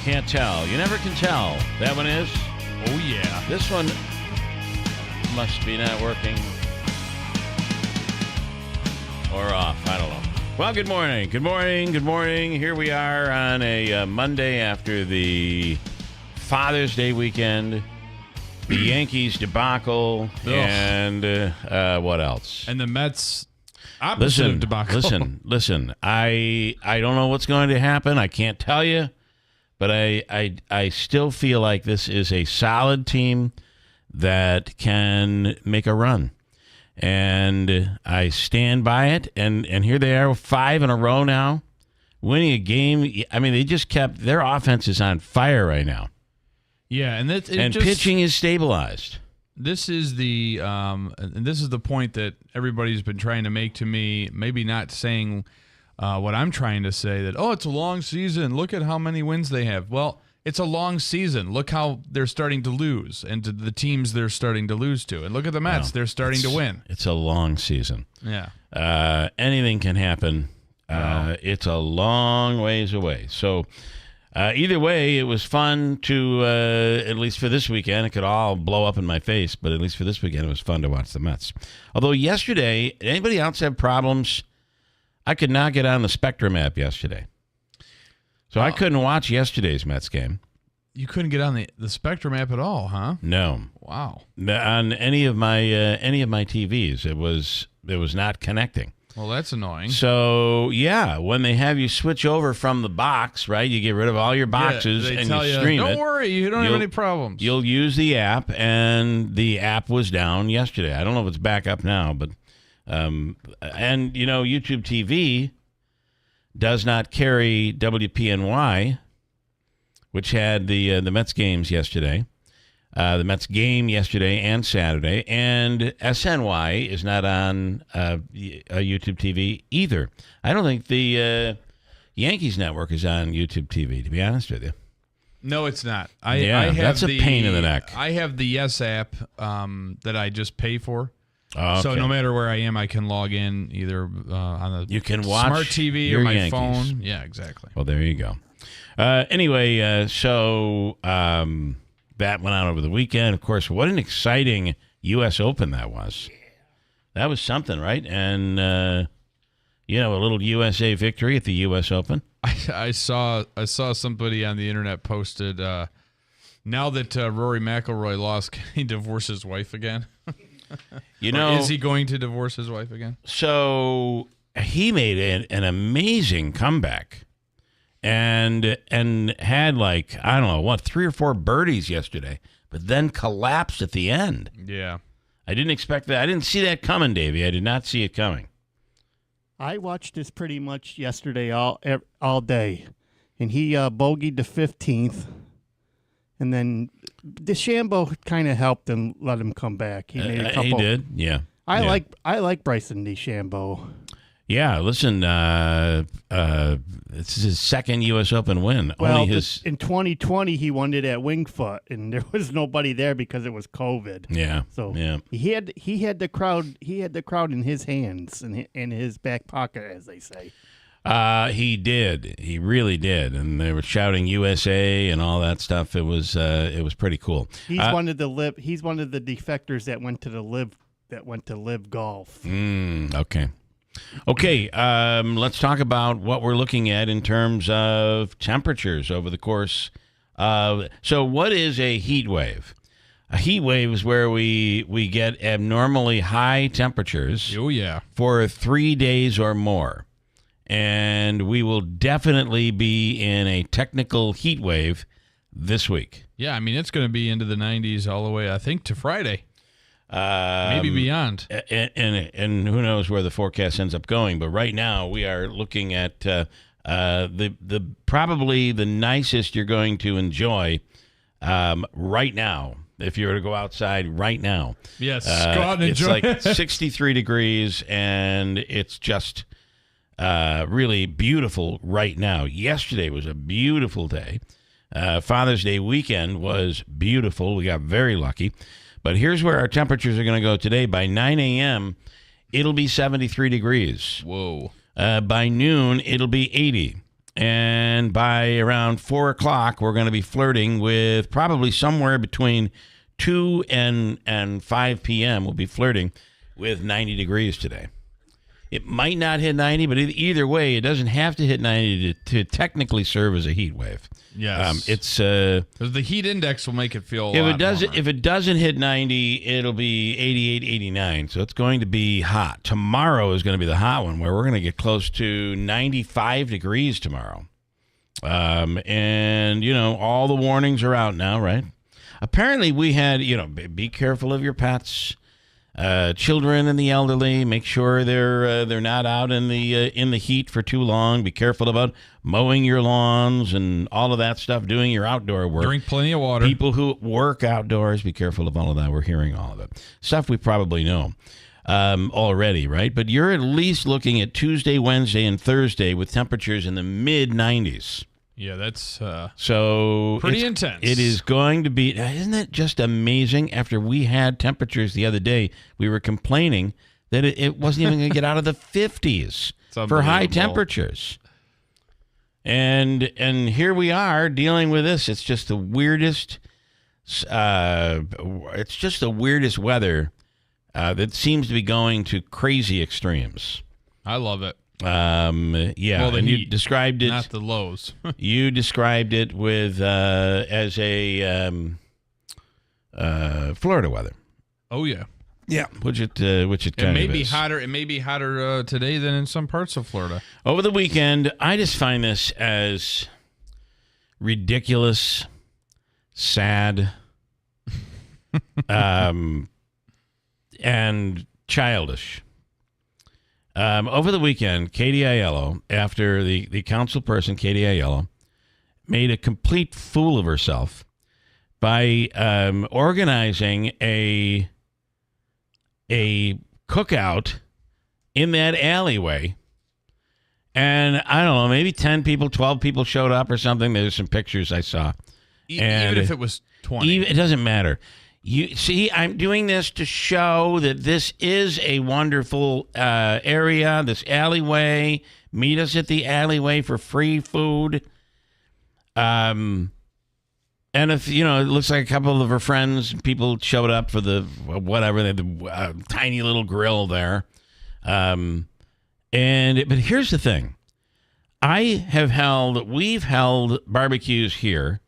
Can't tell. You never can tell. That one is? Oh, yeah. This one must be not working. Or off. I don't know. Well, good morning. Good morning. Good morning. Here we are on a Monday after the Father's Day weekend. The Yankees debacle. And what else? And the Mets opposite of debacle. Listen. I don't know what's going to happen. I can't tell you. But I still feel like this is a solid team that can make a run. And I stand by it. And here they are, 5 in a row now, winning a game. I mean, they just kept their offense is on fire right now. Yeah, and pitching is stabilized. This is the point that everybody's been trying to make to me. Maybe not saying what I'm trying to say, that, it's a long season. Look at how many wins they have. Well, it's a long season. Look how they're starting to lose, and to the teams they're starting to lose to. And look at the Mets. They're starting to win. It's a long season. Yeah. Anything can happen. It's a long ways away. So either way, it was fun to, at least for this weekend, it could all blow up in my face, but at least for this weekend, it was fun to watch the Mets. Although yesterday, anybody else have problems? I could not get on the Spectrum app yesterday. So I couldn't watch yesterday's Mets game. You couldn't get on the Spectrum app at all, huh? No. Wow. On any of my TVs, it was not connecting. Well, that's annoying. So, yeah, when they have you switch over from the box, right, you get rid of all your boxes and you stream it. Don't worry, you don't have any problems. You'll use the app, and the app was down yesterday. I don't know if it's back up now, but and YouTube TV does not carry WPNY, which had the Mets games yesterday, the Mets game yesterday and Saturday, and SNY is not on YouTube TV either. I don't think the Yankees network is on YouTube TV, to be honest with you. No, it's not. That's a pain in the neck. I have the Yes app that I just pay for. Oh, okay. So no matter where I am, I can log in either on the you can watch smart TV or my Yankees phone. Yeah, exactly. Well, there you go. Anyway, so that went on over the weekend. Of course, what an exciting U.S. Open that was. That was something, right? And, a little USA victory at the U.S. Open. I saw somebody on the internet posted, now that Rory McIlroy lost, can he divorce his wife again? Is he going to divorce his wife again? So he made an amazing comeback and had 3 or 4 birdies yesterday, but then collapsed at the end. Yeah. I didn't expect that. I didn't see that coming, Davey. I did not see it coming. I watched this pretty much yesterday all day, and he bogeyed the 15th. And then DeChambeau kind of helped him, let him come back. He made a couple. He did, yeah. I like Bryson DeChambeau. Yeah, listen, it's his second U.S. Open win. Well, in 2020 he won it at Winged Foot, and there was nobody there because it was COVID. Yeah. So yeah. he had the crowd in his hands and in his back pocket, as they say. He did. He really did, and they were shouting USA and all that stuff. It was pretty cool. He's one of the defectors that went to live golf. Okay. Let's talk about what we're looking at in terms of temperatures over the course of. So, what is a heat wave? A heat wave is where we get abnormally high temperatures. Oh yeah. For 3 days or more. And we will definitely be in a technical heat wave this week. Yeah, I mean, it's going to be into the 90s all the way, I think, to Friday. Maybe beyond. And who knows where the forecast ends up going. But right now, we are looking at the probably the nicest you're going to enjoy right now. If you were to go outside right now. Yes, go out and enjoy. It's like 63 degrees, and it's just... really beautiful right now. Yesterday was a beautiful day. Father's Day weekend was beautiful. We got very lucky. But here's where our temperatures are going to go today. By 9 a.m., it'll be 73 degrees. Whoa. By noon, it'll be 80. And by around 4 o'clock, we're going to be flirting with probably somewhere between 2 and 5 p.m. We'll be flirting with 90 degrees today. It might not hit 90, but either way, it doesn't have to hit 90 to technically serve as a heat wave. Yes. It's because the heat index will make it feel if it doesn't hit 90, it'll be 88, 89. So it's going to be hot. Tomorrow is going to be the hot one, where we're going to get close to 95 degrees tomorrow. And all the warnings are out now, right? Apparently, we had be careful of your pets. Children and the elderly, make sure they're not out in the heat for too long. Be careful about mowing your lawns and all of that stuff, doing your outdoor work. Drink plenty of water. People who work outdoors, be careful of all of that. We're hearing all of it. Stuff we probably know already, right? But you're at least looking at Tuesday, Wednesday, and Thursday with temperatures in the mid-90s. Yeah, that's pretty intense. It is going to be. Isn't it just amazing? After we had temperatures the other day, we were complaining that it wasn't even going to get out of the 50s for high temperatures. And here we are dealing with this. It's just the weirdest. It's just the weirdest weather that seems to be going to crazy extremes. I love it. Yeah, well, and heat, you described it. Not the lows. You described it with as a Florida weather. Oh yeah, yeah. Which it kind may of be is. hotter. It may be hotter today than in some parts of Florida. Over the weekend, I just find this as ridiculous, sad, and childish. Over the weekend, Katie Aiello, after the council person, Katie Aiello, made a complete fool of herself by organizing a cookout in that alleyway. And I don't know, maybe 10 people, 12 people showed up or something. There's some pictures I saw. Even if it was 20. It doesn't matter. You see, I'm doing this to show that this is a wonderful area, this alleyway. Meet us at the alleyway for free food. And if, it looks like a couple of her friends, people showed up for the, whatever, the tiny little grill there. But here's the thing. We've held barbecues here.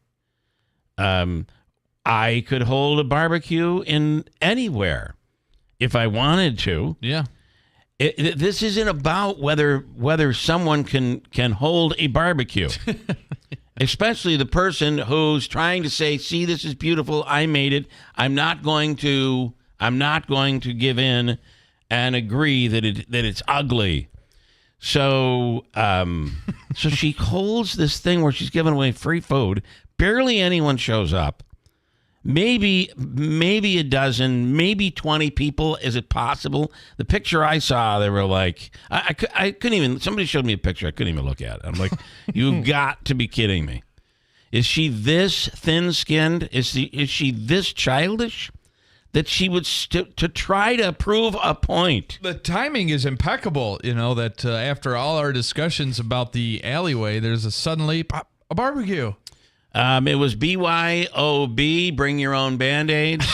I could hold a barbecue in anywhere if I wanted to. Yeah. This isn't about whether someone can hold a barbecue, especially the person who's trying to say, "See, this is beautiful. I made it. I'm not going to give in and agree that it's ugly." So, so she holds this thing where she's giving away free food. Barely anyone shows up. Maybe a dozen, maybe 20 people. Is it possible? The picture I saw, they were like, I couldn't even, somebody showed me a picture. I couldn't even look at it. I'm like, you've got to be kidding me. Is she this thin-skinned? Is she this childish that she would to try to prove a point? The timing is impeccable, that after all our discussions about the alleyway, there's suddenly a barbecue. It was BYOB, bring your own Band-Aids.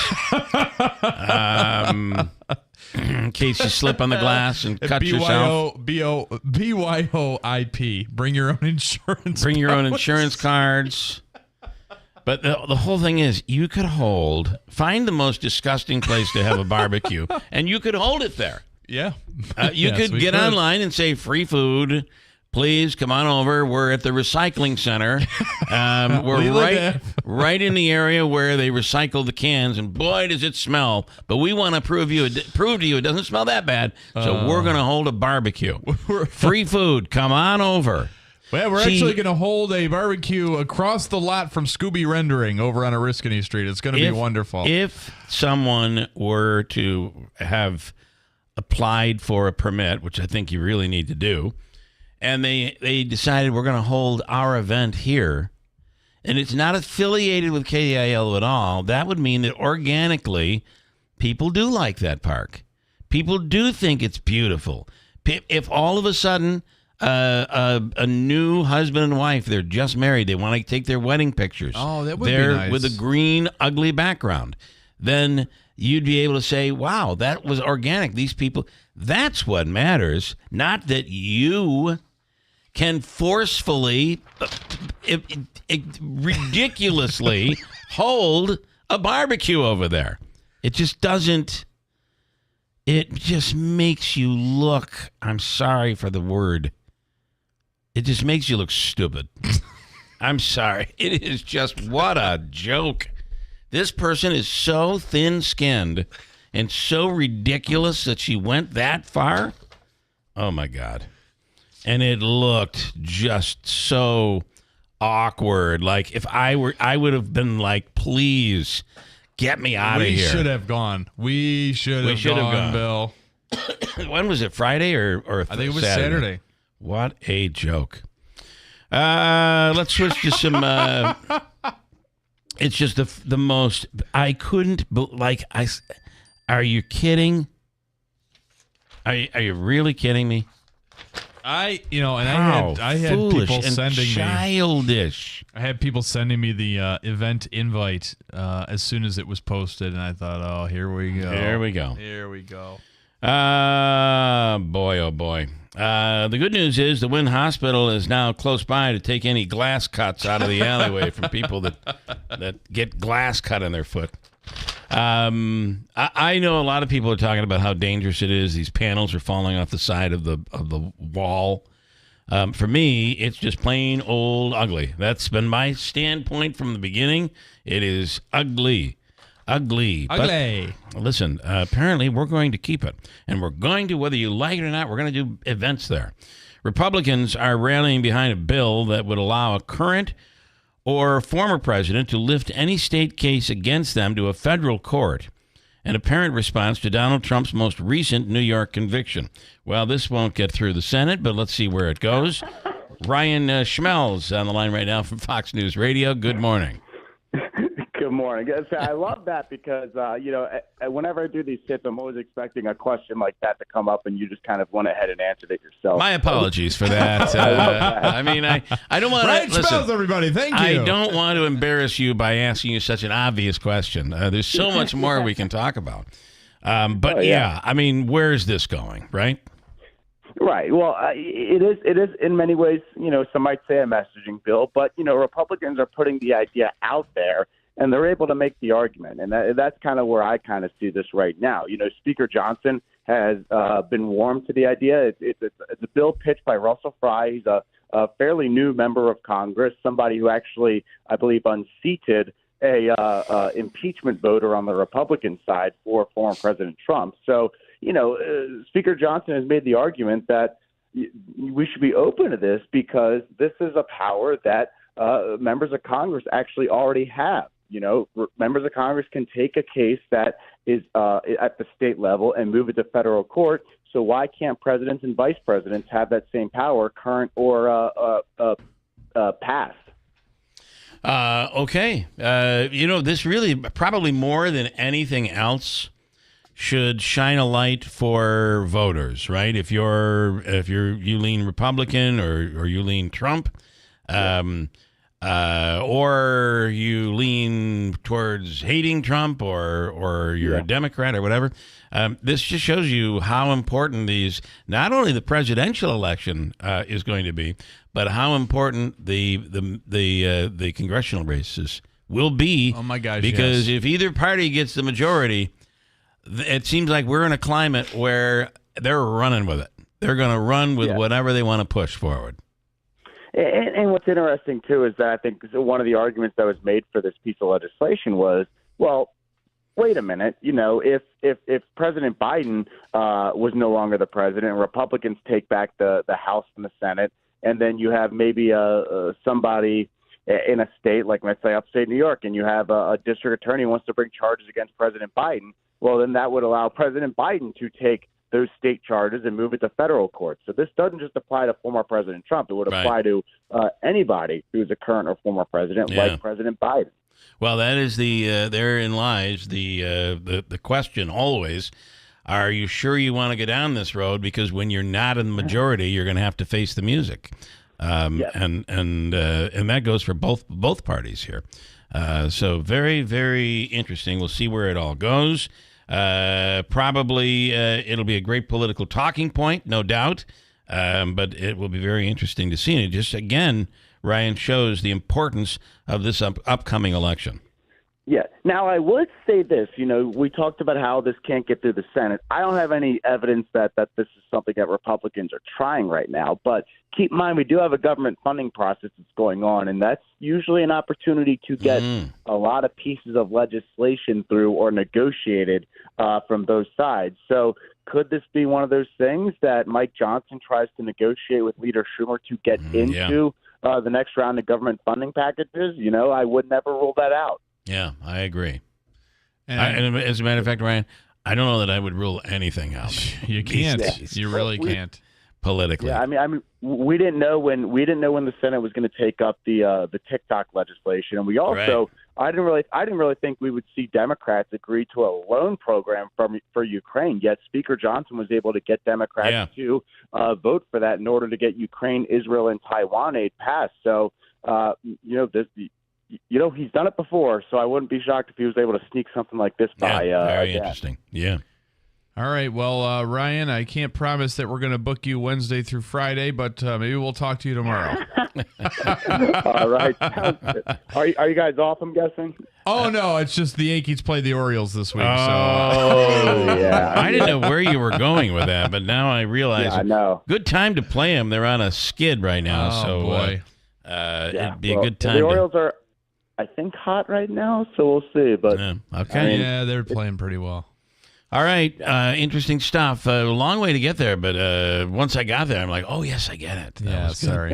In case you slip on the glass and cut yourself. BYOIP, bring your own insurance. Bring your own insurance cards. But the whole thing is, you could find the most disgusting place to have a barbecue, and you could hold it there. Yeah. You could get online and say, free food. Please come on over. We're at the recycling center. We're right in the area where they recycle the cans, and boy, does it smell. But we want to prove to you it doesn't smell that bad. So we're going to hold a barbecue. Free food. Come on over. Well, we're actually going to hold a barbecue across the lot from Scooby Rendering over on Oriskany Street. It's going to be wonderful. If someone were to have applied for a permit, which I think you really need to do, and they decided we're going to hold our event here, and it's not affiliated with KDIL at all, that would mean that organically people do like that park. People do think it's beautiful. If all of a sudden a new husband and wife. They're just married. They want to take their wedding pictures. Oh, that would be They're nice. with a green, ugly background. Then you'd be able to say, wow, that was organic. These people, that's what matters. Not that you can forcefully, ridiculously hold a barbecue over there. It just doesn't. It just makes you look, I'm sorry for the word, it just makes you look stupid. I'm sorry. It is just, what a joke. This person is so thin-skinned and so ridiculous that she went that far. Oh, my God. And it looked just so awkward. Like, if I would have been like, please, get me out of here. We should have gone. We should have gone, Bill. When was it? Friday or I think it was Saturday. What a joke. Let's switch to some. It's just the most. I couldn't. Are you kidding? Are you really kidding me? I had foolish people and sending childish. I had people sending me the event invite as soon as it was posted, and I thought, oh, here we go. Here we go. Here we go. Boy, oh boy. The good news is the Wynn Hospital is now close by to take any glass cuts out of the alleyway from people that get glass cut in their foot. I know a lot of people are talking about how dangerous it is. These panels are falling off the side of the wall. For me, it's just plain old ugly. That's been my standpoint from the beginning. It is ugly. Ugly. But listen, apparently we're going to keep it. And we're going to, whether you like it or not, we're going to do events there. Republicans are rallying behind a bill that would allow a current or former president to lift any state case against them to a federal court, an apparent response to Donald Trump's most recent New York conviction. Well, this won't get through the Senate, but let's see where it goes. Ryan Schmelz on the line right now from Fox News Radio. Good morning. Good morning. I love that because, whenever I do these hits, I'm always expecting a question like that to come up, and you just kind of went ahead and answered it yourself. My apologies for that. I love that. I mean, I don't want Ryan to Schmelz, everybody. Thank you. I don't want to embarrass you by asking you such an obvious question. There's so much more we can talk about. But yeah, I mean, where's this going, right? Right. Well, it is in many ways, some might say a messaging bill, but, Republicans are putting the idea out there, and they're able to make the argument. And that's kind of where I kind of see this right now. Speaker Johnson has been warm to the idea. It's a bill pitched by Russell Fry. He's a fairly new member of Congress, somebody who actually, I believe, unseated a impeachment voter on the Republican side for former President Trump. So, Speaker Johnson has made the argument that we should be open to this because this is a power that members of Congress actually already have. Members of Congress can take a case that is at the state level and move it to federal court. So why can't presidents and vice presidents have that same power, current or past? Okay. This really probably more than anything else should shine a light for voters, right? If you lean Republican or you lean Trump, or you lean towards hating Trump or you're a Democrat or whatever. This just shows you how important not only the presidential election is going to be, but how important the congressional races will be. Oh my gosh! Because if either party gets the majority, it seems like we're in a climate where they're running with it. They're going to run with whatever they want to push forward. And what's interesting, too, is that I think one of the arguments that was made for this piece of legislation was, well, wait a minute, if President Biden was no longer the president and Republicans take back the House and the Senate, and then you have maybe somebody in a state, like let's say upstate New York, and you have a district attorney who wants to bring charges against President Biden, well, then that would allow President Biden to take those state charges and move it to federal court. So this doesn't just apply to former President Trump. It would apply to anybody who's a current or former president, like President Biden. Well, that is therein lies the question always. are you sure you want to go down this road? Because when you're not in the majority, you're going to have to face the music. Yes. And that goes for both parties here. So very, very interesting. We'll see where it all goes. Probably it'll be a great political talking point, no doubt. But it will be very interesting to see. And it just, again, Ryan, shows the importance of this upcoming election. Yeah. Now, I would say this. We talked about how this can't get through the Senate. I don't have any evidence that this is something that Republicans are trying right now. But keep in mind, we do have a government funding process that's going on, and that's usually an opportunity to get a lot of pieces of legislation through or negotiated from both sides. So could this be one of those things that Mike Johnson tries to negotiate with Leader Schumer to get into the next round of government funding packages? I would never rule that out. Yeah, I agree. And as a matter of fact, Ryan, I don't know that I would rule anything out. You can't. You really can't. Politically. Yeah, I mean, we didn't know when the Senate was going to take up the TikTok legislation, and we also I didn't really think we would see Democrats agree to a loan program for Ukraine. Yet Speaker Johnson was able to get Democrats to vote for that in order to get Ukraine, Israel, and Taiwan aid passed. So he's done it before, so I wouldn't be shocked if he was able to sneak something like this by. Very interesting. Yeah. All right. Well, Ryan, I can't promise that we're going to book you Wednesday through Friday, but maybe we'll talk to you tomorrow. All right. Are you guys off, I'm guessing? Oh, no. It's just the Yankees play the Orioles this week. Yeah. I didn't know where you were going with that, but now I realize. Yeah, I know. Good time to play them. They're on a skid right now. Oh, boy. It'd be a good time. The Orioles are, I think, hot right now, so we'll see. But okay. Yeah, they're playing pretty well. All right. Interesting stuff. A long way to get there, but once I got there, I'm like, oh, yes, I get it. That was good. Sorry.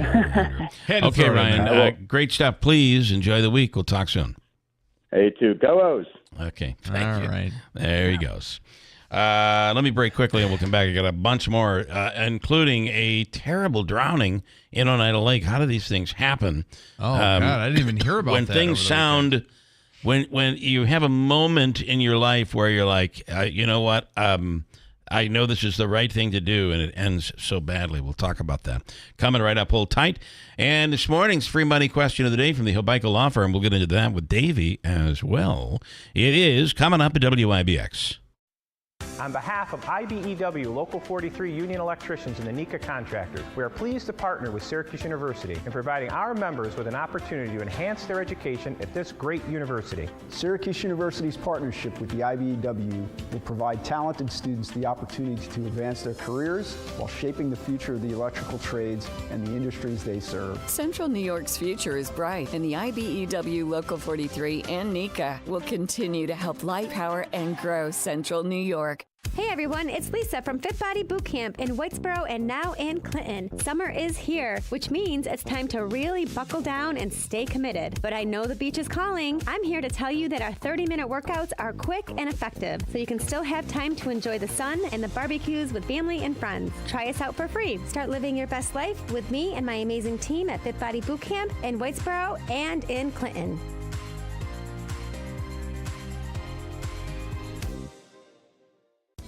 Okay, Ryan. Great stuff. Please enjoy the week. We'll talk soon. Hey, too. Go O's. Okay. Thank you. Right. There he goes. Let me break quickly and we'll come back. I got a bunch more, including a terrible drowning in Oneida Lake. How do these things happen? Oh, God. I didn't even hear about when that. Things sound... When you have a moment in your life where you're like, you know what, I know this is the right thing to do, and it ends so badly. We'll talk about that. Coming right up, hold tight. And this morning's free money question of the day from the Hobica Law Firm. We'll get into that with Davey as well. It is coming up at WIBX. On behalf of IBEW Local 43 Union Electricians and the NECA Contractors, we are pleased to partner with Syracuse University in providing our members with an opportunity to enhance their education at this great university. Syracuse University's partnership with the IBEW will provide talented students the opportunity to advance their careers while shaping the future of the electrical trades and the industries they serve. Central New York's future is bright, and the IBEW Local 43 and NECA will continue to help light, power, and grow Central New York. Hey everyone, it's Lisa from Fit Body Boot Camp in Whitesboro and now in Clinton. Summer is here, which means it's time to really buckle down and stay committed. But I know the beach is calling. I'm here to tell you that our 30-minute workouts are quick and effective, so you can still have time to enjoy the sun and the barbecues with family and friends. Try us out for free. Start living your best life with me and my amazing team at Fit Body Boot Camp in Whitesboro and in Clinton.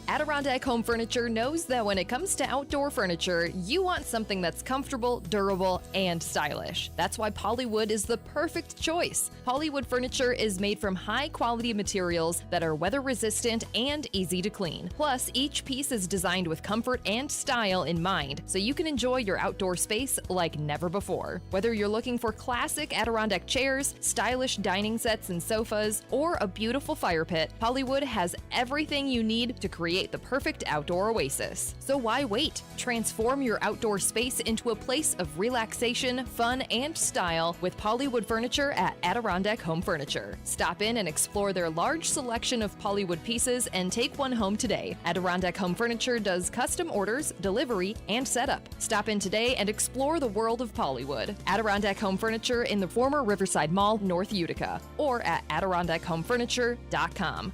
Adirondack Home Furniture knows that when it comes to outdoor furniture, you want something that's comfortable, durable, and stylish. That's why Polywood is the perfect choice. Polywood furniture is made from high-quality materials that are weather-resistant and easy to clean. Plus, each piece is designed with comfort and style in mind, so you can enjoy your outdoor space like never before. Whether you're looking for classic Adirondack chairs, stylish dining sets and sofas, or a beautiful fire pit, Polywood has everything you need to create the perfect outdoor oasis. So why wait? Transform your outdoor space into a place of relaxation, fun, and style with Polywood furniture at Adirondack Home Furniture. Stop in and explore their large selection of Polywood pieces and take one home today. Adirondack Home Furniture does custom orders, delivery, and setup. Stop in today and explore the world of Polywood. Adirondack Home Furniture in the former Riverside Mall, North Utica, or at AdirondackHomeFurniture.com.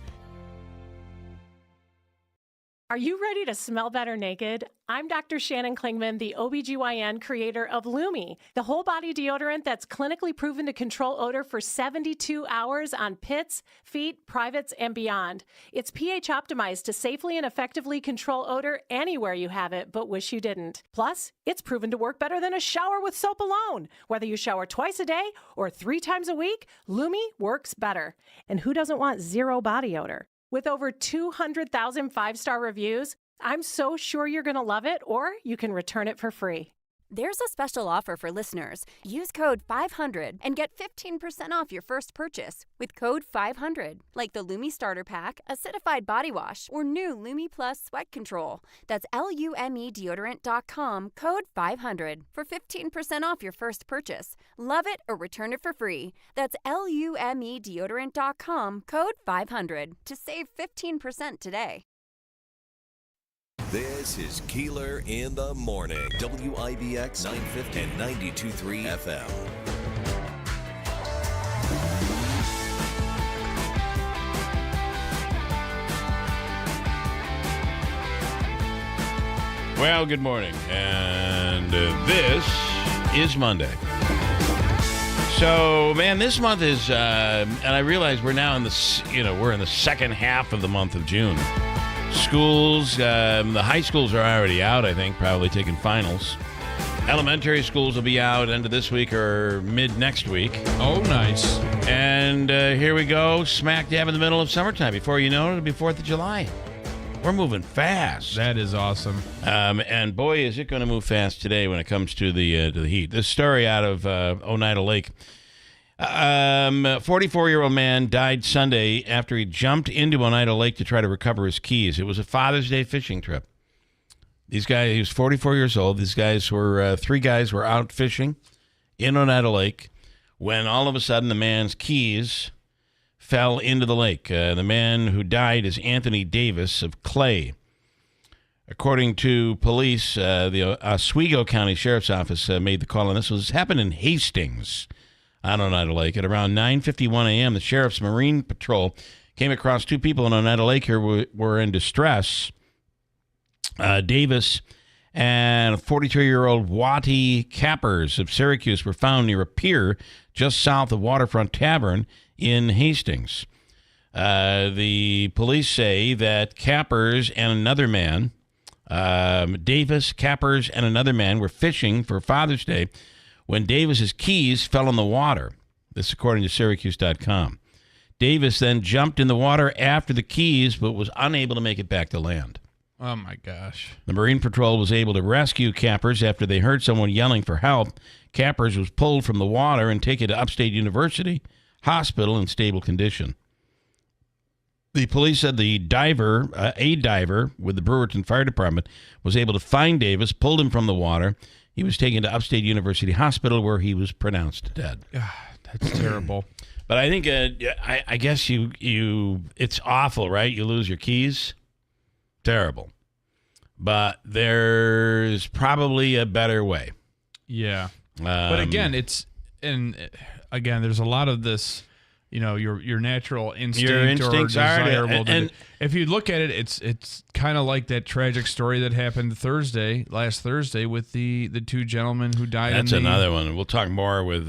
Are you ready to smell better naked? I'm Dr. Shannon Klingman, the OBGYN creator of Lumi, the whole body deodorant that's clinically proven to control odor for 72 hours on pits, feet, privates, and beyond. It's pH optimized to safely and effectively control odor anywhere you have it, but wish you didn't. Plus, it's proven to work better than a shower with soap alone. Whether you shower twice a day or 3 times a week, Lumi works better. And who doesn't want zero body odor? With over 200,000 5-star reviews, I'm so sure you're going to love it, or you can return it for free. There's a special offer for listeners. Use code 500 and get 15% off your first purchase with code 500, like the Lumi Starter Pack, Acidified Body Wash, or new Lumi Plus Sweat Control. That's LUMEdeodorant.com, code 500 for 15% off your first purchase. Love it or return it for free. That's LUMEdeodorant.com, code 500 to save 15% today. This is Keeler in the Morning. WIBX 950 and 92.3 FM. Well, good morning. And this is Monday. So, man, this month is, and I realize we're now in the, we're in the second half of the month of June. Schools, the high schools are already out, I think, probably taking finals. Elementary schools will be out end of this week or mid next week. Oh, nice. And here we go, smack dab in the middle of summertime. Before you know it, it'll be 4th of July. We're moving fast. That is awesome. And boy, is it going to move fast today when it comes to the heat. This story out of Oneida Lake. 44-year-old man died Sunday after he jumped into Oneida Lake to try to recover his keys. It was a Father's Day fishing trip. He was 44 years old. These guys were, 3 guys were out fishing in Oneida Lake when all of a sudden the man's keys fell into the lake. The man who died is Anthony Davis of Clay. According to police, the Oswego County Sheriff's Office made the call on this. This happened in Hastings on Oneida Lake. At around 9:51 a.m., the Sheriff's Marine Patrol came across 2 people in Oneida Lake who were in distress. Davis and 42-year-old Watty Cappers of Syracuse were found near a pier just south of Waterfront Tavern in Hastings. The police say that Cappers and another man, Davis, Cappers, and another man were fishing for Father's Day when Davis's keys fell in the water. This according to Syracuse.com. Davis then jumped in the water after the keys, but was unable to make it back to land. Oh, my gosh. The Marine Patrol was able to rescue Cappers after they heard someone yelling for help. Cappers was pulled from the water and taken to Upstate University Hospital in stable condition. The police said a diver with the Brewerton Fire Department was able to find Davis, pulled him from the water. He was taken to Upstate University Hospital where he was pronounced dead. That's terrible. But I think, I guess it's awful, right? You lose your keys. Terrible. But there's probably a better way. Yeah. But again, there's a lot of this, your natural instinct your instincts or desirable. and if you look at it, it's kind of like that tragic story that happened last Thursday with the 2 gentlemen who died. That's another one. We'll talk more with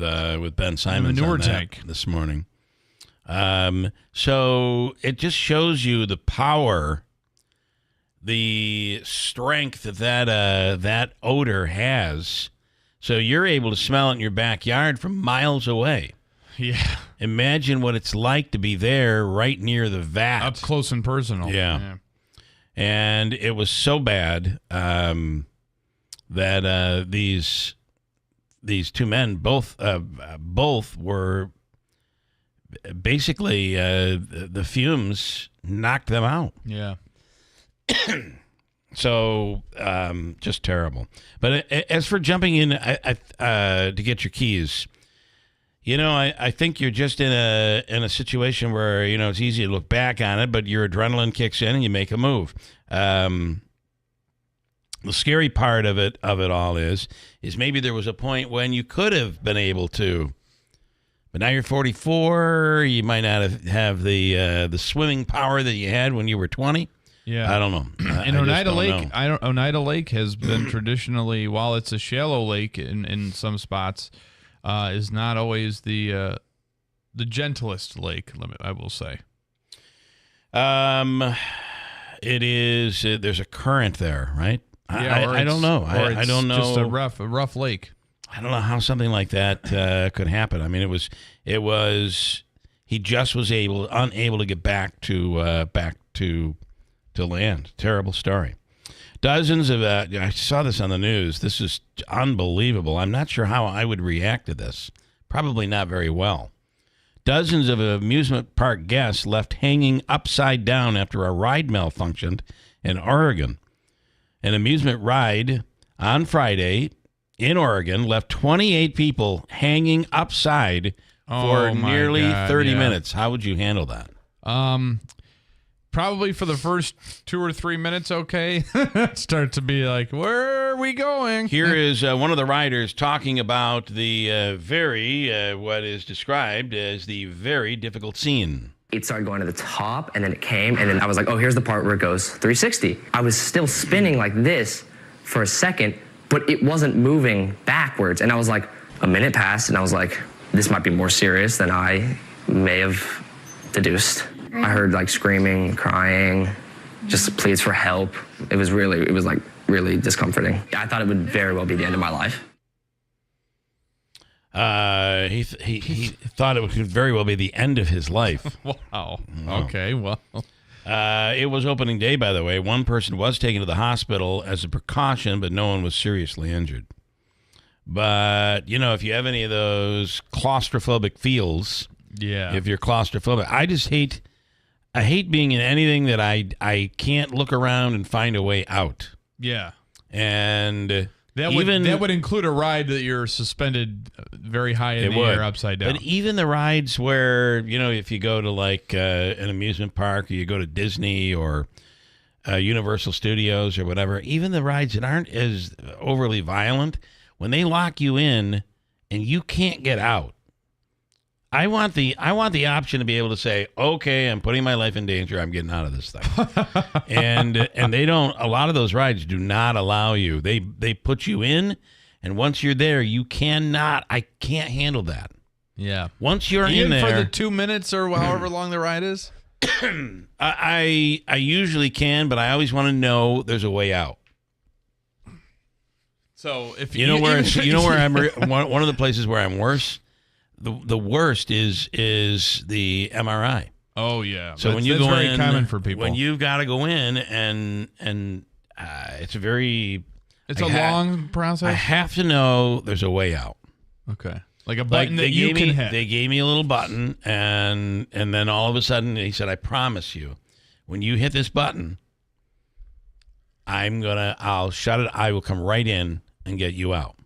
Ben Simons manure on that tank this morning. So it just shows you the power, the strength that odor has. So you're able to smell it in your backyard from miles away. Yeah. Imagine what it's like to be there right near the vat. Up close and personal. Yeah. And it was so bad that these 2 men both were basically the fumes knocked them out. Yeah. So just terrible. But as for jumping in to get your keys, I think you're just in a situation where it's easy to look back on it, but your adrenaline kicks in and you make a move. The scary part of it all is maybe there was a point when you could have been able to, but now you're 44. You might not have the swimming power that you had when you were 20. Yeah, I don't know. And Oneida Lake, know. Oneida Lake has been traditionally, while it's a shallow lake in some spots, is not always the gentlest lake. I will say. It is. There's a current there, right? Yeah, I don't know. I don't know. Just a rough lake. I don't know how something like that could happen. I mean, it was. He just was unable to get back to land. Terrible story. Dozens of. I saw this on the news. This is unbelievable. I'm not sure how I would react to this. Probably not very well. Dozens of amusement park guests left hanging upside down after a ride malfunctioned in Oregon. An amusement ride on Friday in Oregon left 28 people hanging upside for nearly 30 minutes. How would you handle that? Probably for the first 2 or 3 minutes, okay. Start to be like, where are we going? Here is one of the riders talking about the what is described as the very difficult scene. It started going to the top, and then it came, and then I was like, oh, here's the part where it goes 360. I was still spinning like this for a second, but it wasn't moving backwards. And I was like, a minute passed, and I was like, this might be more serious than I may have deduced. I heard like screaming, crying, just pleas for help. It was like really discomforting. I thought it would very well be the end of my life. He thought it could very well be the end of his life. Wow. Okay, well. It was opening day, by the way. One person was taken to the hospital as a precaution, but no one was seriously injured. But, if you have any of those claustrophobic feels, if you're claustrophobic, I hate being in anything that I can't look around and find a way out. Yeah. And that would include a ride that you're suspended very high in the air upside down. But even the rides where, if you go to like an amusement park or you go to Disney or Universal Studios or whatever, even the rides that aren't as overly violent, when they lock you in and you can't get out, I want the option to be able to say, okay, I'm putting my life in danger. I'm getting out of this thing. and they don't. A lot of those rides do not allow you. They put you in, and once you're there, you cannot. I can't handle that. Yeah. Once you're in there for the 2 minutes or however long the ride is. I usually can, but I always want to know there's a way out. So if where I'm one of the places where I'm worse. The worst is the MRI. Oh yeah. So when you go very in, common for people. When you've got to go in and it's a long process. I have to know there's a way out. Okay. Like a button that you can hit. They gave me a little button and then all of a sudden he said, I promise you, when you hit this button, I'll shut it. I will come right in and get you out.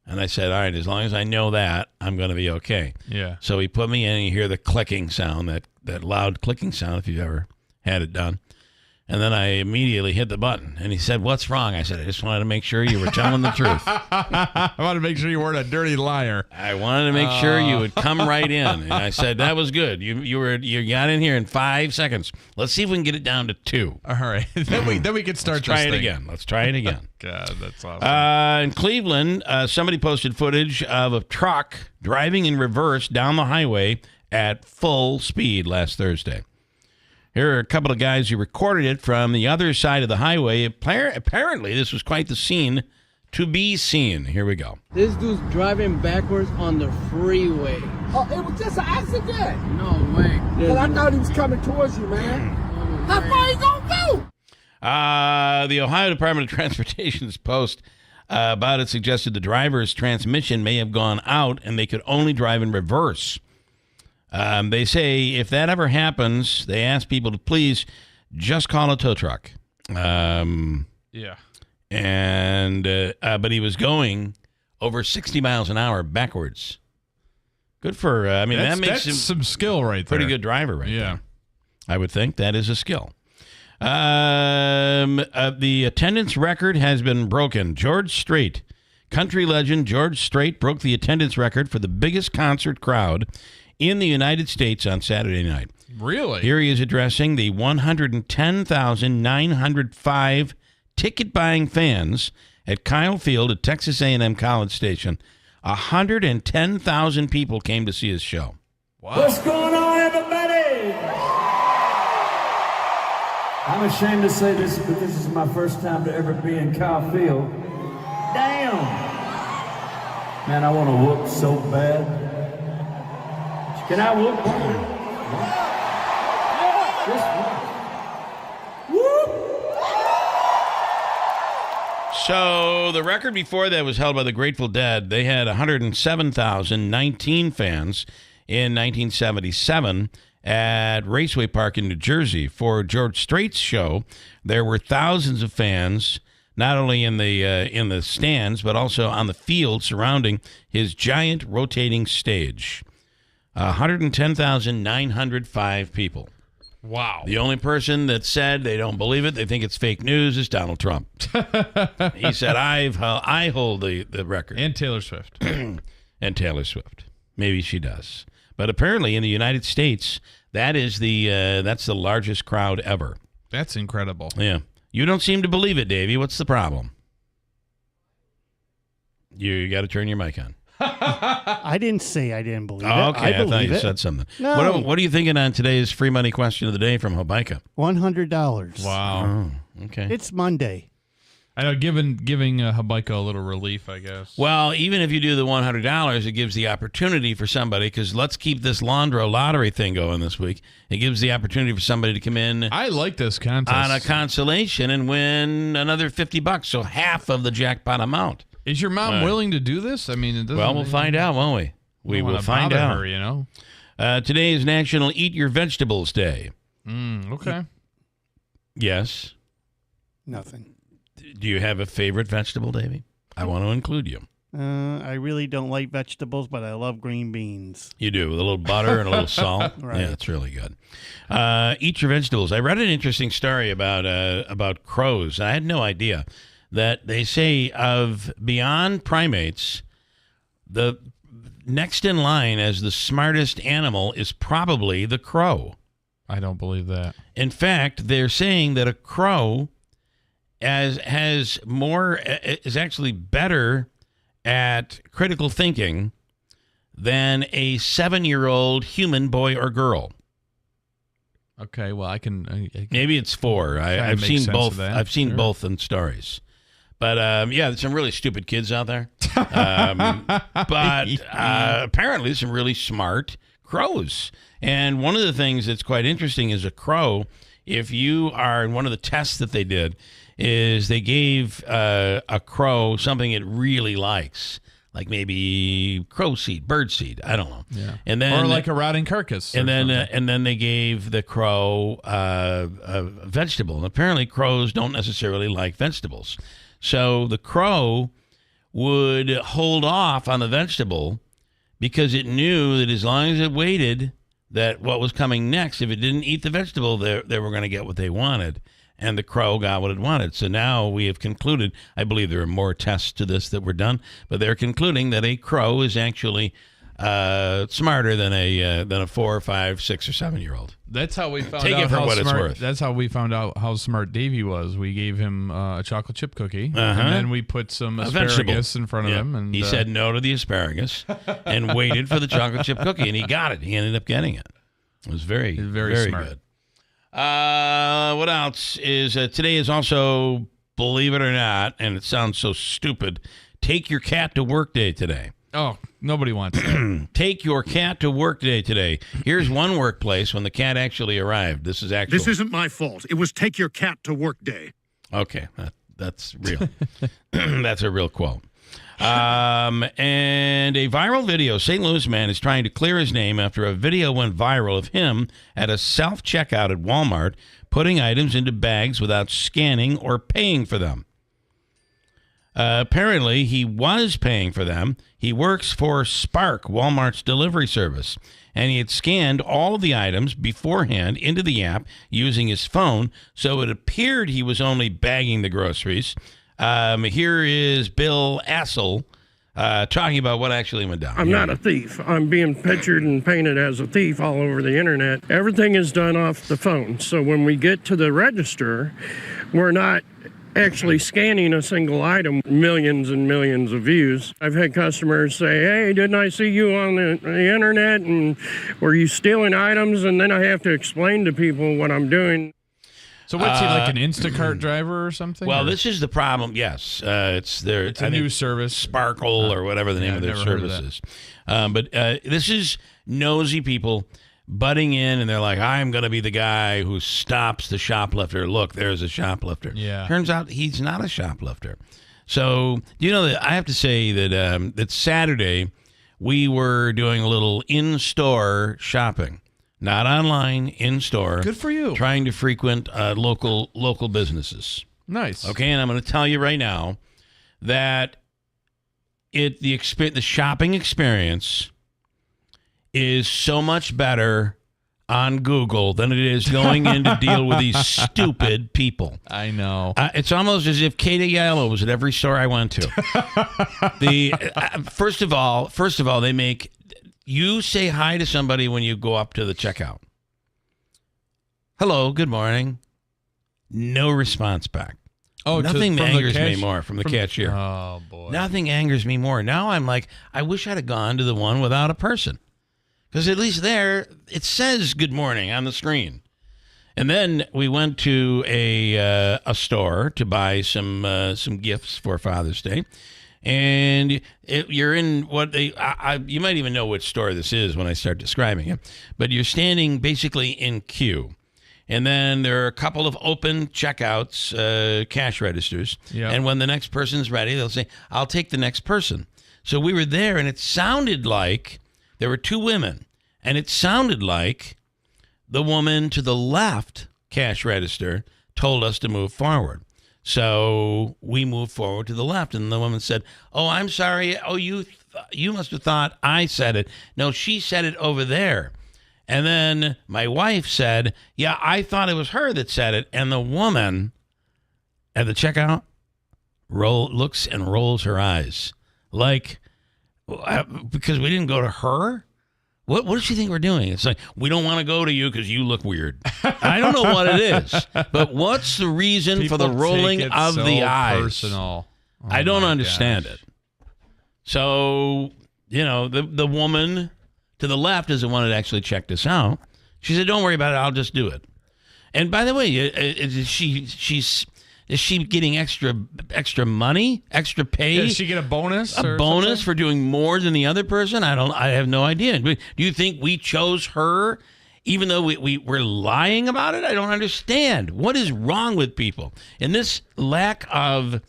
And I said, all right, as long as I know that, I'm going to be okay. Yeah. So he put me in and you hear the clicking sound, that loud clicking sound, if you've ever had it done. And then I immediately hit the button. And he said, what's wrong? I said, I just wanted to make sure you were telling the truth. I wanted to make sure you weren't a dirty liar. I wanted to make sure you would come right in. And I said, that was good. You got in here in 5 seconds. Let's see if we can get it down to 2. All right. then we can start Let's try it again. Let's try it again. God, that's awesome. In Cleveland, somebody posted footage of a truck driving in reverse down the highway at full speed last Thursday. Here are a couple of guys who recorded it from the other side of the highway. Apparently, this was quite the scene to be seen. Here we go. This dude's driving backwards on the freeway. Oh, it was just an accident. No way. Because I thought he was coming towards you, man. How far you gonna go? The Ohio Department of Transportation's post about it suggested the driver's transmission may have gone out and they could only drive in reverse. They say if that ever happens, they ask people to please just call a tow truck. Yeah. And but he was going over 60 miles an hour backwards. Good for, that makes him some skill right there. Pretty good driver right there. I would think that is a skill. The attendance record has been broken. George Strait, country legend George Strait broke the attendance record for the biggest concert crowd in the United States on Saturday night. Really? Here he is addressing the 110,905 ticket-buying fans at Kyle Field at Texas A&M College Station. 110,000 people came to see his show. Wow. What's going on, everybody? I'm ashamed to say this, but this is my first time to ever be in Kyle Field. Damn! Man, I want to whoop so bad. Can I whoop one? Just one. Whoop! So the record before that was held by the Grateful Dead. They had 107,019 fans in 1977 at Raceway Park in New Jersey. For George Strait's show, there were thousands of fans, not only in the stands, but also on the field surrounding his giant rotating stage. 110,905 people. Wow. The only person that said they don't believe it, they think it's fake news, is Donald Trump. He said, I hold the record. And Taylor Swift. And Taylor Swift. Maybe she does. But apparently in the United States, that's the largest crowd ever. That's incredible. Yeah. You don't seem to believe it, Davey. What's the problem? You got to turn your mic on. I didn't say I didn't believe it. Okay, I thought you it. said something. No. What are you thinking on today's free money question of the day from Habaika? $100. Wow. Oh, okay. It's Monday. I know, giving Habaika a little relief, I guess. Well, even if you do the $100, it gives the opportunity for somebody, because let's keep this Londro lottery thing going this week. It gives the opportunity for somebody to come in. I like this contest. On a consolation and win another $50, so half of the jackpot amount. Is your mom willing to do this? I mean, it doesn't. Well, we'll find out, won't we? We will find out. Her, you know. Today is National Eat Your Vegetables Day. Okay. Yes. Nothing. Do you have a favorite vegetable, Davey? I want to include you. I really don't like vegetables, but I love green beans. You do, with a little butter and a little salt. Right. Yeah, it's really good. Eat your vegetables. I read an interesting story about crows. I had no idea that they say of beyond primates, the next in line as the smartest animal is probably the crow. I don't believe that. In fact, they're saying that a crow is actually better at critical thinking than a 7-year-old human boy or girl. Okay, well, I can maybe it's 4. I've seen both. I've seen both in stories. But yeah, there's some really stupid kids out there. But apparently there's some really smart crows. And one of the things that's quite interesting is a crow, if you are in one of the tests that they did, is they gave a crow something it really likes, like maybe crow seed, bird seed, I don't know. Yeah. And then, or like a rotting carcass. And then they gave the crow a vegetable. And apparently crows don't necessarily like vegetables. So the crow would hold off on the vegetable because it knew that as long as it waited, that what was coming next, if it didn't eat the vegetable, they were going to get what they wanted. And the crow got what it wanted. So now we have concluded, I believe there are more tests to this that were done, but they're concluding that a crow is actually smarter than a 4, 5, 6, or 7-year-old. That's how we found Take out it for how what smart. it's worth. That's how we found out how smart Davey was. We gave him a chocolate chip cookie, Uh-huh. and then we put some asparagus in front of him. And he said no to the asparagus and waited for the chocolate chip cookie, and he got it. He ended up getting it. It was very smart. good. What else is today is also, believe it or not, and it sounds so stupid, take your cat to work day today. Oh, nobody wants that. Take your cat to work day today. Here's one workplace when the cat actually arrived. This isn't my fault. It was take your cat to work day. Okay, that's real. That's a real quote. And a viral video. St. Louis man is trying to clear his name after a video went viral of him at a self-checkout at Walmart putting items into bags without scanning or paying for them. Apparently, he was paying for them. He works for Spark, Walmart's delivery service, and he had scanned all of the items beforehand into the app using his phone, so it appeared he was only bagging the groceries. Here is Bill Assel talking about what actually went down. I'm not a thief. I'm being pictured and painted as a thief all over the internet. Everything is done off the phone. So when we get to the register, we're not actually scanning a single item, millions and millions of views. I've had customers say, hey, didn't I see you on the internet, and were you stealing items? And then I have to explain to people what I'm doing. So what's he, like an Instacart driver or something? Well, or? This is the problem. Yes, it's a new service, Sparkle or whatever the name of their service is. But this is nosy people butting in, and they're like, I'm going to be the guy who stops the shoplifter. Look, there's a shoplifter. Yeah. Turns out he's not a shoplifter. So, you know, I have to say that that Saturday we were doing a little in-store shopping. Not online, in-store. Good for you. Trying to frequent local businesses. Nice. Okay, and I'm going to tell you right now that the shopping experience is so much better on Google than it is going in to deal with these stupid people. I know. It's almost as if Katie Aiello was at every store I went to. First of all, they make you say hi to somebody when you go up to the checkout. Hello, good morning. No response back. Oh, nothing angers me more from the cashier. Oh boy, nothing angers me more. Now I'm like, I wish I'd have gone to the one without a person. Because at least there, it says good morning on the screen. And then we went to a store to buy some gifts for Father's Day. And you're in what you might even know which store this is when I start describing it. But you're standing basically in queue. And then there are a couple of open checkouts, cash registers. Yep. And when the next person's ready, they'll say, I'll take the next person. So we were there, and it sounded like there were two women, and it sounded like the woman to the left cash register told us to move forward. So we moved forward to the left, and the woman said, oh, I'm sorry. Oh, you must have thought I said it. No, she said it over there. And then my wife said, yeah, I thought it was her that said it. And the woman at the checkout looks and rolls her eyes like, because we didn't go to her? What does she think we're doing? It's like, we don't want to go to you because you look weird. I don't know what it is, but what's the reason for the rolling of the eyes? Personal. Oh, I don't understand it. So, you know, the woman to the left is the one that actually checked us out. She said, don't worry about it. I'll just do it. And by the way, is she getting extra money, extra pay? Does she get a bonus? A bonus for doing more than the other person? I have no idea. Do you think we chose her even though we're lying about it? I don't understand. What is wrong with people? And this lack of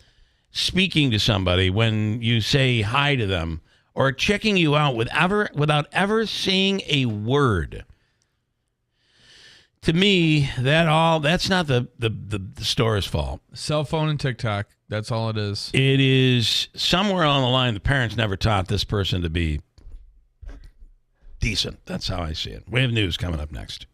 speaking to somebody when you say hi to them or checking you out without ever saying a word. To me, that's not the store's fault. Cell phone and TikTok, that's all it is. It is somewhere along the line the parents never taught this person to be decent. That's how I see it. We have news coming up next.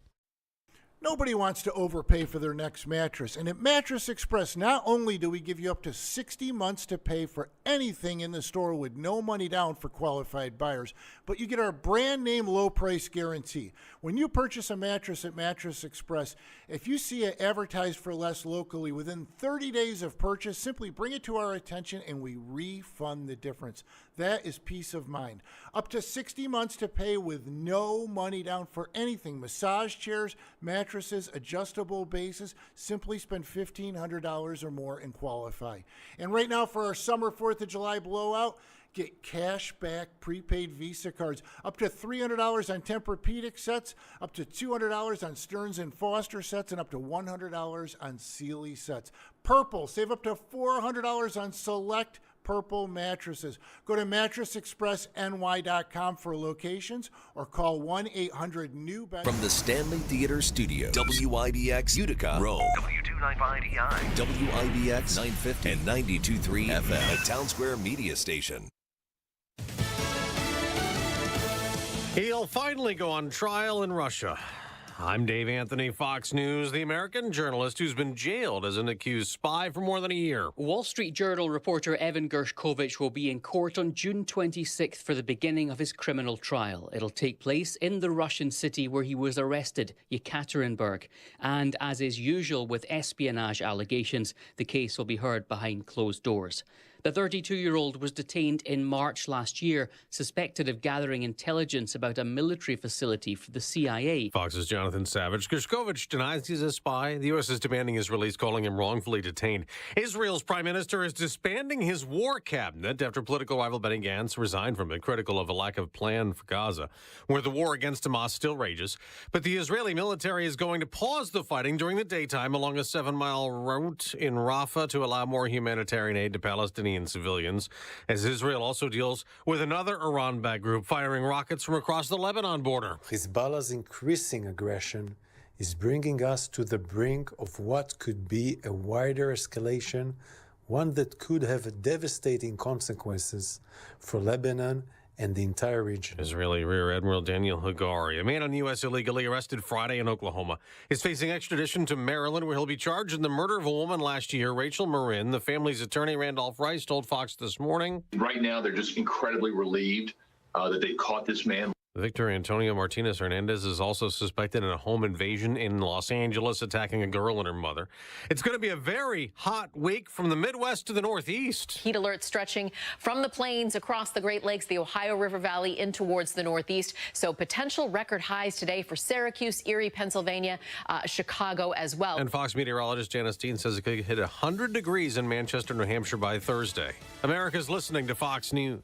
Nobody wants to overpay for their next mattress. And at Mattress Express, not only do we give you up to 60 months to pay for anything in the store with no money down for qualified buyers, but you get our brand name low price guarantee. When you purchase a mattress at Mattress Express, if you see it advertised for less locally within 30 days of purchase, simply bring it to our attention and we refund the difference. That is peace of mind. Up to 60 months to pay with no money down for anything. Massage chairs, mattresses, adjustable bases. Simply spend $1,500 or more and qualify. And right now for our summer 4th of July blowout, get cash back prepaid Visa cards. Up to $300 on Tempur-Pedic sets, up to $200 on Stearns & Foster sets, and up to $100 on Sealy sets. Purple, save up to $400 on select Purple mattresses. Go to mattressexpressny.com for locations or call 1-800-NEW-BED. From the Stanley Theater Studio, WIBX Utica, Rome, W295EI, WIBX 950 and 92.3 FM, a Town Square media station. He'll finally go on trial in Russia. I'm Dave Anthony, Fox News. The American journalist who's been jailed as an accused spy for more than a year. Wall Street Journal reporter Evan Gershkovich will be in court on June 26th for the beginning of his criminal trial. It'll take place in the Russian city where he was arrested, Yekaterinburg. And as is usual with espionage allegations, the case will be heard behind closed doors. The 32-year-old was detained in March last year, suspected of gathering intelligence about a military facility for the CIA. Fox's Jonathan Savage. Gershkovich denies he's a spy. The U.S. is demanding his release, calling him wrongfully detained. Israel's prime minister is disbanding his war cabinet after political rival Benny Gantz resigned from it, critical of a lack of plan for Gaza, where the war against Hamas still rages. But the Israeli military is going to pause the fighting during the daytime along a 7-mile route in Rafah to allow more humanitarian aid to Palestinian civilians, as Israel also deals with another Iran-backed group firing rockets from across the Lebanon border. Hezbollah's increasing aggression is bringing us to the brink of what could be a wider escalation, one that could have devastating consequences for Lebanon and the entire region. Israeli Rear Admiral Daniel Hagari, a man on U.S. illegally arrested Friday in Oklahoma, is facing extradition to Maryland, where he'll be charged in the murder of a woman last year, Rachel Marin. The family's attorney, Randolph Rice, told Fox this morning. Right now, they're just incredibly relieved that they caught this man. Victor Antonio Martinez Hernandez is also suspected in a home invasion in Los Angeles, attacking a girl and her mother. It's going to be a very hot week from the Midwest to the Northeast. Heat alerts stretching from the plains across the Great Lakes, the Ohio River Valley, in towards the Northeast. So potential record highs today for Syracuse, Erie, Pennsylvania, Chicago as well. And Fox meteorologist Janice Dean says it could hit 100 degrees in Manchester, New Hampshire by Thursday. America's listening to Fox News.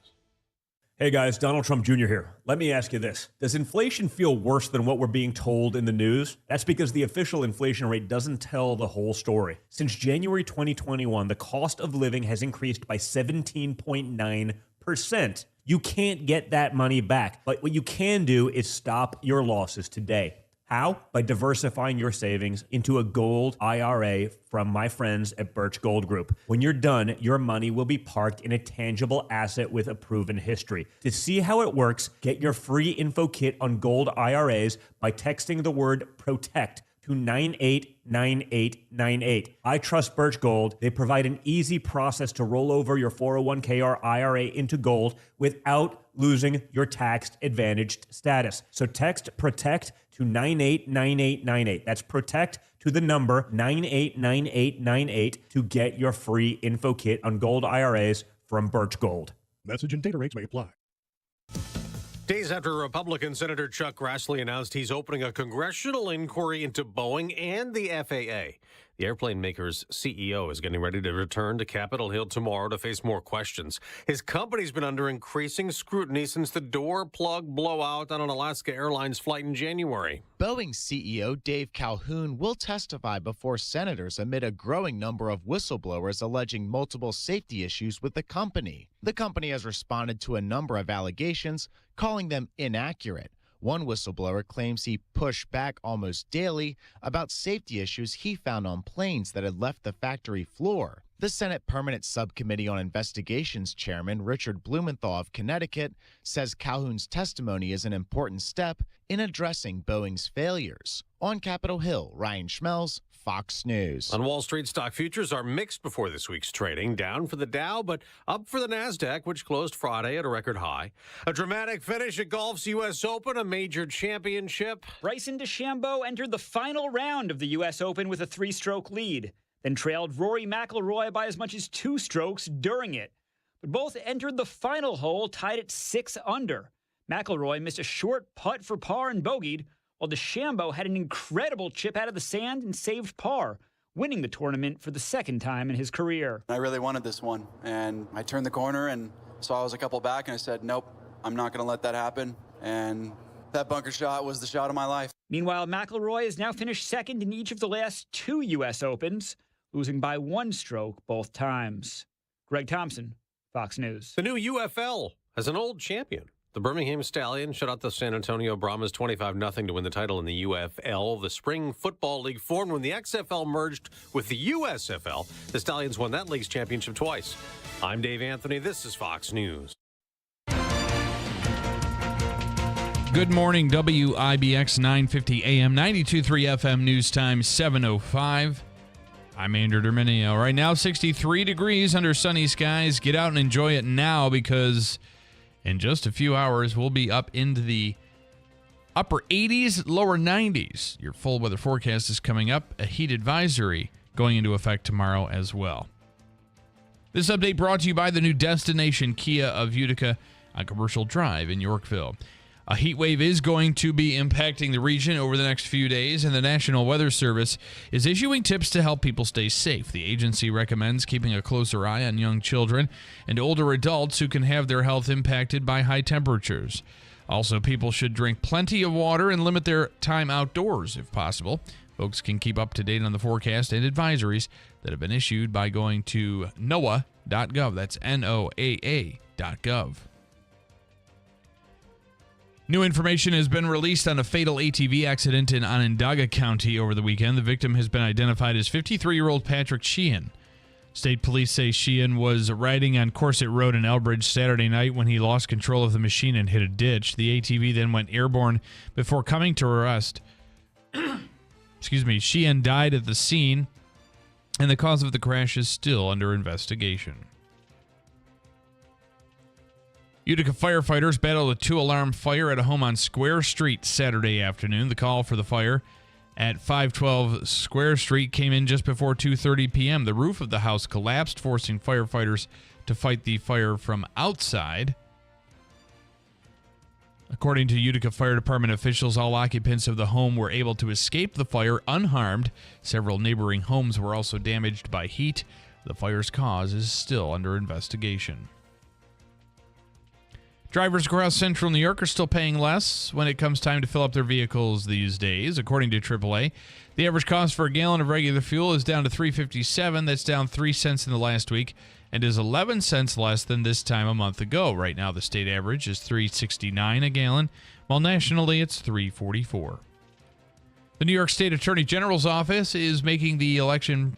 Hey guys, Donald Trump Jr. here. Let me ask you this. Does inflation feel worse than what we're being told in the news? That's because the official inflation rate doesn't tell the whole story. Since January 2021, the cost of living has increased by 17.9%. You can't get that money back, but what you can do is stop your losses today. How? By diversifying your savings into a gold IRA from my friends at Birch Gold Group. When you're done, your money will be parked in a tangible asset with a proven history. To see how it works, get your free info kit on gold IRAs by texting the word PROTECT to 989898. I trust Birch Gold. They provide an easy process to roll over your 401k or IRA into gold without losing your tax-advantaged status. So text PROTECT to 989898. That's PROTECT to the number 989898 to get your free info kit on gold IRAs from Birch Gold. Message and data rates may apply. Days after Republican Senator Chuck Grassley announced he's opening a congressional inquiry into Boeing and the FAA. The airplane maker's CEO is getting ready to return to Capitol Hill tomorrow to face more questions. His company's been under increasing scrutiny since the door plug blowout on an Alaska Airlines flight in January. Boeing CEO Dave Calhoun will testify before senators amid a growing number of whistleblowers alleging multiple safety issues with the company. The company has responded to a number of allegations, calling them inaccurate. One whistleblower claims he pushed back almost daily about safety issues he found on planes that had left the factory floor. The Senate Permanent Subcommittee on Investigations Chairman Richard Blumenthal of Connecticut says Calhoun's testimony is an important step in addressing Boeing's failures. On Capitol Hill, Ryan Schmelz, Fox News. On Wall Street, stock futures are mixed before this week's trading. Down for the Dow, but up for the NASDAQ, which closed Friday at a record high. A dramatic finish at golf's U.S. Open, a major championship. Bryson DeChambeau entered the final round of the U.S. Open with a 3-stroke lead, then trailed Rory McIlroy by as much as 2 strokes during it. But both entered the final hole tied at 6 under. McIlroy missed a short putt for par and bogeyed, while DeChambeau had an incredible chip out of the sand and saved par, winning the tournament for the second time in his career. I really wanted this one, and I turned the corner and saw I was a couple back, and I said, nope, I'm not going to let that happen. And that bunker shot was the shot of my life. Meanwhile, McIlroy has now finished second in each of the last 2 U.S. Opens, losing by 1 stroke both times. Greg Thompson, Fox News. The new UFL has an old champion. The Birmingham Stallions shut out the San Antonio Brahmas 25-0 to win the title in the UFL. The Spring Football League formed when the XFL merged with the USFL. The Stallions won that league's championship twice. I'm Dave Anthony. This is Fox News. Good morning, WIBX 950 AM, 92.3 FM, news time 7:05. I'm Andrew Derminio. Right now, 63 degrees under sunny skies. Get out and enjoy it now because in just a few hours, we'll be up into the upper 80s, lower 90s. Your full weather forecast is coming up. A heat advisory going into effect tomorrow as well. This update brought to you by the new destination Kia of Utica on Commercial Drive in Yorkville. A heat wave is going to be impacting the region over the next few days, and the National Weather Service is issuing tips to help people stay safe. The agency recommends keeping a closer eye on young children and older adults who can have their health impacted by high temperatures. Also, people should drink plenty of water and limit their time outdoors if possible. Folks can keep up to date on the forecast and advisories that have been issued by going to NOAA.gov. That's NOAA.gov. New information has been released on a fatal ATV accident in Onondaga County over the weekend. The victim has been identified as 53-year-old Patrick Sheehan. State police say Sheehan was riding on Corset Road in Elbridge Saturday night when he lost control of the machine and hit a ditch. The ATV then went airborne before coming to rest. Sheehan died at the scene, and the cause of the crash is still under investigation. Utica firefighters battled a 2-alarm fire at a home on Square Street Saturday afternoon. The call for the fire at 512 Square Street came in just before 2:30 p.m. The roof of the house collapsed, forcing firefighters to fight the fire from outside. According to Utica Fire Department officials, all occupants of the home were able to escape the fire unharmed. Several neighboring homes were also damaged by heat. The fire's cause is still under investigation. Drivers across central New York are still paying less when it comes time to fill up their vehicles these days. According to AAA, the average cost for a gallon of regular fuel is down to $3.57. That's down 3 cents in the last week and is 11 cents less than this time a month ago. Right now, the state average is $3.69 a gallon, while nationally it's $3.44. The New York State Attorney General's office is making the election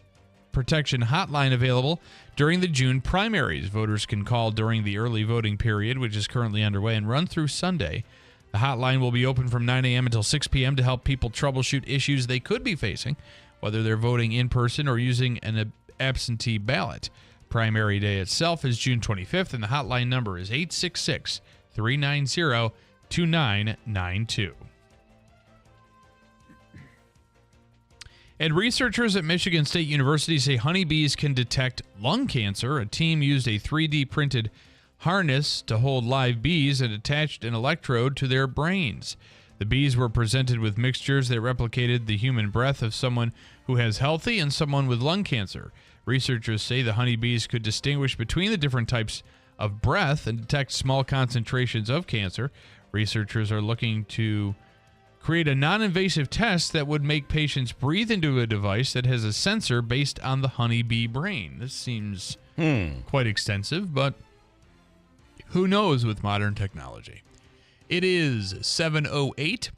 protection hotline available during the June primaries. Voters can call during the early voting period, which is currently underway, and run through Sunday. The hotline will be open from 9 a.m. until 6 p.m. to help people troubleshoot issues they could be facing, whether they're voting in person or using an absentee ballot. Primary day itself is June 25th, and the hotline number is 866-390-2992. And researchers at Michigan State University say honeybees can detect lung cancer. A team used a 3D printed harness to hold live bees and attached an electrode to their brains. The bees were presented with mixtures that replicated the human breath of someone who has healthy and someone with lung cancer. Researchers say the honeybees could distinguish between the different types of breath and detect small concentrations of cancer. Researchers are looking to create a non-invasive test that would make patients breathe into a device that has a sensor based on the honeybee brain. This seems quite extensive, but who knows with modern technology. It is 7:08.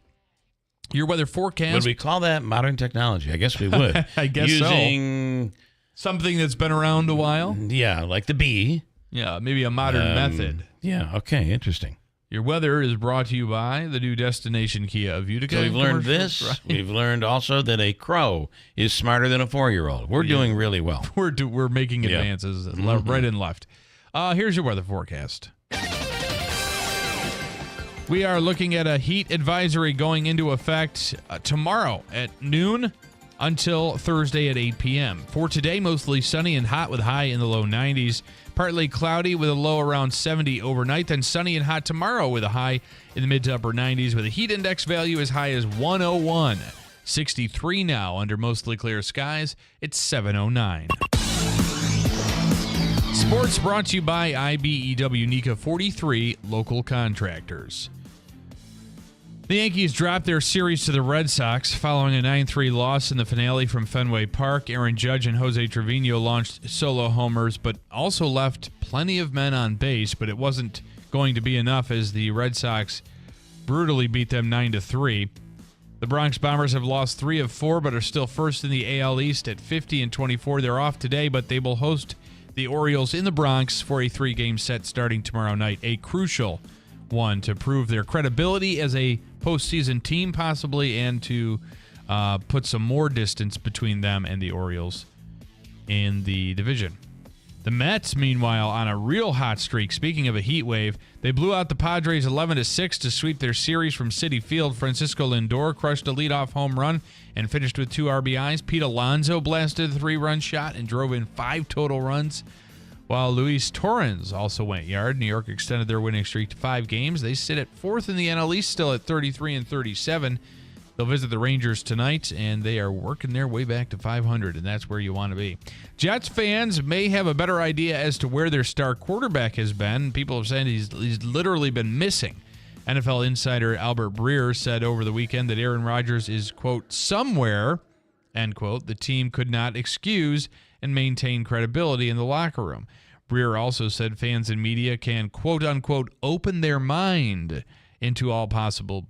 Your weather forecast. Would we call that modern technology? I guess we would. I guess Using something that's been around a while. Yeah, like the bee. Yeah, maybe a modern method. Yeah, okay, interesting. Your weather is brought to you by the new destination Kia of Utica. So we've learned this. Right. We've learned also that a crow is smarter than a 4-year-old. We're doing really well. We're making advances right and left. Here's your weather forecast. We are looking at a heat advisory going into effect tomorrow at noon until Thursday at 8 p.m. For today, mostly sunny and hot with high in the low 90s. Partly cloudy with a low around 70 overnight. Then sunny and hot tomorrow with a high in the mid to upper 90s with a heat index value as high as 101. 63 now under mostly clear skies. It's 7:09. Sports brought to you by IBEW NECA 43 local contractors. The Yankees dropped their series to the Red Sox following a 9-3 loss in the finale from Fenway Park. Aaron Judge and Jose Trevino launched solo homers, but also left plenty of men on base, but it wasn't going to be enough as the Red Sox brutally beat them 9-3. The Bronx Bombers have lost 3 of 4, but are still first in the AL East at 50-24. They're off today, but they will host the Orioles in the Bronx for a 3-game set starting tomorrow night. A crucial one, to prove their credibility as a postseason team, possibly, and to put some more distance between them and the Orioles in the division. The Mets, meanwhile, on a real hot streak. Speaking of a heat wave, they blew out the Padres 11-6 to sweep their series from Citi Field. Francisco Lindor crushed a leadoff home run and finished with 2 RBIs. Pete Alonso blasted a 3-run shot and drove in 5 total runs, while Luis Torrens also went yard. New York extended their winning streak to 5 games. They sit at 4th in the NL East, still at 33-37. They'll visit the Rangers tonight, and they are working their way back to 500, and that's where you want to be. Jets fans may have a better idea as to where their star quarterback has been. People have said he's literally been missing. NFL insider Albert Breer said over the weekend that Aaron Rodgers is, quote, somewhere, end quote, the team could not excuse and maintain credibility in the locker room. Breer also said fans and media can, quote, unquote, open their mind into all possible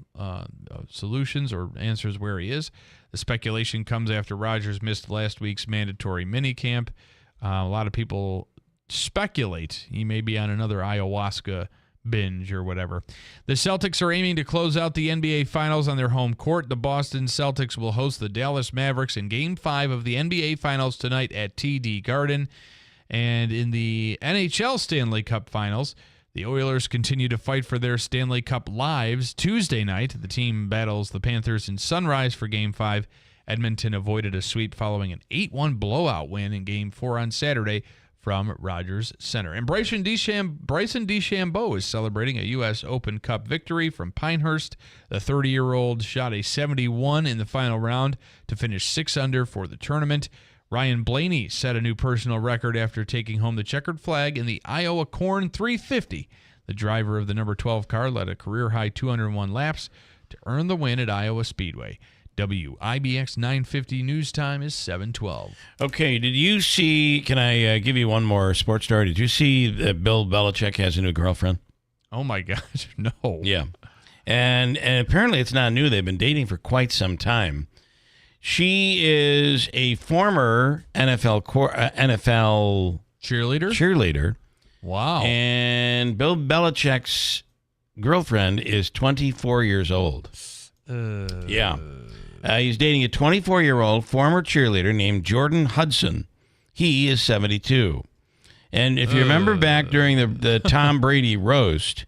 solutions or answers where he is. The speculation comes after Rodgers missed last week's mandatory minicamp. A lot of people speculate he may be on another ayahuasca binge or whatever. The Celtics are aiming to close out the NBA Finals on their home court. The Boston Celtics will host the Dallas Mavericks in Game 5 of the NBA Finals tonight at TD Garden. And in the NHL Stanley Cup Finals, the Oilers continue to fight for their Stanley Cup lives. Tuesday night, the team battles the Panthers in Sunrise for Game 5. Edmonton avoided a sweep following an 8-1 blowout win in Game 4 on Saturday from Rogers Center. And Bryson DeChambeau is celebrating a U.S. Open Cup victory from Pinehurst. The 30-year-old shot a 71 in the final round to finish 6 under for the tournament. Ryan Blaney set a new personal record after taking home the checkered flag in the Iowa Corn 350. The driver of the number 12 car led a career-high 201 laps to earn the win at Iowa Speedway. WIBX 950 news time is 7:12. Okay, did you see, can I give you one more sports story? Did you see that Bill Belichick has a new girlfriend? Oh, my gosh, no. Yeah. And apparently it's not new. They've been dating for quite some time. She is a former NFL cheerleader. Wow. And Bill Belichick's girlfriend is 24 years old. Yeah. He's dating a 24-year-old former cheerleader named Jordan Hudson. He is 72. And if you remember back during the Tom Brady roast,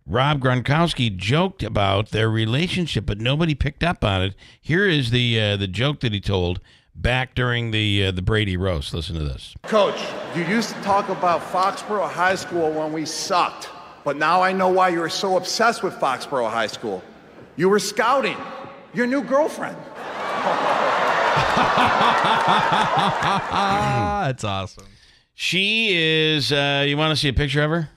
Rob Gronkowski joked about their relationship, but nobody picked up on it. Here is the joke that he told back during the Brady roast. Listen to this. Coach, you used to talk about Foxborough High School when we sucked, but now I know why you were so obsessed with Foxborough High School. You were scouting your new girlfriend. That's awesome. She is, you want to see a picture of her?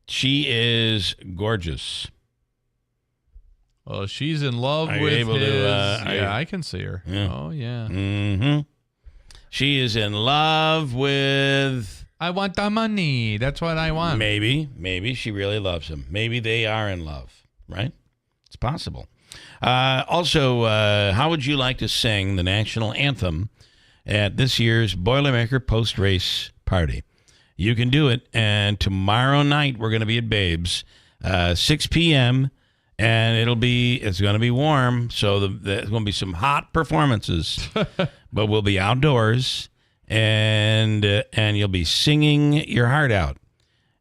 She is gorgeous. Well, she's in love with I can see her. Yeah. Oh, yeah. Mm-hmm. She is in love with... I want the money. That's what I want. Maybe she really loves him. Maybe they are in love, right? It's possible. Also, how would you like to sing the national anthem at this year's Boilermaker post-race party? You can do it, and tomorrow night we're going to be at Babes, 6 p.m., and it's going to be warm, so there's going to be some hot performances, but we'll be outdoors, and you'll be singing your heart out,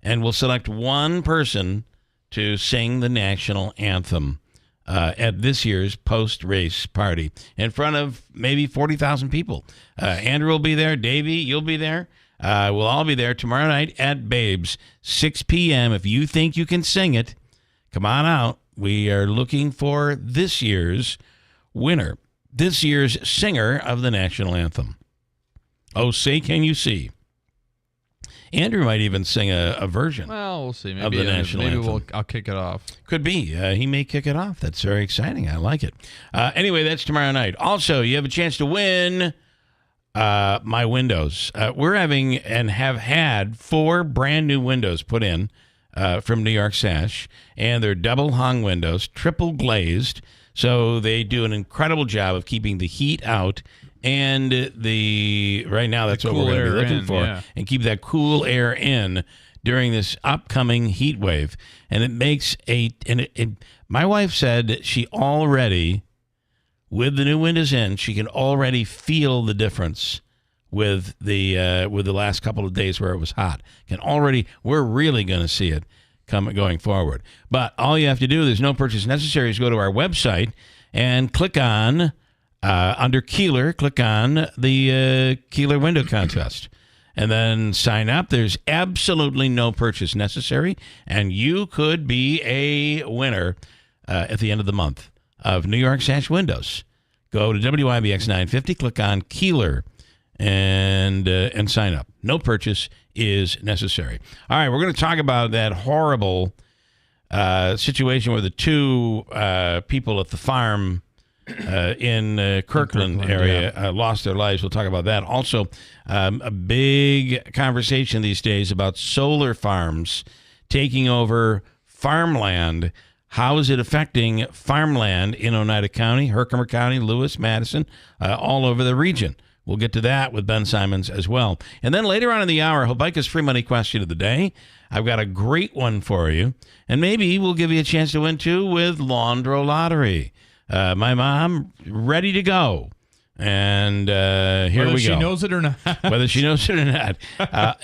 and we'll select one person to sing the national anthem at this year's post-race party in front of maybe 40,000 people. Andrew will be there. Davey, you'll be there. We'll all be there tomorrow night at Babes, 6 p.m. If you think you can sing it, come on out. We are looking for this year's winner, this year's singer of the national anthem. Oh, say can you see? Andrew might even sing a version. Well, we'll see. Maybe of the national anthem. I'll kick it off. Could be. He may kick it off. That's very exciting. I like it. Anyway, that's tomorrow night. Also, you have a chance to win my windows. We're having and have had 4 brand new windows put in from New York Sash, and they're double hung windows, triple glazed. So they do an incredible job of keeping the heat out and right now that's what we're going to be looking for, and keep that cool air in during this upcoming heat wave. And it makes my wife said that she already, with the new windows in, she can already feel the difference with the last couple of days where it was hot. We're really going to see it going forward. But all you have to do, there's no purchase necessary, is go to our website and click on, under Keeler, click on the Keeler window contest. And then sign up. There's absolutely no purchase necessary. And you could be a winner at the end of the month of New York Sash Windows. Go to WIBX 950, click on Keeler, and sign up. No purchase is necessary. All right, we're going to talk about that horrible situation where the two people at the farm in Kirkland area lost their lives. We'll talk about that. Also, a big conversation these days about solar farms taking over farmland. How is it affecting farmland in Oneida County, Herkimer County, Lewis, Madison, all over the region? We'll get to that with Ben Simons as well. And then later on in the hour, Hobika's free money question of the day. I've got a great one for you. And maybe we'll give you a chance to win, too, with Laundro Lottery. My mom, ready to go. And here we go. Whether she knows it or not. Whether she knows it or not.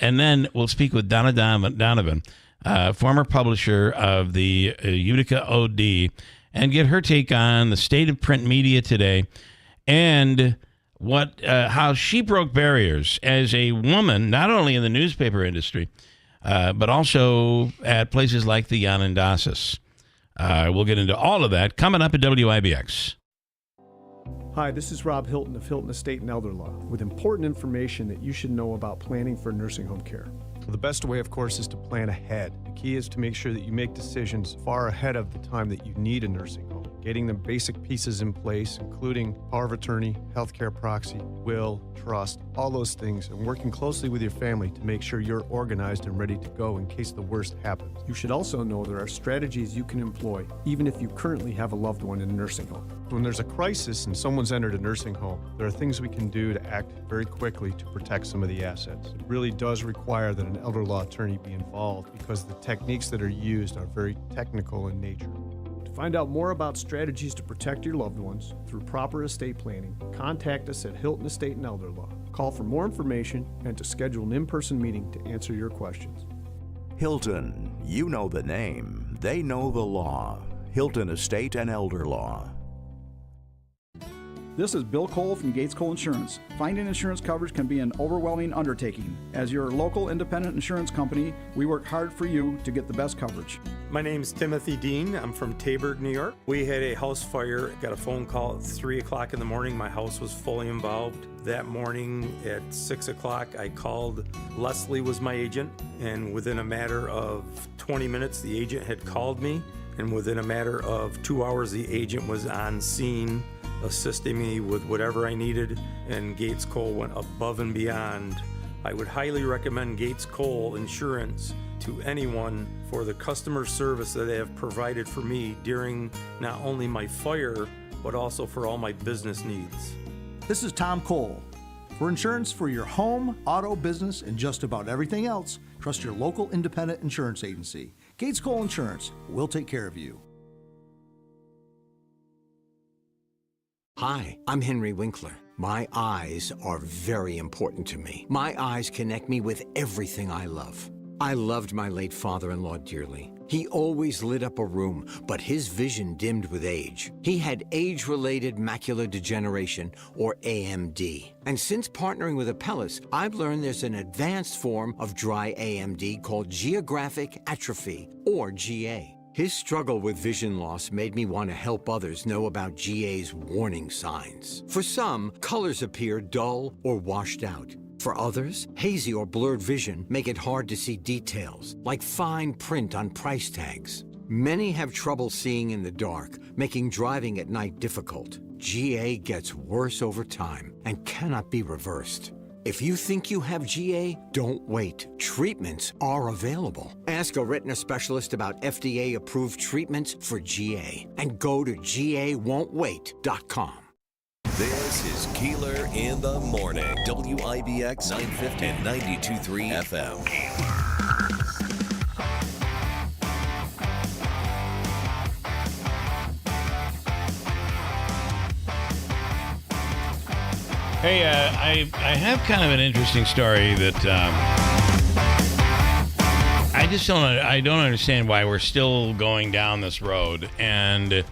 And then we'll speak with Donna Donovan, former publisher of the Utica OD, and get her take on the state of print media today and how she broke barriers as a woman, not only in the newspaper industry, but also at places like the Yanendasis. We'll get into all of that coming up at WIBX. Hi, this is Rob Hilton of Hilton Estate and Elder Law with important information that you should know about planning for nursing home care. Well, the best way, of course, is to plan ahead. The key is to make sure that you make decisions far ahead of the time that you need a nursing home. Getting the basic pieces in place, including power of attorney, healthcare proxy, will, trust, all those things, and working closely with your family to make sure you're organized and ready to go in case the worst happens. You should also know there are strategies you can employ, even if you currently have a loved one in a nursing home. When there's a crisis and someone's entered a nursing home, there are things we can do to act very quickly to protect some of the assets. It really does require that an elder law attorney be involved because the techniques that are used are very technical in nature. To find out more about strategies to protect your loved ones through proper estate planning, contact us at Hilton Estate and Elder Law. Call for more information and to schedule an in-person meeting to answer your questions. Hilton, you know the name, they know the law. Hilton Estate and Elder Law. This is Bill Cole from Gates Cole Insurance. Finding insurance coverage can be an overwhelming undertaking. As your local independent insurance company, we work hard for you to get the best coverage. My name's Timothy Dean. I'm from Taberg, New York. We had a house fire. Got a phone call at 3 o'clock in the morning. My house was fully involved. That morning at 6 o'clock, I called. Leslie was my agent, and within a matter of 20 minutes, the agent had called me, and within a matter of 2 hours, the agent was on scene, assisting me with whatever I needed, and Gates Cole went above and beyond. I would highly recommend Gates Cole Insurance to anyone for the customer service that they have provided for me during not only my fire, but also for all my business needs. This is Tom Cole. For insurance for your home, auto, business, and just about everything else, trust your local independent insurance agency. Gates Cole Insurance. We'll take care of you. Hi, I'm Henry Winkler. My eyes are very important to me. My eyes connect me with everything I love. I loved my late father-in-law dearly. He always lit up a room, but his vision dimmed with age. He had age-related macular degeneration, or AMD. And since partnering with Apellis, I've learned there's an advanced form of dry AMD called geographic atrophy, or GA. His struggle with vision loss made me want to help others know about GA's warning signs. For some, colors appear dull or washed out. For others, hazy or blurred vision make it hard to see details, like fine print on price tags. Many have trouble seeing in the dark, making driving at night difficult. GA gets worse over time and cannot be reversed. If you think you have GA, don't wait. Treatments are available. Ask a retina specialist about FDA-approved treatments for GA and go to GAWon'tWait.com. This is Keeler in the Morning. WIBX 950 and 92.3 FM. Hey, I have kind of an interesting story that I don't understand why we're still going down this road, and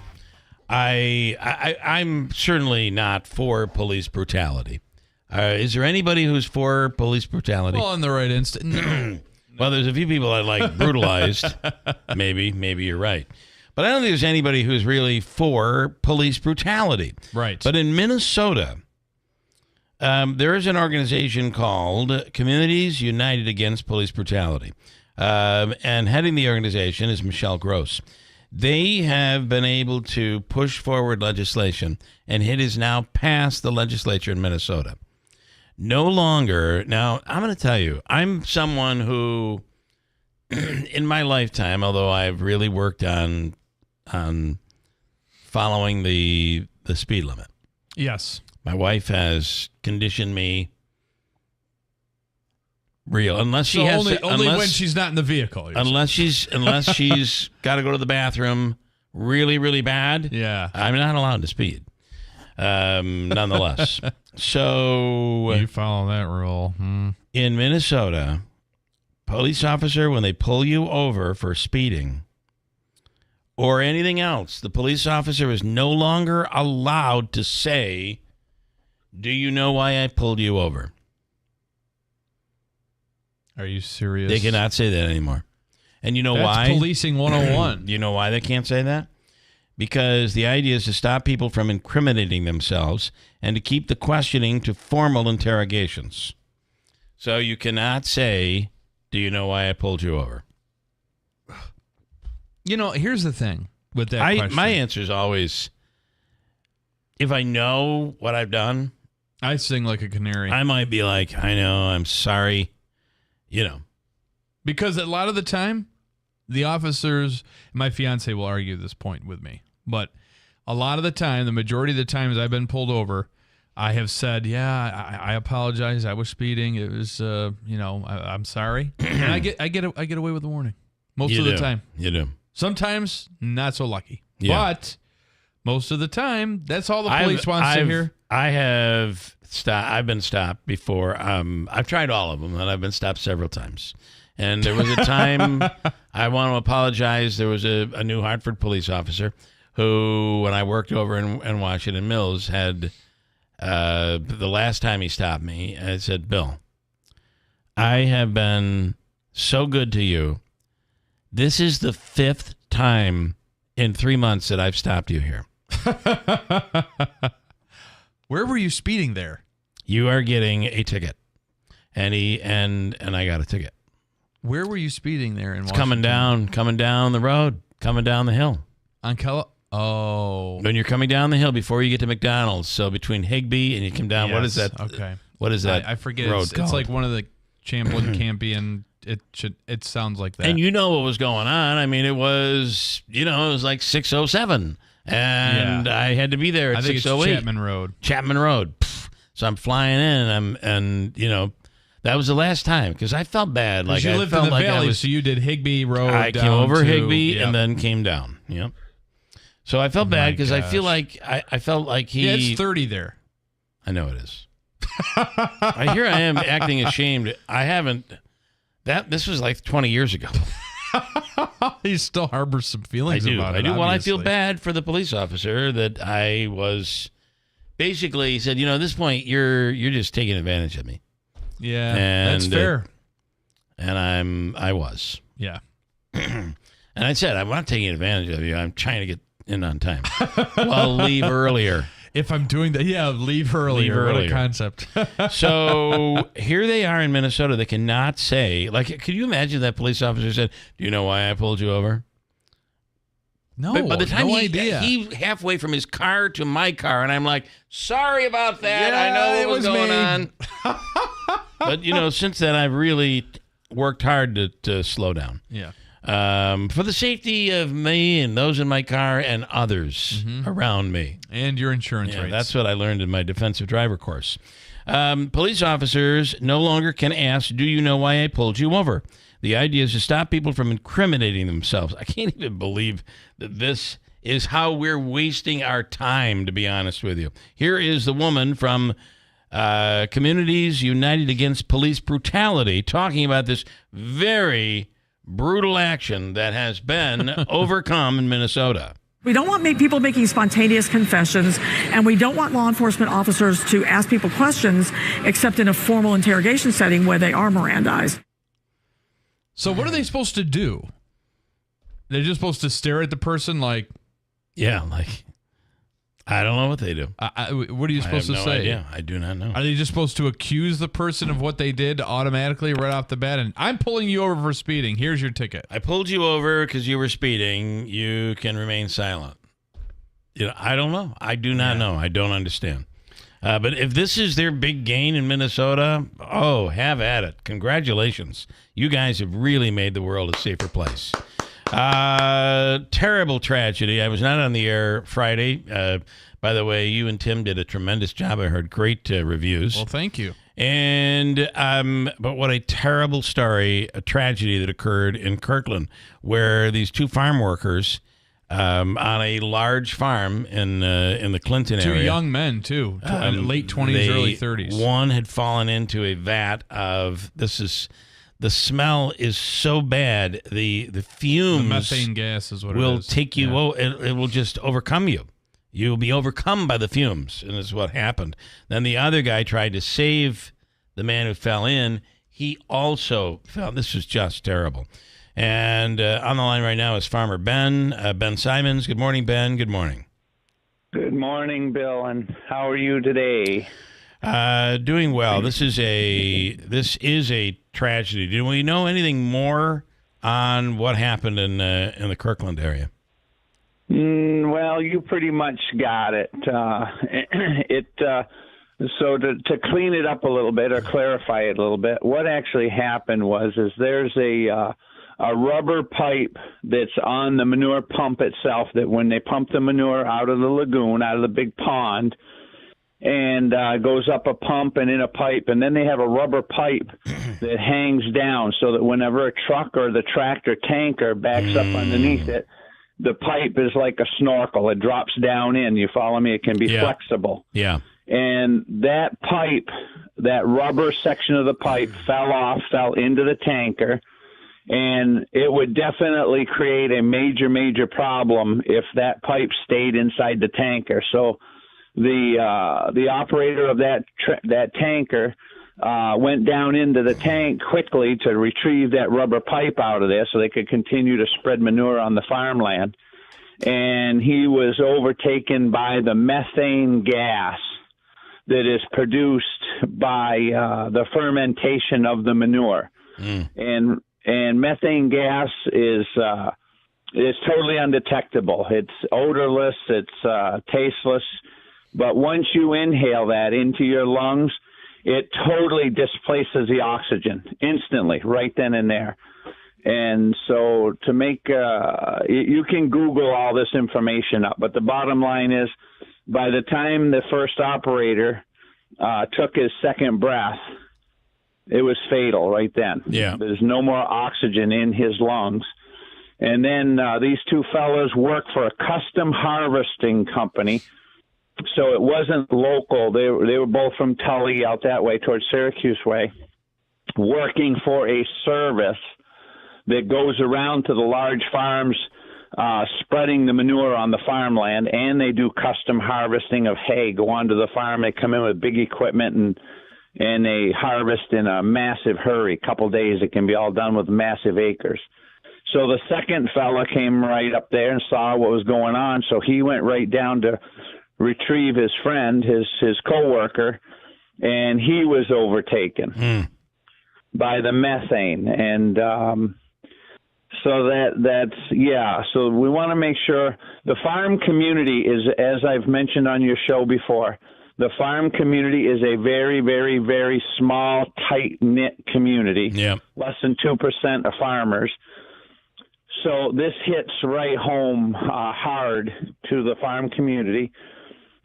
I'm certainly not for police brutality. Is there anybody who's for police brutality? Well, in the right instant. No. Well, there's a few people I like brutalized. Maybe you're right. But I don't think there's anybody who's really for police brutality. Right. But in Minnesota, there is an organization called Communities United Against Police Brutality. And heading the organization is Michelle Gross. They have been able to push forward legislation, and it is now passed the legislature in Minnesota. No longer, now I'm going to tell you, I'm someone who, in my lifetime, although I've really worked on following the speed limit. Yes. My wife has conditioned me unless she has only when she's not in the vehicle. Unless she's got to go to the bathroom really, really bad. Yeah. I'm not allowed to speed. Nonetheless. So you follow that rule. In Minnesota, police officer, when they pull you over for speeding or anything else, the police officer is no longer allowed to say, "Do you know why I pulled you over?" Are you serious? They cannot say that anymore. And you know why? That's policing 101. You know why they can't say that? Because the idea is to stop people from incriminating themselves and to keep the questioning to formal interrogations. So you cannot say, "Do you know why I pulled you over?" You know, here's the thing with that question. My answer is always, if I know what I've done, I sing like a canary. I might be like, "I know, I'm sorry." You know. Because a lot of the time, the officers, my fiance will argue this point with me, but a lot of the time, the majority of the times I've been pulled over, I have said, "Yeah, I apologize. I was speeding. It was, I'm sorry." And I get away with the warning most of the time. You do. Sometimes not so lucky, but most of the time, that's all the I've- police wants to hear. I've been stopped before. I've tried all of them, and I've been stopped several times. And there was a time I want to apologize. There was a New Hartford police officer who, when I worked over in Washington Mills, had the last time he stopped me, I said, "Bill, I have been so good to you. This is the 5th time in 3 months that I've stopped you here." Where were you speeding there? "You are getting a ticket." And I got a ticket. Where were you speeding there in It's Washington? coming down the road, coming down the hill. On Oh. When you're coming down the hill before you get to McDonald's. So between Higbee and you come down, what is Yes, that? Okay. What is that? I forget. road It's called? like one of the Champlin Campion. It sounds like that. And you know what was going on. I mean, it was like 6:07. And I had to be there at I think 6:08. it's Chapman Road. Chapman Road. Pff. So I'm flying in, and that was the last time because I felt bad. Like you I lived felt in the like valley, so you did Higbee Road. I down came over to, Higbee yep. and then came down. Yep. So I felt bad because I feel like I felt like he. Yeah, it's 30 there. I know it is. Here I am acting ashamed. I haven't. This was like 20 years ago. He still harbors some feelings about it. I do. Well, I feel obviously. bad for the police officer that I was. Basically, he said, "At this point, you're just taking advantage of me." Yeah, And, that's fair. And I was. Yeah. And I said, "I'm not taking advantage of you. I'm trying to get in on time." Well, leave earlier. If I'm doing that, leave earlier. Leave earlier. What a concept. So here they are in Minnesota. They cannot say, could you imagine that police officer said, "Do you know why I pulled you over?" No, But by the time no he idea. halfway from his car to my car, and I'm like, "Sorry about that. Yeah, I know it what was was going me." on." But since then, I've really worked hard to slow down. Yeah. For the safety of me and those in my car and others around me. And your insurance Yeah, rates. that's what I learned in my defensive driver course. Police officers no longer can ask, "Do you know why I pulled you over?" The idea is to stop people from incriminating themselves. I can't even believe that this is how we're wasting our time, to be honest with you. Here is the woman from Communities United Against Police Brutality, talking about this very brutal action that has been overcome in Minnesota. We don't want people making spontaneous confessions, and we don't want law enforcement officers to ask people questions except in a formal interrogation setting where they are Mirandized. So what are they supposed to do? They're just supposed to stare at the person like... Yeah, like... I don't know what they do. What are you supposed to say? I have no idea. I do not know. Are they just supposed to accuse the person of what they did automatically right off the bat? And I'm pulling you over for speeding. Here's your ticket. I pulled you over because you were speeding. You can remain silent. I don't know. I do not know. I don't understand. But if this is their big gain in Minnesota, have at it. Congratulations. You guys have really made the world a safer place. Terrible tragedy. I was not on the air Friday. By the way, you and Tim did a tremendous job. I heard great reviews. Well, thank you. And but what a terrible story, a tragedy that occurred in Kirkland, where these two farm workers on a large farm in the Clinton area. Two young men, too. Late 20s, early 30s. One had fallen into a vat of, the smell is so bad. The fumes, the methane gas is what will it is. Take you. It will just overcome you. You'll be overcome by the fumes, and this is what happened. Then the other guy tried to save the man who fell in. He also fell. This is just terrible. And on the line right now is Farmer Ben Simons. Good morning, Ben. Good morning. Good morning, Bill. And how are you today? Doing well. This is a tragedy. Do we know anything more on what happened in the Kirkland area? Well, you pretty much got it. So to clean it up a little bit or clarify it a little bit, what actually happened is there's a rubber pipe that's on the manure pump itself that when they pump the manure out of the lagoon, out of the big pond, and goes up a pump and in a pipe, and then they have a rubber pipe that hangs down so that whenever a truck or the tractor tanker backs up underneath it, the pipe is like a snorkel. It drops down in. You follow me? It can be flexible. Yeah. And that pipe, that rubber section of the pipe fell into the tanker, and it would definitely create a major, major problem if that pipe stayed inside the tanker. So the operator of that tanker went down into the tank quickly to retrieve that rubber pipe out of there so they could continue to spread manure on the farmland. And he was overtaken by the methane gas that is produced by the fermentation of the manure. And methane gas is totally undetectable. It's odorless. It's tasteless. But once you inhale that into your lungs, it totally displaces the oxygen instantly, right then and there. And so to make, you can Google all this information up, but the bottom line is by the time the first operator took his second breath, it was fatal right then. Yeah. There's no more oxygen in his lungs. And then these two fellows work for a custom harvesting company. So it wasn't local. They were both from Tully out that way towards Syracuse way, working for a service that goes around to the large farms, spreading the manure on the farmland, and they do custom harvesting of hay. Go onto the farm, they come in with big equipment and they harvest in a massive hurry. Couple days, it can be all done with massive acres. So the second fella came right up there and saw what was going on, so he went right down to retrieve his friend, his coworker, and he was overtaken by the methane. And so so we want to make sure the farm community is, as I've mentioned on your show before, the farm community is a very, very, very small, tight-knit community. Yeah. Less than 2% of farmers. So this hits right home hard to the farm community.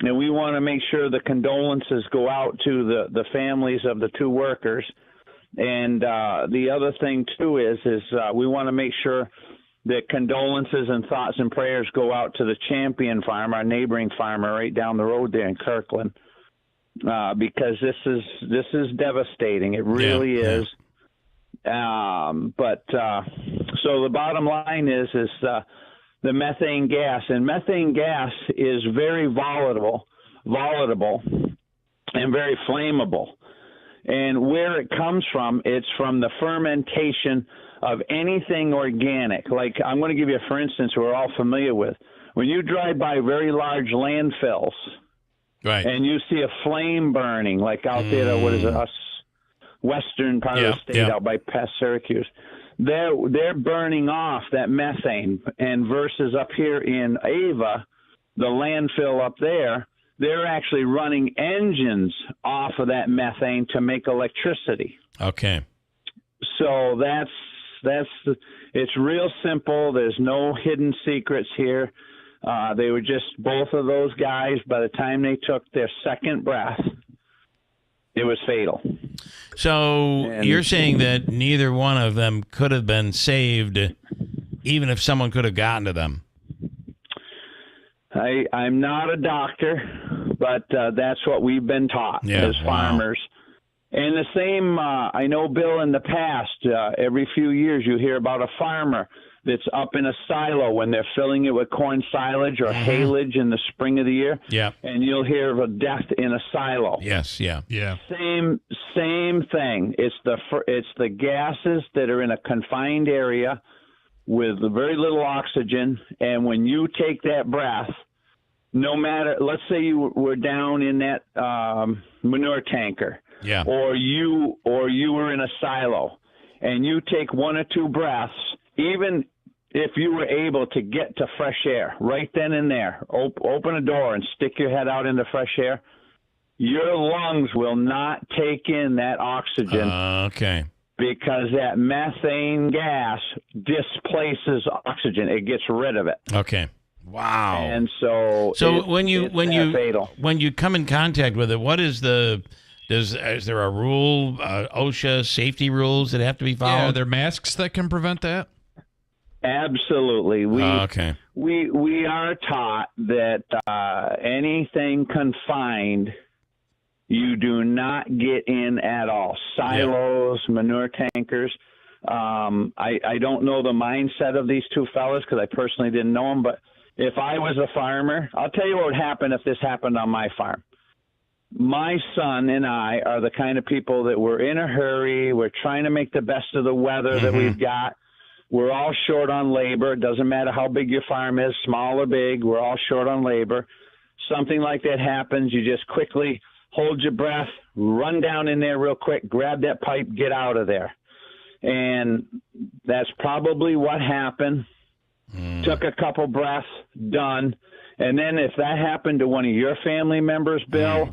And we want to make sure the condolences go out to the families of the two workers. And the other thing, too, is we want to make sure that condolences and thoughts and prayers go out to the Champion farm, our neighboring farmer right down the road there in Kirkland. because this is devastating. It really is. But so the bottom line is the methane gas, and methane gas is very volatile, and very flammable. And where it comes from, it's from the fermentation of anything organic. Like, I'm going to give you, for instance, we're all familiar with. When you drive by very large landfills, right, and you see a flame burning, like out there, what is it, us western part of the state out by past Syracuse, they're burning off that methane. And versus up here in Ava, the landfill up there, they're actually running engines off of that methane to make electricity. Okay. So it's real simple. There's no hidden secrets here. They were just, both of those guys, by the time they took their second breath, it was fatal. So you're saying that neither one of them could have been saved, even if someone could have gotten to them? I'm not a doctor, but that's what we've been taught as farmers. And the same, I know, Bill, in the past, every few years you hear about a farmer that's up in a silo when they're filling it with corn silage or haylage in the spring of the year. Yeah. And you'll hear of a death in a silo. Yes, yeah. Same thing. It's the gases that are in a confined area with very little oxygen, and when you take that breath, no matter, let's say you were down in that manure tanker, or you were in a silo, and you take one or two breaths, even if you were able to get to fresh air right then and there, open a door and stick your head out into fresh air, your lungs will not take in that oxygen. Okay. Because that methane gas displaces oxygen. It gets rid of it. Okay. Wow. And so when you come in contact with it, what is is there a rule, OSHA safety rules that have to be followed? Yeah, are there masks that can prevent that? Absolutely. We are taught that anything confined, you do not get in at all. Silos, manure tankers. I don't know the mindset of these two fellas because I personally didn't know them. But if I was a farmer, I'll tell you what would happen if this happened on my farm. My son and I are the kind of people that we're in a hurry. We're trying to make the best of the weather that we've got. We're all short on labor. It doesn't matter how big your farm is, small or big. We're all short on labor. Something like that happens, you just quickly hold your breath, run down in there real quick, grab that pipe, get out of there. And that's probably what happened. Took a couple breaths, done. And then if that happened to one of your family members, Bill,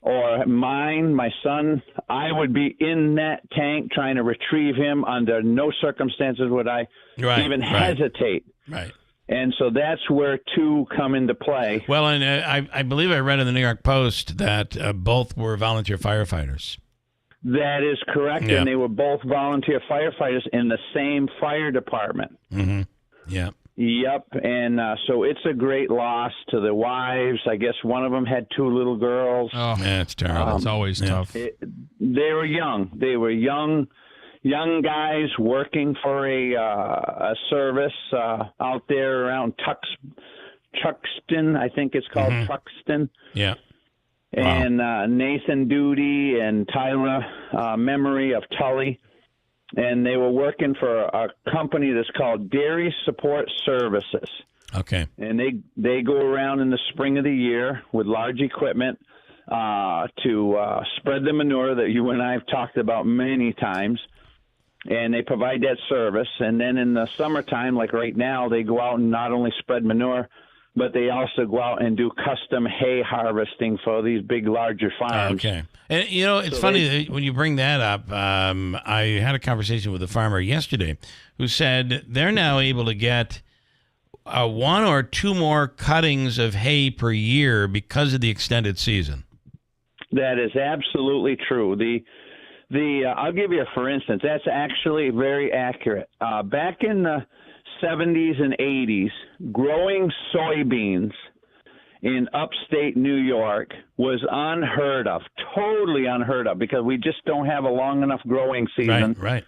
or mine, my son, I would be in that tank trying to retrieve him. Under no circumstances would I even hesitate. Right. And so that's where two come into play. Well, and I believe I read in the New York Post that both were volunteer firefighters. That is correct, and they were both volunteer firefighters in the same fire department. Yeah. Yep, and so it's a great loss to the wives. I guess one of them had two little girls. Oh, yeah, it's terrible. It's always tough. They were young. They were young guys working for a service out there around Truxton, I think it's called Truxton. Yeah. And Nathan Duty and Tyler Memory of Tully. And they were working for a company that's called Dairy Support Services. Okay. And they go around in the spring of the year with large equipment to spread the manure that you and I have talked about many times. And they provide that service. And then in the summertime, like right now, they go out and not only spread manure, but they also go out and do custom hay harvesting for these big, larger farms. Okay. And, you know, it's funny when you bring that up. I had a conversation with a farmer yesterday who said they're now able to get one or two more cuttings of hay per year because of the extended season. That is absolutely true. I'll give you for instance. That's actually very accurate. Back in the 70s and 80s, growing soybeans in upstate New York was unheard of, totally unheard of, because we just don't have a long enough growing season right.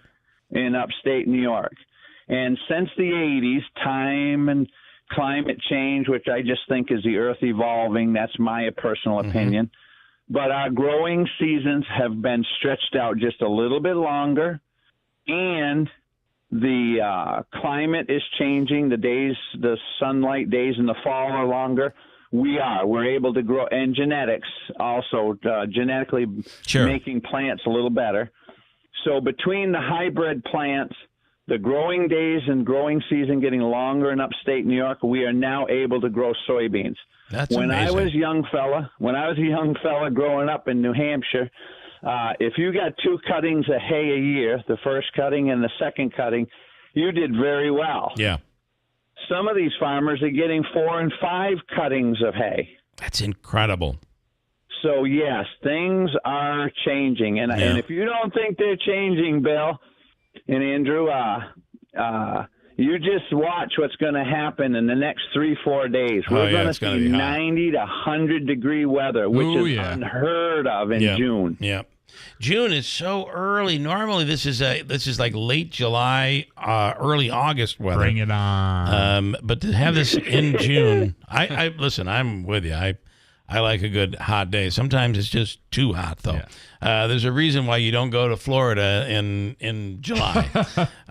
in upstate New York. And since the 80s, time and climate change, which I just think is the earth evolving, that's my personal opinion, but our growing seasons have been stretched out just a little bit longer, and the climate is changing. The sunlight days in the fall are longer. We're able to grow, and genetics also, genetically making plants a little better. So between the hybrid plants, the growing days and growing season getting longer in upstate New York, we are now able to grow soybeans. That's when amazing. I was a young fella growing up in New Hampshire, if you got 2 cuttings of hay a year, the first cutting and the second cutting, you did very well. Yeah. Some of these farmers are getting 4 and 5 cuttings of hay. That's incredible. So, yes, things are changing. And if you don't think they're changing, Bill and Andrew, you just watch what's going to happen in the next 3-4 days. We're going to see 90 to 100-degree weather, which is unheard of in June. Yeah. June is so early. Normally, this is like late July, early August weather. Bring it on. But to have this in June, I listen. I'm with you. I like a good hot day. Sometimes it's just too hot, though. Yeah. There's a reason why you don't go to Florida in July.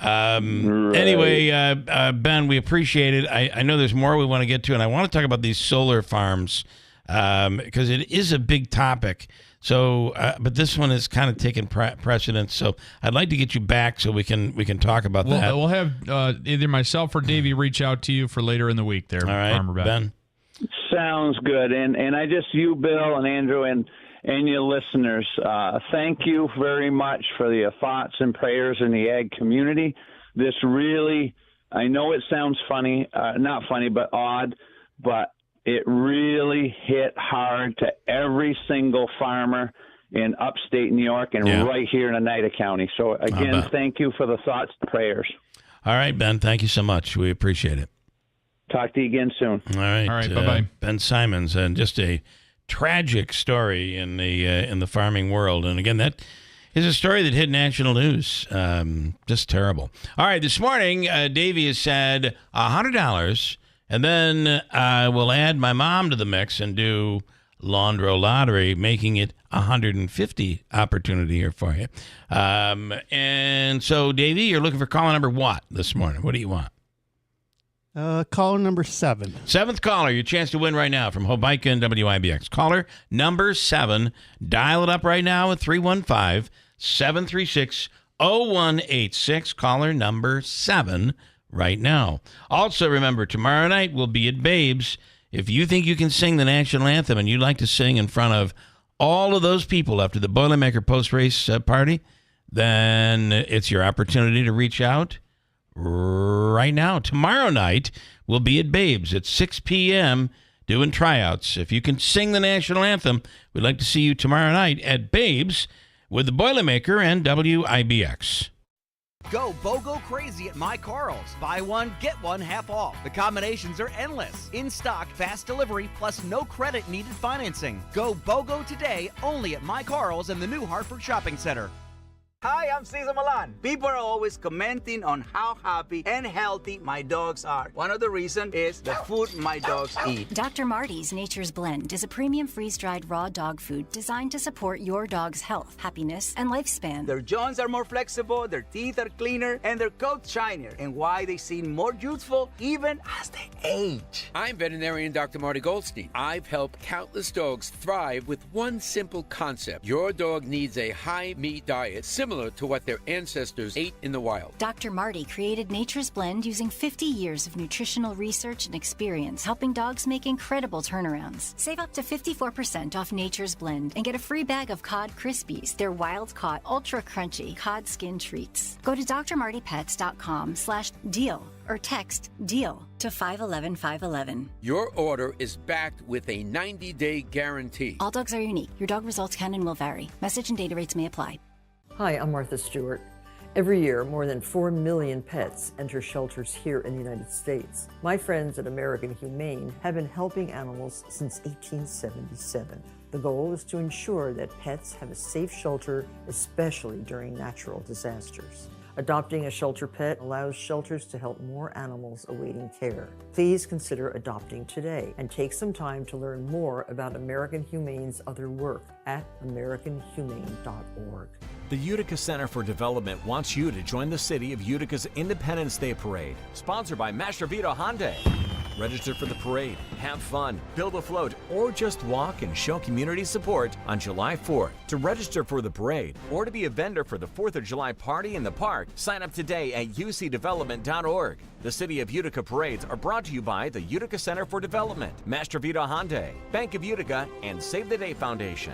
Right. Anyway, Ben, we appreciate it. I know there's more we want to get to, and I want to talk about these solar farms because it is a big topic. So, but this one is kind of taking precedence. So, I'd like to get you back so we can talk about that. We'll have either myself or Davey reach out to you for later in the week. There, all right, Farmer Ben. Sounds good. And I just, you, Bill, and Andrew, and your listeners, thank you very much for your thoughts and prayers in the ag community. This really, I know it sounds funny, not funny, but odd, but it really hit hard to every single farmer in upstate New York and right here in Oneida County. So, again, thank you for the thoughts and prayers. All right, Ben, thank you so much. We appreciate it. Talk to you again soon. All right, bye-bye. Ben Simons, and just a tragic story in the farming world. And again, that is a story that hit national news. Just terrible. All right, this morning, Davey has said $100, and then we'll add my mom to the mix and do Laundro Lottery, making it $150 opportunity here for you. And so, Davey, you're looking for caller number what this morning? What do you want? Caller number 7. 7th caller, your chance to win right now from Hobica and WIBX. Caller number 7. Dial it up right now at 315-736-0186. Caller number 7 right now. Also, remember, tomorrow night we'll be at Babes. If you think you can sing the national anthem and you'd like to sing in front of all of those people after the Boilermaker post-race party, then it's your opportunity to reach out right now. Tomorrow night, we'll be at Babes at 6 p.m. doing tryouts. If you can sing the national anthem, we'd like to see you tomorrow night at Babes with the Boilermaker and WIBX. Go BOGO crazy at My Carl's. Buy one, get one half off. The combinations are endless. In stock, fast delivery, plus no credit needed financing. Go BOGO today only at My Carl's and the new Hartford Shopping Center. Hi, I'm Cesar Milan. People are always commenting on how happy and healthy my dogs are. One of the reasons is the food my dogs eat. Dr. Marty's Nature's Blend is a premium freeze-dried raw dog food designed to support your dog's health, happiness, and lifespan. Their joints are more flexible, their teeth are cleaner, and their coats shinier, and why they seem more youthful even as they age. I'm veterinarian Dr. Marty Goldstein. I've helped countless dogs thrive with one simple concept. Your dog needs a high-meat diet similar to what their ancestors ate in the wild. Dr. Marty created Nature's Blend using 50 years of nutritional research and experience, helping dogs make incredible turnarounds. Save up to 54% off Nature's Blend and get a free bag of Cod Krispies, their wild-caught, ultra-crunchy cod skin treats. Go to drmartypets.com/deal or text DEAL to 511-511. Your order is backed with a 90-day guarantee. All dogs are unique. Your dog results can and will vary. Message and data rates may apply. Hi, I'm Martha Stewart. Every year, more than 4 million pets enter shelters here in the United States. My friends at American Humane have been helping animals since 1877. The goal is to ensure that pets have a safe shelter, especially during natural disasters. Adopting a shelter pet allows shelters to help more animals awaiting care. Please consider adopting today and take some time to learn more about American Humane's other work at americanhumane.org. The Utica Center for Development wants you to join the City of Utica's Independence Day Parade, sponsored by Mastrovito Hyundai. Register for the parade, have fun, build a float, or just walk and show community support on July 4th. To register for the parade or to be a vendor for the 4th of July party in the park, sign up today at ucdevelopment.org. The City of Utica parades are brought to you by the Utica Center for Development, Mastrovito Hyundai, Bank of Utica, and Save the Day Foundation.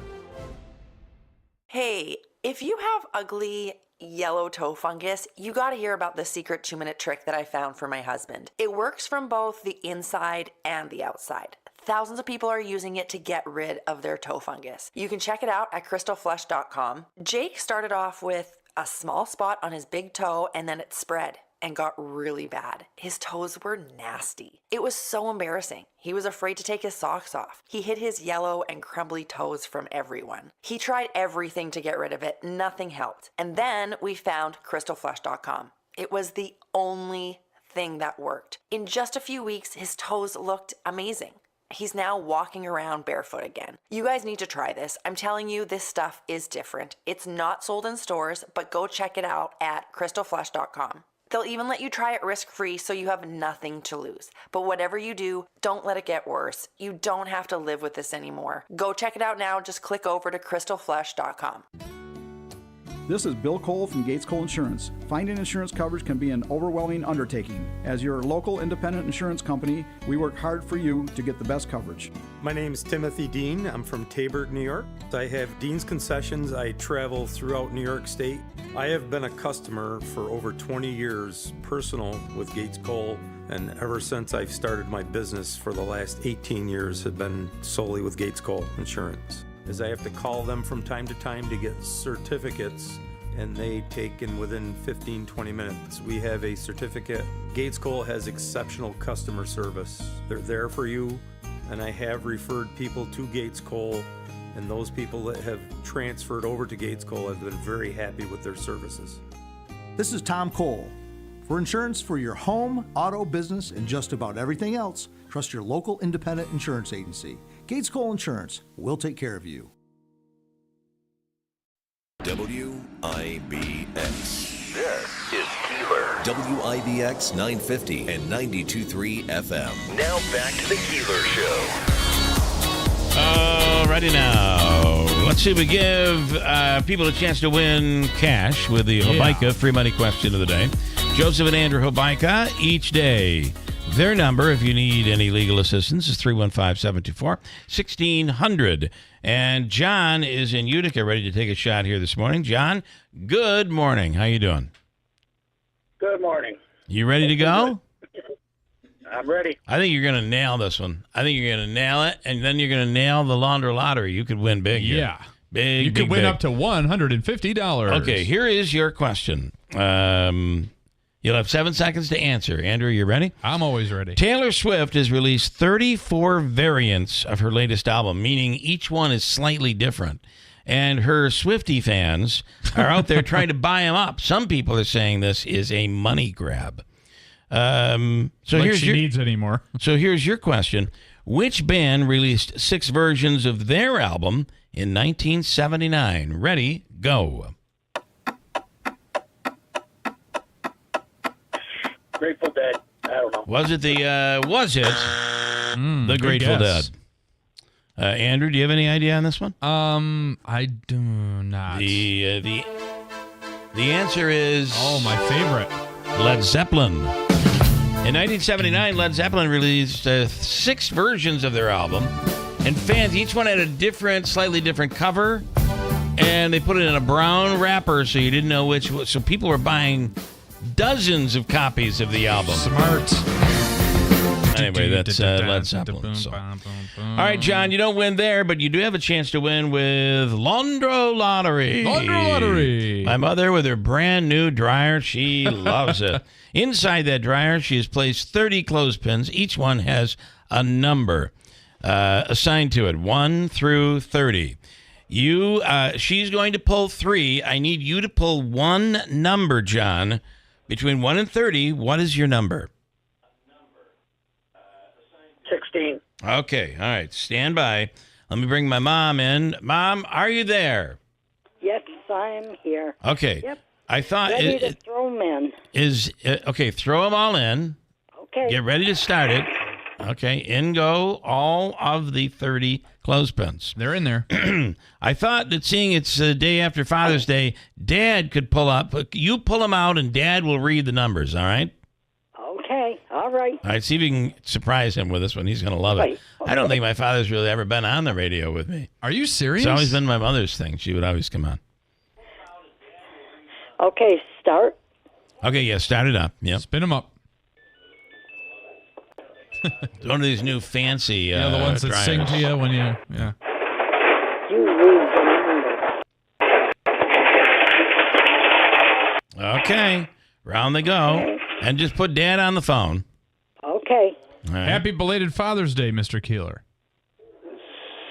Hey, if you have ugly yellow toe fungus, you got to hear about the secret 2-minute trick that I found for my husband. It works from both the inside and the outside. Thousands of people are using it to get rid of their toe fungus. You can check it out at crystalflesh.com. Jake started off with a small spot on his big toe and then it spread and got really bad. His toes were nasty. It was so embarrassing. He was afraid to take his socks off. He hid his yellow and crumbly toes from everyone. He tried everything to get rid of it. Nothing helped. And then we found crystalflesh.com. It was the only thing that worked. In just a few weeks, his toes looked amazing. He's now walking around barefoot again. You guys need to try this. I'm telling you, this stuff is different. It's not sold in stores, but go check it out at crystalflesh.com. They'll even let you try it risk-free so you have nothing to lose. But whatever you do, don't let it get worse. You don't have to live with this anymore. Go check it out now. Just click over to crystalflesh.com. This is Bill Cole from Gates Cole Insurance. Finding insurance coverage can be an overwhelming undertaking. As your local independent insurance company, we work hard for you to get the best coverage. My name is Timothy Dean. I'm from Taberg, New York. I have Dean's Concessions. I travel throughout New York State. I have been a customer for over 20 years, personal, with Gates Cole. And ever since I've started my business for the last 18 years have been solely with Gates Cole Insurance. As I have to call them from time to time to get certificates, and they take in within 15-20 minutes. We have a certificate. Gates Cole has exceptional customer service. They're there for you, and I have referred people to Gates Cole, and those people that have transferred over to Gates Cole have been very happy with their services. This is Tom Cole. For insurance for your home, auto, business, and just about everything else, trust your local independent insurance agency. Gates Cole Insurance will take care of you. WIBX. This is Keeler. WIBX 950 and 92.3 FM. Now back to the Keeler Show. Alrighty now. Let's see if we give people a chance to win cash with the Hobica free money question of the day. Joseph and Andrew Hobica each day. Their number, if you need any legal assistance, is 315-724-1600. And John is in Utica, ready to take a shot here this morning. John, good morning. How you doing? Good morning. You ready to go? I'm ready. I think you're going to nail this one. I think you're going to nail it, and then you're going to nail the Launder Lottery. You could win big here. Yeah. Big, you could win up to $150. Okay, here is your question. You'll have 7 seconds to answer. Andrew, you ready? I'm always ready. Taylor Swift has released 34 variants of her latest album, meaning each one is slightly different. And her Swiftie fans are out there trying to buy them up. Some people are saying this is a money grab. So like she needs anymore. So here's your question. Which band released 6 versions of their album in 1979? Ready, go. Grateful Dead. I don't know. Was it the Grateful Dead? Andrew, do you have any idea on this one? I do not. The answer is my favorite, Led Zeppelin. In 1979, Led Zeppelin released 6 versions of their album, and fans each one had a slightly different cover, and they put it in a brown wrapper so you didn't know which. So people were buying dozens of copies of the album. Smart. Anyway, that's Led Zeppelin. So. All right, John, you don't win there, but you do have a chance to win with Laundro Lottery. Laundro Lottery. My mother with her brand new dryer, she loves it. Inside that dryer, she has placed 30 clothespins. Each one has a number assigned to it, 1 through 30. She's going to pull 3. I need you to pull one number, John. Between 1 and 30, what is your number? 16. Okay, all right. Stand by. Let me bring my mom in. Mom, are you there? Yes, I'm here. Okay. Yep. I thought ready to throw them in. Okay, throw them all in. Okay. Get ready to start it. Okay, in go all of the 30 clothespins. They're in there. I thought that seeing it's the day after Father's Day, Dad could pull up. You pull them out, and Dad will read the numbers, all right? Okay, all right. All right, see if you can surprise him with this one. He's going to love it. Right. I don't think my father's really ever been on the radio with me. Are you serious? It's always been my mother's thing. She would always come on. Okay, start. Okay, yeah, start it up. Yep. Spin them up. One of these new fancy the ones that dryers. sing to you when you... Yeah. You read the number. Okay, round they go. And just put Dad on the phone. Okay. All right. Happy belated Father's Day, Mr. Keeler.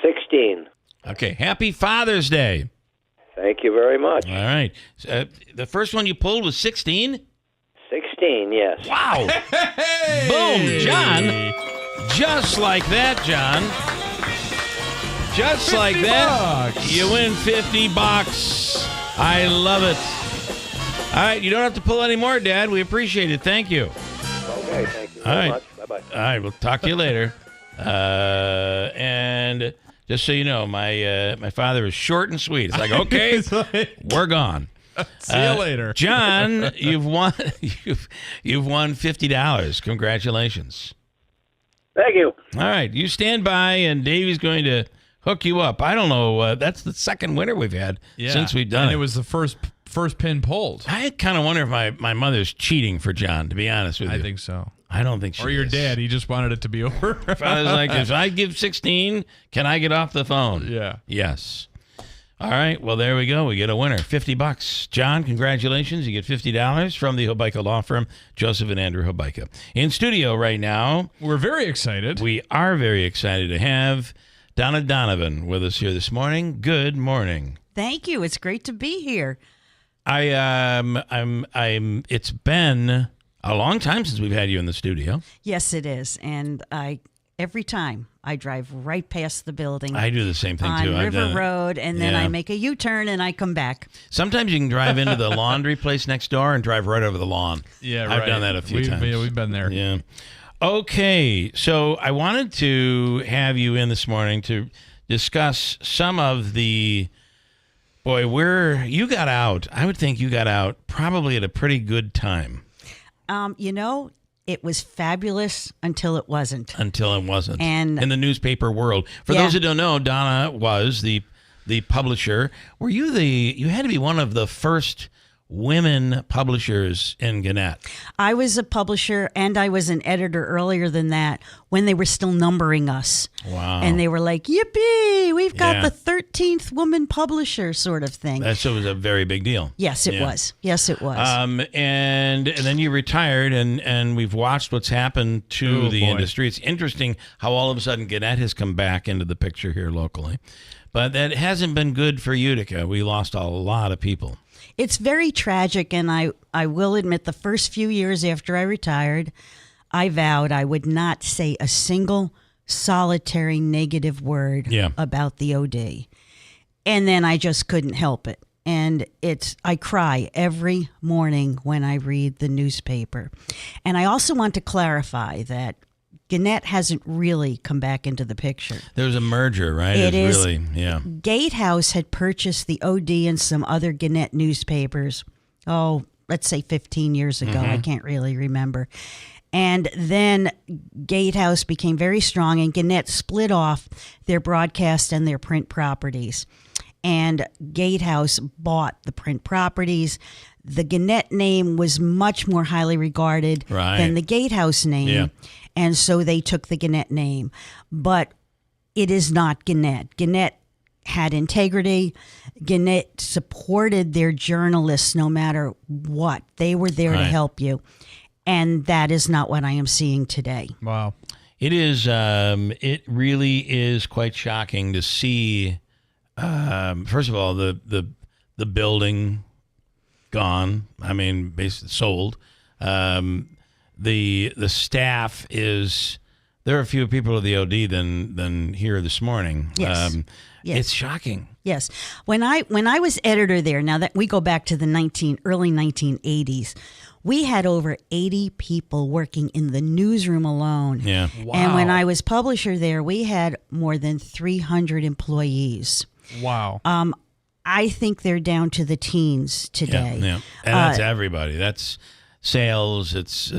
16. Okay, happy Father's Day. Thank you very much. All right. The first one you pulled was 16? 16, yes. Wow. Boom, John. Just like that, John. Just like that, you win $50. I love it. All right, you don't have to pull any more, Dad. We appreciate it. Thank you. Okay, thank you All very right. much. Bye-bye. All right, we'll talk to you later. And just so you know, my father is short and sweet. It's like, okay, we're gone. See you later, John. You've won. You've won $50. Congratulations. Thank you. All right, you stand by, and Davey's going to hook you up. I don't know. That's the second winner we've had since we've done and it. it was the first pin pulled. I kind of wonder if my mother's cheating for John. To be honest with you, I think so. I don't think she Or your is. dad. He just wanted it to be over. Father's like, if I give 16, can I get off the phone? Yeah. Yes. All right. Well, there we go. We get a winner. $50. John, congratulations. You get $50 from the Hobeika Law Firm, Joseph and Andrew Hobeika. In studio right now. We're very excited. We are very excited to have Donna Donovan with us here this morning. Good morning. Thank you. It's great to be here. It's been a long time since we've had you in the studio. Yes, it is. And every time I drive right past the building. I do the same thing on too. River Road, and then I make a U-turn and I come back. Sometimes you can drive into the laundry place next door and drive right over the lawn. Yeah, right. I've done that a few times. Yeah, we've been there. Yeah. Okay, so I wanted to have you in this morning to discuss some of the. Boy, you got out. I would think you got out probably at a pretty good time. It was fabulous until it wasn't. And in the newspaper world. For those who don't know, Donna was the publisher. Were you you had to be one of the first women publishers in Gannett? I was a publisher and I was an editor earlier than that when they were still numbering us. Wow. And they were like, yippee, we've got the 13th woman publisher sort of thing. So it was a very big deal. Yes, it was. Yes, it was. And then you retired, and we've watched what's happened to the industry. It's interesting how all of a sudden Gannett has come back into the picture here locally. But that hasn't been good for Utica. We lost a lot of people. It's very tragic, and I will admit the first few years after I retired, I vowed I would not say a single solitary negative word about the OD. And then I just couldn't help it. And I cry every morning when I read the newspaper. And I also want to clarify that Gannett hasn't really come back into the picture. There was a merger, right? It is. Really, yeah. Gatehouse had purchased the OD and some other Gannett newspapers, let's say 15 years ago. I can't really remember. And then Gatehouse became very strong, and Gannett split off their broadcast and their print properties. And Gatehouse bought the print properties. The Gannett name was much more highly regarded than the Gatehouse name. Yeah. and so they took the Gannett name. But it is not Gannett. Gannett had integrity. Gannett supported their journalists no matter what. They were there to help you. And that is not what I am seeing today. Wow. It is. It really is quite shocking to see. First of all, the building gone. I mean, basically sold. The staff is. There are fewer people at the OD than here this morning. Yes. Yes. It's shocking. Yes. When I was editor there, now that we go back to the early 1980s, we had over 80 people working in the newsroom alone. Yeah. Wow. And when I was publisher there, we had more than 300 employees. Wow. I think they're down to the teens today. Yeah. And that's everybody. That's sales. It's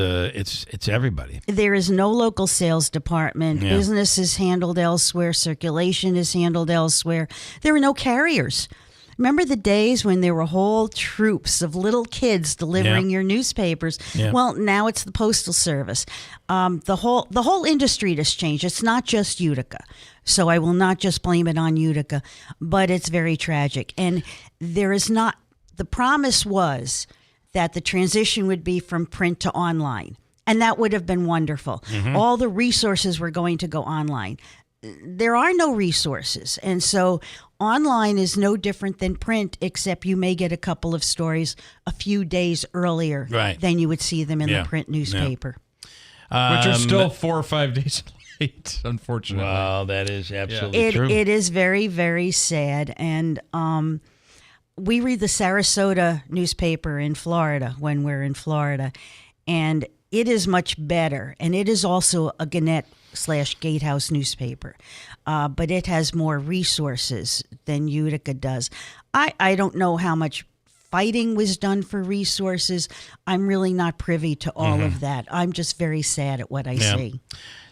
everybody. There is no local sales department. Yeah. Business is handled elsewhere. Circulation is handled elsewhere. There are no carriers. Remember the days when there were whole troops of little kids delivering your newspapers? Yeah. Well, now it's the Postal Service. The whole industry has changed. It's not just Utica. So I will not just blame it on Utica, but it's very tragic. And there is not, the promise was that the transition would be from print to online. And that would have been wonderful. Mm-hmm. All the resources were going to go online. There are no resources. And so online is no different than print, except you may get a couple of stories a few days earlier than you would see them in the print newspaper. Which are still 4 or 5 days late, unfortunately. Well, that is absolutely true. It is very, very sad. And we read the Sarasota newspaper in Florida when we're in Florida, and it is much better. And it is also a Gannett/Gatehouse newspaper, but it has more resources than Utica does. I don't know how much fighting was done for resources. I'm really not privy to all of that. I'm just very sad at what I see.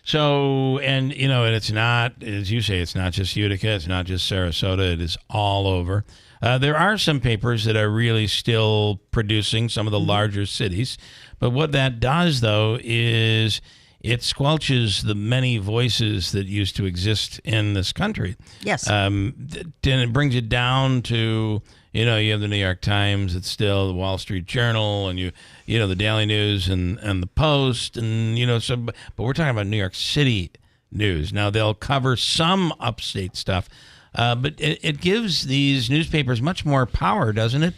So, and it's not, as you say, it's not just Utica, it's not just Sarasota, it is all over. There are some papers that are really still producing, some of the larger cities. But what that does, though, is it squelches the many voices that used to exist in this country. Yes. And it brings it down to, you have the New York Times, it's still the Wall Street Journal, and the Daily News and the Post, and, but we're talking about New York City news. Now, they'll cover some upstate stuff, but it gives these newspapers much more power, doesn't it?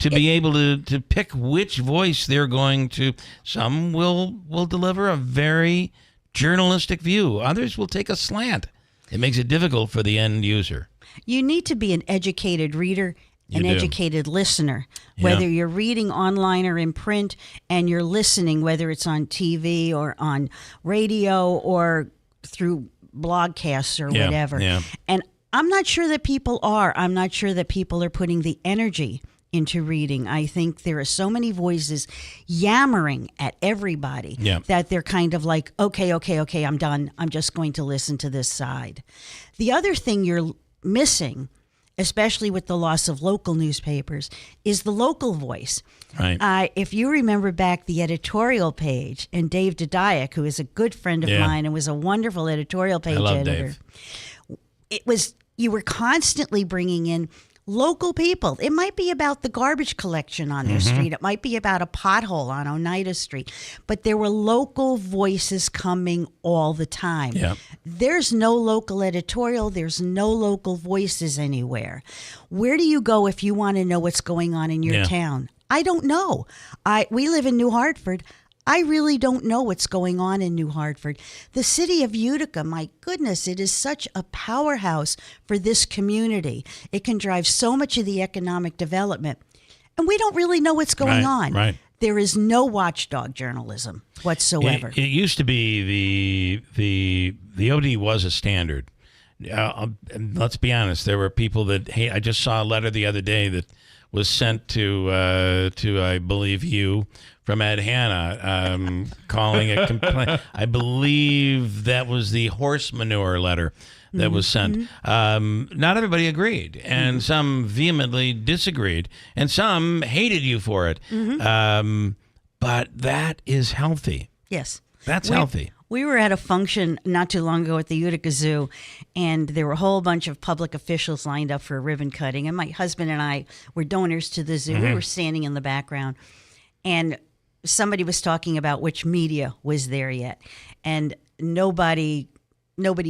To be able to pick which voice they're going to. Some will deliver a very journalistic view. Others will take a slant. It makes it difficult for the end user. You need to be an educated reader, an educated listener, whether you're reading online or in print, and you're listening, whether it's on TV or on radio or through blogcasts or whatever. Yeah. And I'm not sure that people are. I'm not sure that people are putting the energy into reading. I think there are so many voices yammering at everybody that they're kind of like, okay, I'm done. I'm just going to listen to this side. The other thing you're missing, especially with the loss of local newspapers, is the local voice. Right. If you remember back the editorial page, and Dave Dodiak, who is a good friend of mine and was a wonderful editorial page editor, Dave. You were constantly bringing in local people. It might be about the garbage collection on their street. It might be about a pothole on Oneida Street. But there were local voices coming all the time. Yep. There's no local editorial. There's no local voices anywhere. Where do you go if you want to know what's going on in your town? I don't know. We live in New Hartford. I really don't know what's going on in New Hartford. The city of Utica, my goodness, it is such a powerhouse for this community. It can drive so much of the economic development. And we don't really know what's going on. Right. There is no watchdog journalism whatsoever. It used to be the OD was a standard. Let's be honest. There were people that, I just saw a letter the other day that was sent to I believe you, from Ed Hanna, calling a complaint. I believe that was the horse manure letter that was sent. Not everybody agreed, and some vehemently disagreed, and some hated you for it. But that is healthy. Yes. That's healthy. We were at a function not too long ago at the Utica Zoo, and there were a whole bunch of public officials lined up for a ribbon cutting. And my husband and I were donors to the zoo. We were standing in the background, and somebody was talking about which media was there yet, and nobody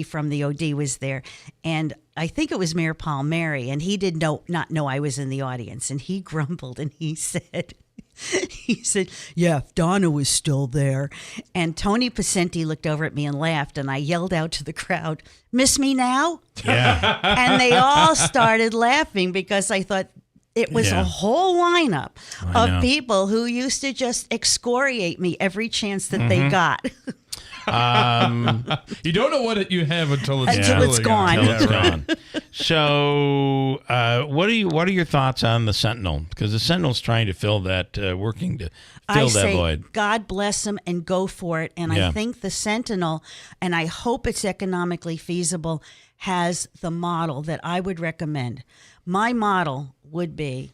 from the OD was there. And I think it was Mayor Palmieri, and he did not know I was in the audience, and he grumbled and he said, yeah, if Donna was still there. And Tony Pacenti looked over at me and laughed, and I yelled out to the crowd, "Miss me now?" Yeah. And they all started laughing because I thought it was a whole lineup of people who used to just excoriate me every chance that they got. You don't know what you have until it's gone. Until it's gone. So, what are your thoughts on the Sentinel? Because the Sentinel's trying to fill that, working to fill that void. God bless them and go for it. And I think the Sentinel, and I hope it's economically feasible, has the model that I would recommend. My model would be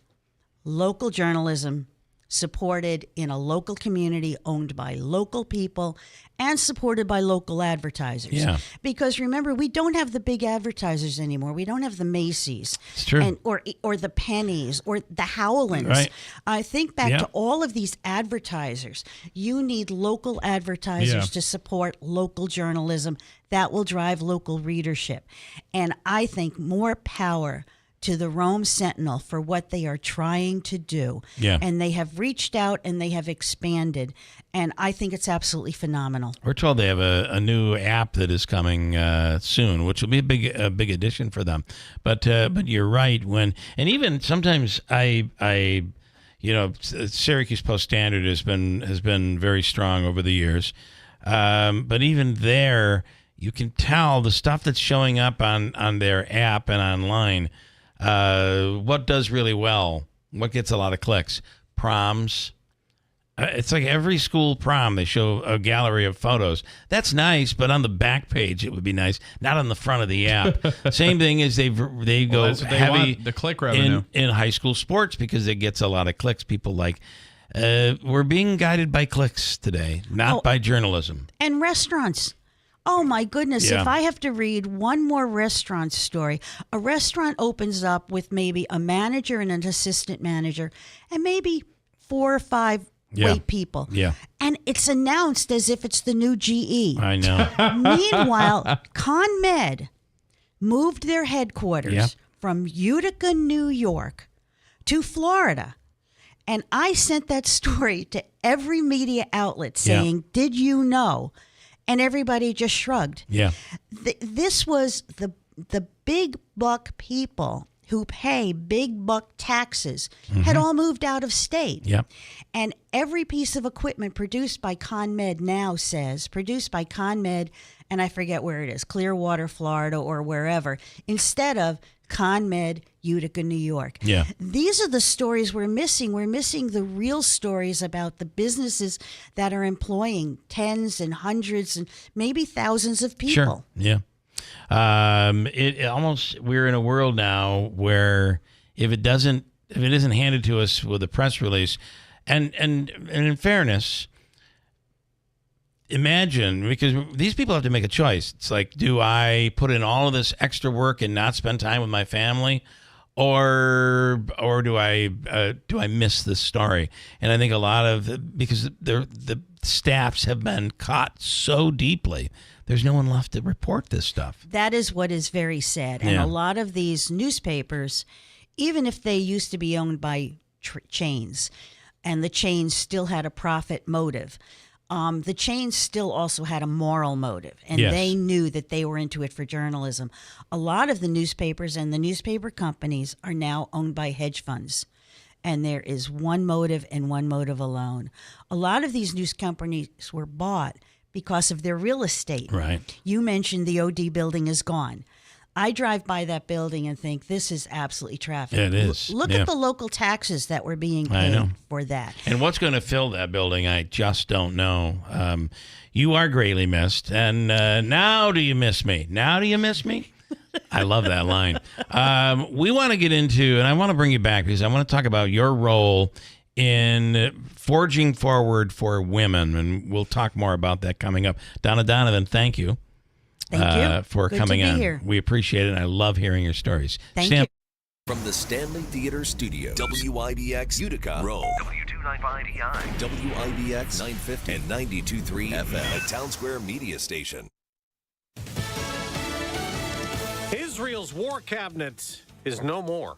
local journalism supported in a local community, owned by local people, and supported by local advertisers. Yeah. Because remember, we don't have the big advertisers anymore. We don't have the Macy's, it's true, or the Pennies, or the Howlands. Right. I think back to all of these advertisers. You need local advertisers to support local journalism. That will drive local readership. And I think more power to the Rome Sentinel for what they are trying to do. Yeah. And they have reached out and they have expanded. And I think it's absolutely phenomenal. We're told they have a new app that is coming soon, which will be a big addition for them. But you're right. And even sometimes Syracuse Post-Standard has been very strong over the years. But even there, you can tell the stuff that's showing up on their app and online. What does really well? What gets a lot of clicks? Proms. It's like every school prom, they show a gallery of photos. That's nice, but on the back page, it would be nice. Not on the front of the app. Same thing as they go heavy the click revenue in high school sports because it gets a lot of clicks. People like, we're being guided by clicks today, not by journalism. And restaurants. Oh, my goodness. Yeah. If I have to read one more restaurant story, a restaurant opens up with maybe a manager and an assistant manager and maybe 4 or 5 wait people. Yeah. And it's announced as if it's the new GE. I know. Meanwhile, ConMed moved their headquarters from Utica, New York to Florida. And I sent that story to every media outlet saying, did you know? And everybody just shrugged. Yeah. This was the big buck people who pay big buck taxes had all moved out of state. Yep. And every piece of equipment produced by ConMed now says, produced by ConMed, and I forget where it is, Clearwater, Florida, or wherever, instead of ConMed, Utica, New York. Yeah. These are the stories we're missing. We're missing the real stories about the businesses that are employing tens and hundreds and maybe thousands of people. Sure. Yeah. It almost, we're in a world now where if it isn't handed to us with a press release, and in fairness, imagine, because these people have to make a choice. It's like, do I put in all of this extra work and not spend time with my family, or do I miss this story? And I think a lot of because the staffs have been caught so deeply, there's no one left to report this stuff. That is what is very sad. And a lot of these newspapers, even if they used to be owned by chains, and the chains still had a profit motive, the chains still also had a moral motive, and they knew that they were into it for journalism. A lot of the newspapers and the newspaper companies are now owned by hedge funds, and there is one motive and one motive alone. A lot of these news companies were bought because of their real estate. Right. You mentioned the OD building is gone. I drive by that building and think this is absolutely traffic. It is. Look at the local taxes that were being paid for that. And what's going to fill that building, I just don't know. You are greatly missed. And now do you miss me? Now do you miss me? I love that line. We want to get into, and I want to bring you back because I want to talk about your role in forging forward for women, and we'll talk more about that coming up. Donna Donovan, thank you. Thank you. For Good coming to be on. here. We appreciate it, and I love hearing your stories. Thank you. From the Stanley Theater Studio, WIBX Utica, Rome, W295EI, WIBX 950 and 92.3 FM, a Town Square media station. Israel's war cabinet is no more.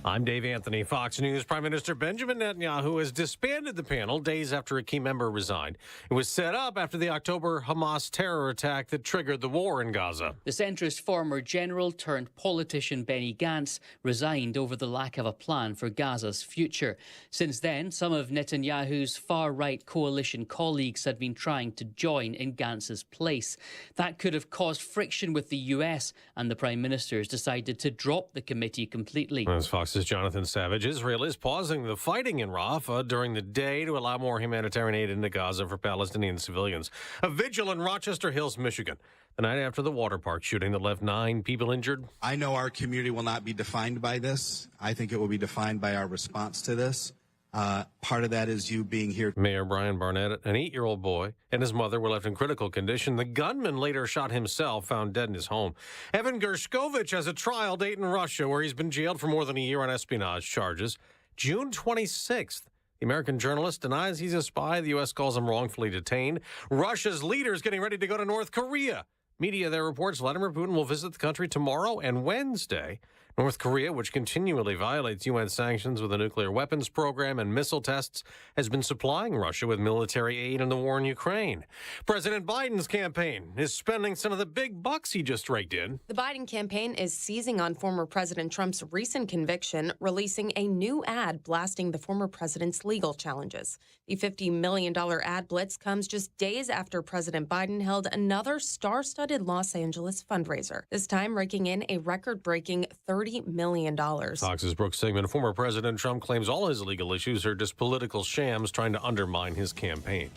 I'm Dave Anthony, Fox News. Prime Minister Benjamin Netanyahu has disbanded the panel days after a key member resigned. It was set up after the October Hamas terror attack that triggered the war in Gaza. The centrist former general turned politician Benny Gantz resigned over the lack of a plan for Gaza's future. Since then, some of Netanyahu's far-right coalition colleagues had been trying to join in Gantz's place. That could have caused friction with the US, and the Prime Minister's decided to drop the committee completely. As Fox's Jonathan Savage, Israel is pausing the fighting in Rafah during the day to allow more humanitarian aid into Gaza for Palestinian civilians. A vigil in Rochester Hills, Michigan, the night after the water park shooting that left 9 people injured. I know our community will not be defined by this. I think it will be defined by our response to this. Part of that is you being here. Mayor Brian Barnett, an 8-year-old boy, and his mother were left in critical condition. The gunman later shot himself, found dead in his home. Evan Gershkovich has a trial date in Russia where he's been jailed for more than a year on espionage charges. June 26th. The American journalist denies he's a spy. The U.S. calls him wrongfully detained. Russia's leader is getting ready to go to North Korea. Media there reports Vladimir Putin will visit the country tomorrow and Wednesday. North Korea, which continually violates UN sanctions with a nuclear weapons program and missile tests, has been supplying Russia with military aid in the war in Ukraine. President Biden's campaign is spending some of the big bucks he just raked in. The Biden campaign is seizing on former President Trump's recent conviction, releasing a new ad blasting the former president's legal challenges. The $50 million ad blitz comes just days after President Biden held another star-studded Los Angeles fundraiser, this time raking in a record-breaking $30 million. Fox's Brooke Sigmund, former President Trump claims all his legal issues are just political shams trying to undermine his campaign.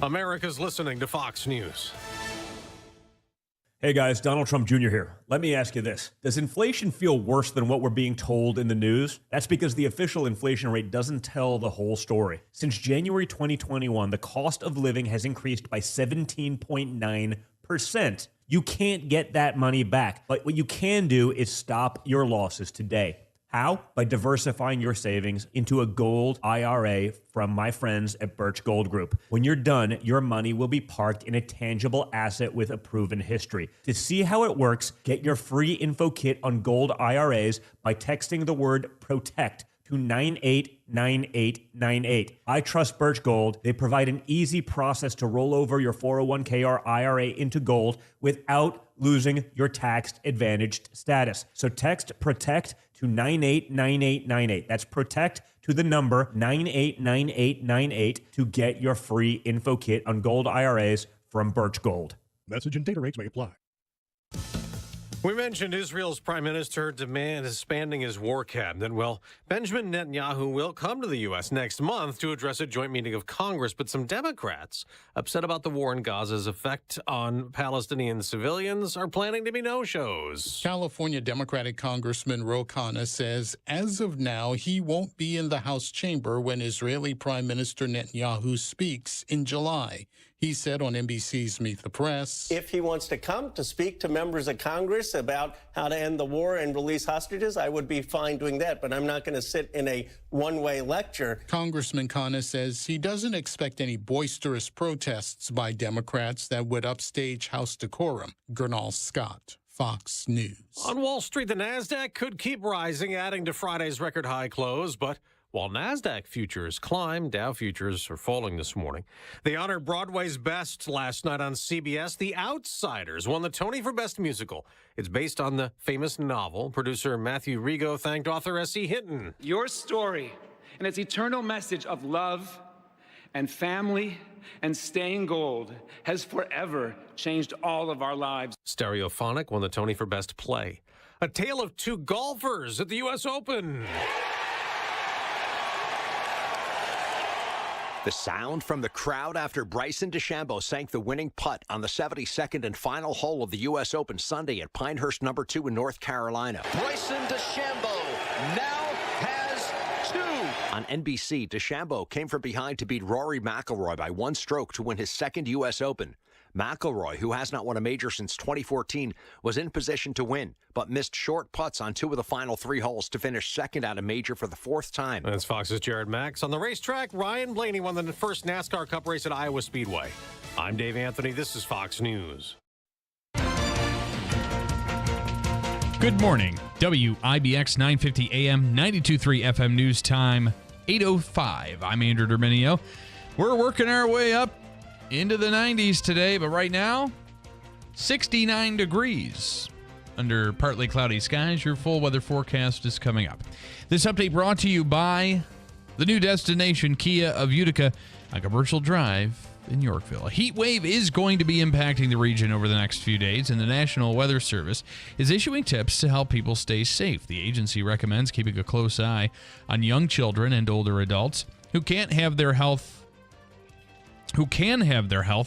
America's listening to Fox News. Hey guys, Donald Trump Jr. here. Let me ask you this. Does inflation feel worse than what we're being told in the news? That's because the official inflation rate doesn't tell the whole story. Since January 2021, the cost of living has increased by 17.9%. You can't get that money back, but what you can do is stop your losses today. How? By diversifying your savings into a gold IRA from my friends at Birch Gold Group. When you're done, your money will be parked in a tangible asset with a proven history. To see how it works, get your free info kit on gold IRAs by texting the word PROTECT to 989898. I trust Birch Gold. They provide an easy process to roll over your 401k or IRA into gold without losing your tax advantaged status. So text PROTECT to 989898. That's PROTECT to the number 989898 to get your free info kit on gold IRAs from Birch Gold. Message and data rates may apply. We mentioned Israel's prime minister disbanding his war cabinet. Well, Benjamin Netanyahu will come to the U.S. next month to address a joint meeting of Congress, but some Democrats upset about the war in Gaza's effect on Palestinian civilians are planning to be no-shows. California Democratic Congressman Ro Khanna says as of now he won't be in the House chamber when Israeli Prime Minister Netanyahu speaks in July. He said on NBC's Meet the Press, if he wants to come to speak to members of Congress about how to end the war and release hostages, I would be fine doing that, but I'm not going to sit in a one-way lecture. Congressman Khanna says he doesn't expect any boisterous protests by Democrats that would upstage House decorum. Gernal Scott, Fox News. On Wall Street, the NASDAQ could keep rising, adding to Friday's record high close, but while NASDAQ futures climb, Dow futures are falling this morning. They honored Broadway's best last night on CBS. The Outsiders won the Tony for Best Musical. It's based on the famous novel. Producer Matthew Rigo thanked author S.E. Hinton. Your story and its eternal message of love and family and staying gold has forever changed all of our lives. Stereophonic won the Tony for Best Play. A tale of two golfers at the U.S. Open. The sound from the crowd after Bryson DeChambeau sank the winning putt on the 72nd and final hole of the U.S. Open Sunday at Pinehurst No. 2 in North Carolina. Bryson DeChambeau now has 2 On NBC, DeChambeau came from behind to beat Rory McIlroy by one stroke to win his second U.S. Open. McIlroy, who has not won a major since 2014, was in position to win, but missed short putts on two of the final three holes to finish second at a major for the fourth time. That's Fox's Jared Max. On the racetrack, Ryan Blaney won the first NASCAR Cup race at Iowa Speedway. I'm Dave Anthony. This is Fox News. Good morning. WIBX 950 AM, 92.3 FM news time, 8:05. I'm Andrew Derminio. We're working our way up into the 90s today, but right now, 69 degrees under partly cloudy skies. Your full weather forecast is coming up. This update brought to you by the new destination, Kia of Utica, on Commercial Drive in Yorkville. A heat wave is going to be impacting the region over the next few days, and the National Weather Service is issuing tips to help people stay safe. The agency recommends keeping a close eye on young children and older adults who can have their health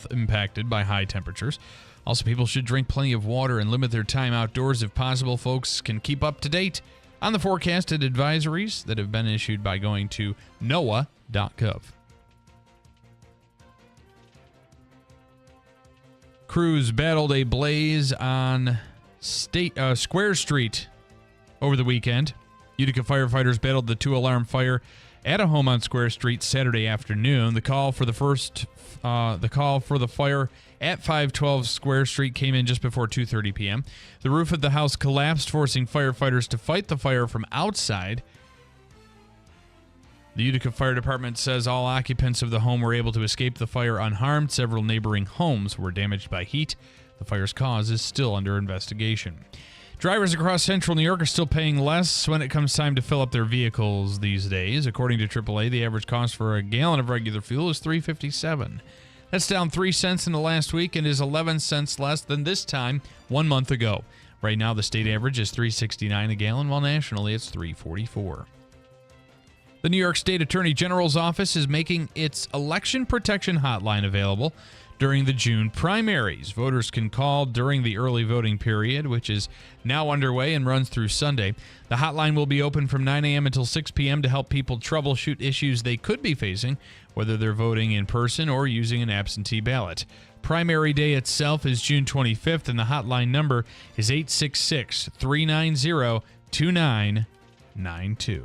impacted by high temperatures. Also, people should drink plenty of water and limit their time outdoors if possible. Folks can keep up to date on the forecasted advisories that have been issued by going to noaa.gov. Crews battled a blaze on Square Street over the weekend. Utica firefighters battled the two-alarm fire at a home on Square Street Saturday afternoon. The call for the fire at 512 Square Street came in just before 2:30 p.m. The roof of the house collapsed, forcing firefighters to fight the fire from outside. The Utica Fire Department says all occupants of the home were able to escape the fire unharmed. Several neighboring homes were damaged by heat. The fire's cause is still under investigation. Drivers across central New York are still paying less when it comes time to fill up their vehicles these days. According to AAA, the average cost for a gallon of regular fuel is $3.57. That's down 3 cents in the last week and is 11 cents less than this time 1 month ago. Right now, the state average is $3.69 a gallon, while nationally it's $3.44. The New York State Attorney General's office is making its election protection hotline available during the June primaries. Voters can call during the early voting period, which is now underway and runs through Sunday. The hotline will be open from 9 a.m. until 6 p.m. to help people troubleshoot issues they could be facing, whether they're voting in person or using an absentee ballot. Primary day itself is June 25th, and the hotline number is 866-390-2992.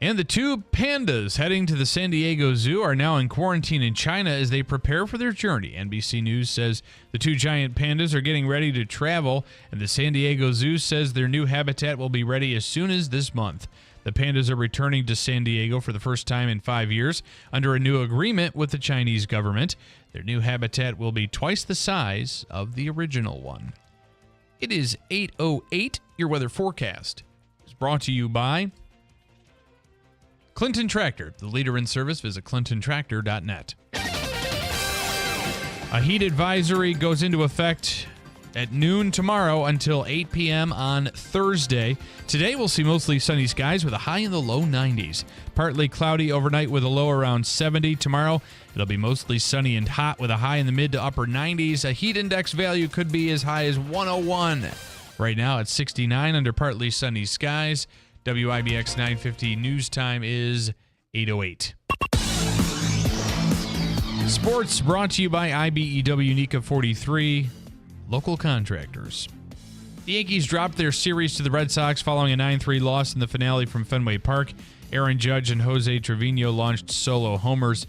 And the two pandas heading to the San Diego Zoo are now in quarantine in China as they prepare for their journey. NBC News says the two giant pandas are getting ready to travel, and the San Diego Zoo says their new habitat will be ready as soon as this month. The pandas are returning to San Diego for the first time in 5 years under a new agreement with the Chinese government. Their new habitat will be twice the size of the original one. It is 8:08. Your weather forecast is brought to you by Clinton Tractor, the leader in service. Visit clintontractor.net. A heat advisory goes into effect at noon tomorrow until 8 p.m. on Thursday. Today we'll see mostly sunny skies with a high in the low 90s. Partly cloudy overnight with a low around 70. Tomorrow it'll be mostly sunny and hot with a high in the mid to upper 90s. A heat index value could be as high as 101. Right now it's 69 under partly sunny skies. WIBX 950 news time is 8:08. Sports brought to you by IBEW NECA 43, local contractors. The Yankees dropped their series to the Red Sox following a 9-3 loss in the finale from Fenway Park. Aaron Judge and Jose Trevino launched solo homers,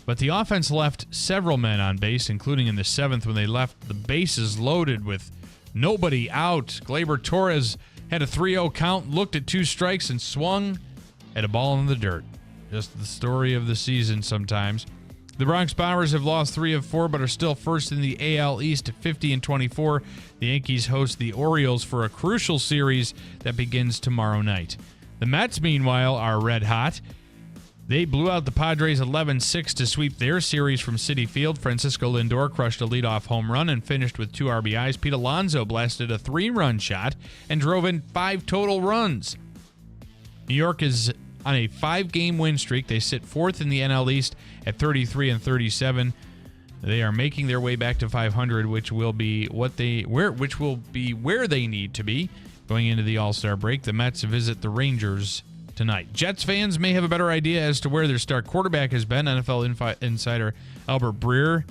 but the offense left several men on base, including in the seventh when they left the bases loaded with nobody out. Gleyber Torres had a 3-0 count, looked at 2 strikes, and swung at a ball in the dirt. Just the story of the season sometimes. The Bronx Bombers have lost 3 of 4, but are still first in the AL East at 50-24. The Yankees host the Orioles for a crucial series that begins tomorrow night. The Mets, meanwhile, are red hot. They blew out the Padres 11-6 to sweep their series from Citi Field. Francisco Lindor crushed a leadoff home run and finished with 2 RBIs. Pete Alonso blasted a 3-run shot and drove in 5 total runs. New York is on a 5-game win streak. They sit 4th in the NL East at 33-37. They are making their way back to 500, which will be where they need to be going into the All-Star break. The Mets visit the Rangers tonight. Jets fans may have a better idea as to where their star quarterback has been. NFL insider Albert Breer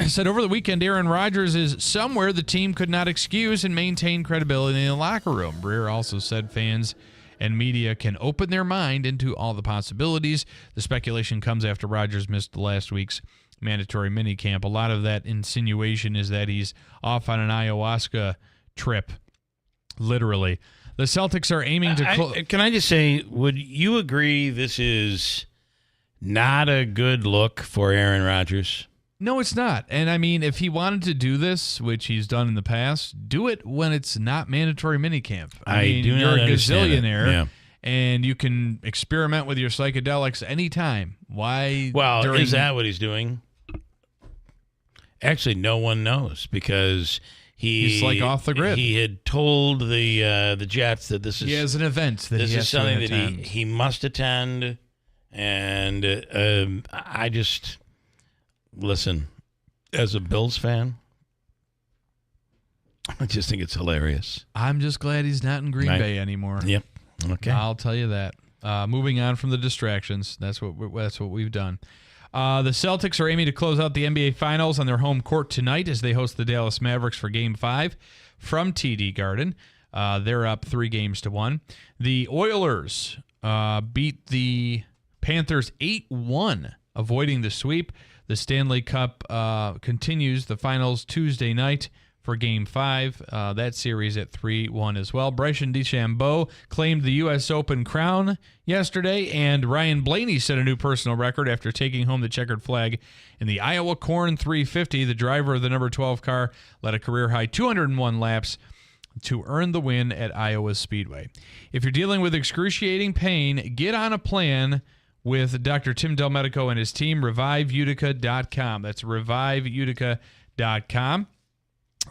said over the weekend Aaron Rodgers is somewhere the team could not excuse and maintain credibility in the locker room. Breer also said fans and media can open their mind into all the possibilities. The speculation comes after Rodgers missed last week's mandatory minicamp. A lot of that insinuation is that he's off on an ayahuasca trip, literally. The Celtics are aiming to... Can I just say, would you agree this is not a good look for Aaron Rodgers? No, it's not. And I mean, if he wanted to do this, which he's done in the past, do it when it's not mandatory minicamp. I mean, do you're not a gazillionaire, gazillionaire, and you can experiment with your psychedelics anytime. Why? Well, is that what he's doing? Actually, no one knows because he's like off the grid. He had told the Jets that this is he has an event that this he has is something to that attend. he must attend, and I just listen as a Bills fan. I just think it's hilarious. I'm just glad he's not in Green Bay anymore. Yep. Okay. I'll tell you that. Moving on from the distractions, that's what we've done. The Celtics are aiming to close out the NBA Finals on their home court tonight as they host the Dallas Mavericks for Game 5 from TD Garden. They're up 3-1. The Oilers beat the Panthers 8-1, avoiding the sweep. The Stanley Cup continues the finals Tuesday night for Game 5. That series at 3-1 as well. Bryson DeChambeau claimed the U.S. Open crown yesterday, and Ryan Blaney set a new personal record after taking home the checkered flag in the Iowa Corn 350. The driver of the number 12 car led a career-high 201 laps to earn the win at Iowa Speedway. If you're dealing with excruciating pain, get on a plan with Dr. Tim Del Medico and his team, ReviveUtica.com. That's ReviveUtica.com.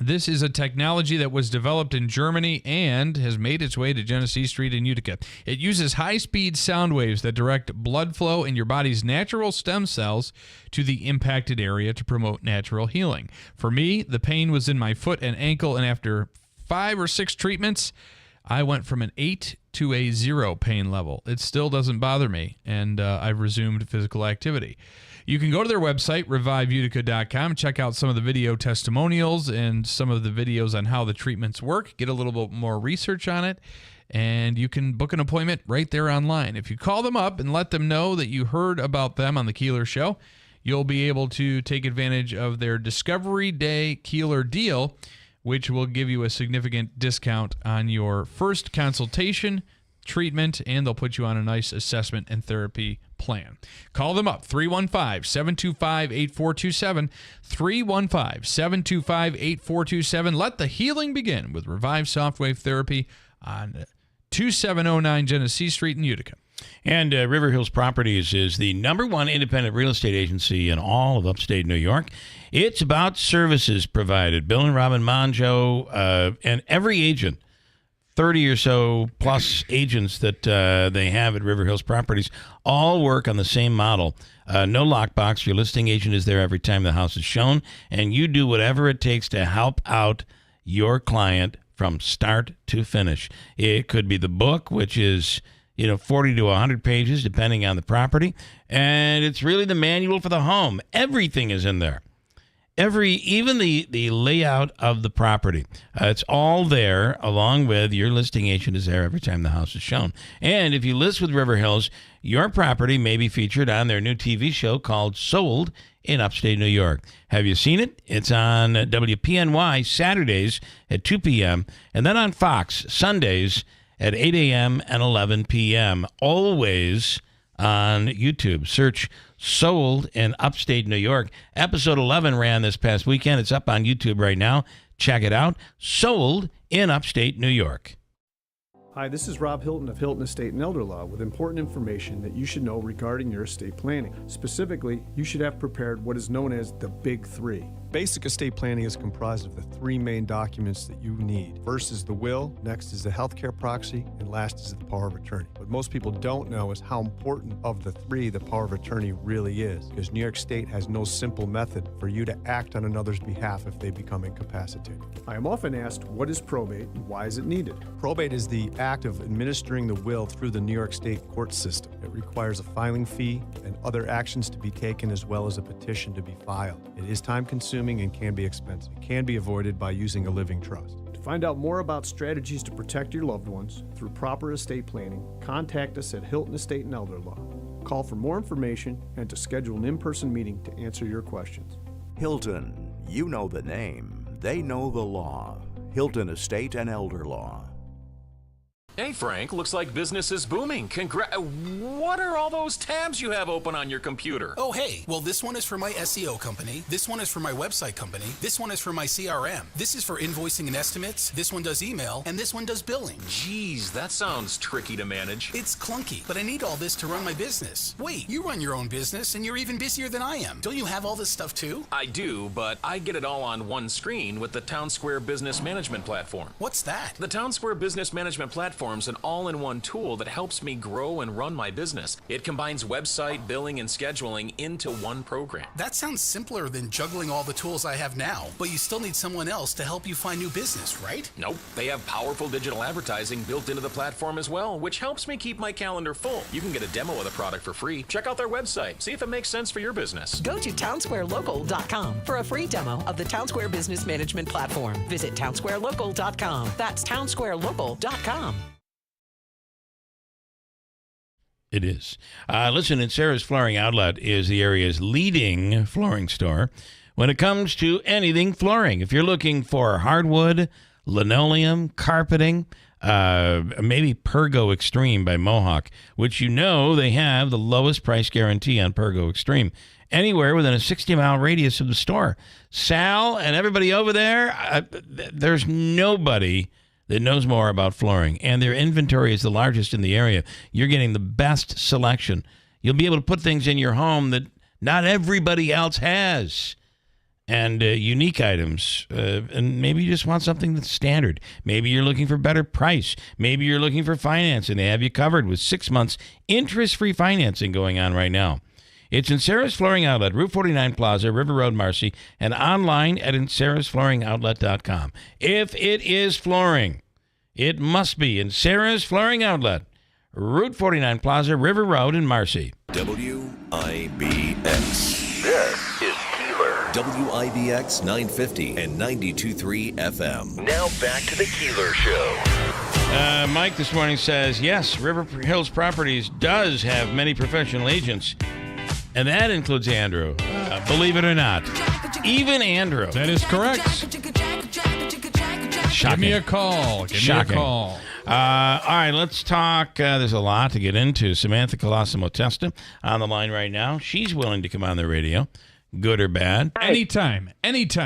This is a technology that was developed in Germany and has made its way to Genesee Street in Utica. It uses high-speed sound waves that direct blood flow in your body's natural stem cells to the impacted area to promote natural healing. For me, the pain was in my foot and ankle, and after 5 or 6 treatments, I went from an 8 to a 0 pain level. It still doesn't bother me, and I've resumed physical activity. You can go to their website, ReviveUtica.com, and check out some of the video testimonials and some of the videos on how the treatments work. Get a little bit more research on it, and you can book an appointment right there online. If you call them up and let them know that you heard about them on the Keeler Show, you'll be able to take advantage of their Discovery Day Keeler deal, which will give you a significant discount on your first consultation, treatment, and they'll put you on a nice assessment and therapy plan. Call them up, 315-725-8427, 315-725-8427. Let the healing begin with Revive Softwave Therapy on 2709 Genesee Street in Utica. And River Hills Properties is the #1 independent real estate agency in all of upstate New York. It's about services provided. Bill and Robin Monjo and every agent, 30 or so plus agents that they have at River Hills Properties, all work on the same model. No lockbox. Your listing agent is there every time the house is shown, and you do whatever it takes to help out your client from start to finish. It could be the book, which is 40 to 100 pages, depending on the property, and it's really the manual for the home. Everything is in there. Even the layout of the property. It's all there, along with your listing agent is there every time the house is shown. And if you list with River Hills, your property may be featured on their new TV show called Sold in upstate New York. Have you seen it? It's on WPNY Saturdays at 2 p.m. and then on Fox Sundays at 8 a.m. and 11 p.m. Always on YouTube. Search Sold in upstate New York. Episode 11 ran this past weekend. It's up on YouTube right now. Check it out. Sold in upstate New York. Hi, this is Rob Hilton of Hilton Estate and Elder Law with important information that you should know regarding your estate planning. Specifically, you should have prepared what is known as the Big Three. Basic estate planning is comprised of the three main documents that you need. First is the will, next is the healthcare proxy, and last is the power of attorney. What most people don't know is how important of the three the power of attorney really is, because New York State has no simple method for you to act on another's behalf if they become incapacitated. I am often asked, what is probate and why is it needed? Probate is the act of administering the will through the New York State court system. It requires a filing fee and other actions to be taken as well as a petition to be filed. It is time-consuming and can be expensive. It can be avoided by using a living trust. To find out more about strategies to protect your loved ones through proper estate planning, contact us at Hilton Estate and Elder Law. Call for more information and to schedule an in-person meeting to answer your questions. Hilton, you know the name. They know the law. Hilton Estate and Elder Law. Hey, Frank, looks like business is booming. What are all those tabs you have open on your computer? Oh, hey. Well, this one is for my SEO company. This one is for my website company. This one is for my CRM. This is for invoicing and estimates. This one does email. And this one does billing. Geez, that sounds tricky to manage. It's clunky, but I need all this to run my business. Wait, you run your own business, and you're even busier than I am. Don't you have all this stuff, too? I do, but I get it all on one screen with the Town Square Business Management Platform. What's that? The Town Square Business Management Platform is an all-in-one tool that helps me grow and run my business. It combines website, billing, and scheduling into one program. That sounds simpler than juggling all the tools I have now, but you still need someone else to help you find new business, right? Nope. They have powerful digital advertising built into the platform as well, which helps me keep my calendar full. You can get a demo of the product for free. Check out their website. See if it makes sense for your business. Go to townsquarelocal.com for a free demo of the Town Square Business Management Platform. Visit townsquarelocal.com. That's townsquarelocal.com. It is. Listen, and Sarah's Flooring Outlet is the area's leading flooring store when it comes to anything flooring. If you're looking for hardwood, linoleum, carpeting, maybe Pergo Extreme by Mohawk, which you know they have the lowest price guarantee on Pergo Extreme, anywhere within a 60-mile radius of the store. Sal and everybody over there, there's nobody that knows more about flooring, and their inventory is the largest in the area. You're getting the best selection. You'll be able to put things in your home that not everybody else has, and unique items. And maybe you just want something that's standard. Maybe you're looking for better price. Maybe you're looking for financing. They have you covered with 6 months interest-free financing going on right now. It's in Sarah's Flooring Outlet, Route 49 Plaza, River Road, Marcy, and online at sarahsflooringoutlet.com. If it is flooring, it must be in Sarah's Flooring Outlet, Route 49 Plaza, River Road, in Marcy. WIBX. This is Keeler. WIBX 950 and 92.3 FM. Now back to the Keeler Show. Mike this morning says, yes, River Hills Properties does have many professional agents. And that includes Andrew, believe it or not. Even Andrew. That is correct. Shocking. Give me a call. Give me a call. All right, let's talk. There's a lot to get into. Samantha Colosimo Testa on the line right now. She's willing to come on the radio, good or bad. Anytime.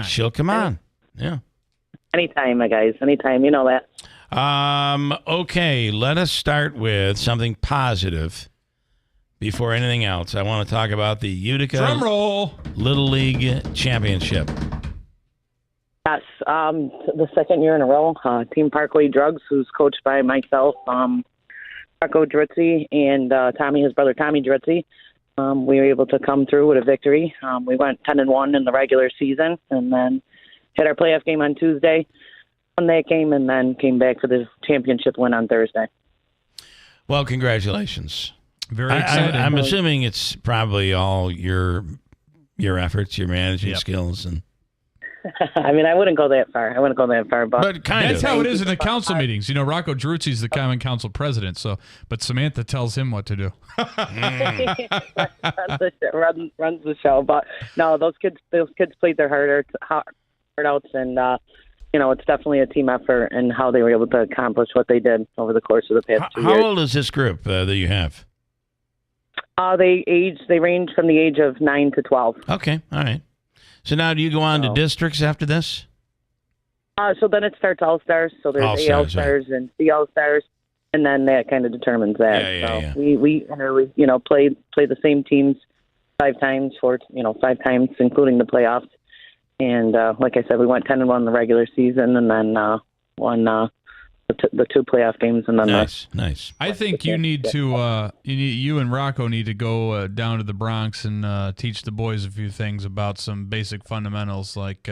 She'll come on. Yeah. Anytime, my guys. Anytime. You know that. Okay, let us start with something positive. Before anything else, I want to talk about the Utica Little League Championship. Yes, the second year in a row, Team Parkway Drugs, who's coached by myself, Marco Drizzi, and Tommy, his brother Tommy Drizzi. We were able to come through with a victory. We went 10-1 in the regular season, and then had our playoff game on Tuesday, won that game, and then came back for the championship win on Thursday. Well, congratulations. Very excited. I'm assuming it's probably all your efforts, your managing skills, and. I mean, I wouldn't go that far. But that's how it is in the council meetings. You know, Rocco Druzzi's the common council president, but Samantha tells him what to do. runs the show. But no, those kids played their heart outs, and it's definitely a team effort and how they were able to accomplish what they did over the course of the past 2 years. How old is this group that you have? They range from the age of 9 to 12. Okay, all right. So now do you go on to districts after this? So then it starts All-Stars. So there's A All-Stars and C All-Stars. and then that kind of determines that. Yeah. We play the same teams 5 times, 5 times, including the playoffs. And like I said, we went 10-1 in the regular season, and then won the 2 playoff games, and then nice. I think you need to you and Rocco need to go down to the Bronx and teach the boys a few things about some basic fundamentals, like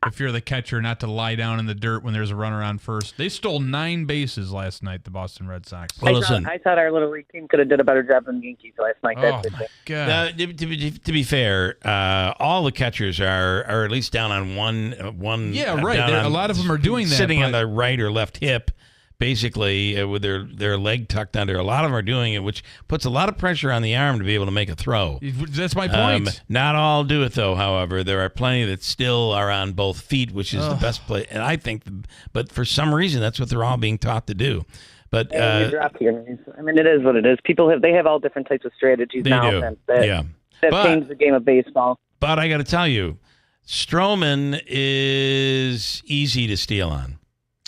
if you're the catcher, not to lie down in the dirt when there's a runner on first. They stole 9 bases last night, the Boston Red Sox. Well, listen, I thought our little league team could have did a better job than the Yankees last night. Oh my God! To be fair, all the catchers are at least down on one. Yeah, right. A lot of them are doing that, sitting on the right or left hip, basically with their leg tucked under. A lot of them are doing it, which puts a lot of pressure on the arm to be able to make a throw. That's my point. Not all do it, though, however. There are plenty that still are on both feet, which is the best play. And I think, but for some reason, that's what they're all being taught to do. But you drop your knees. I mean, it is what it is. People have all different types of strategies now that change the game of baseball. But I got to tell you, Stroman is easy to steal on.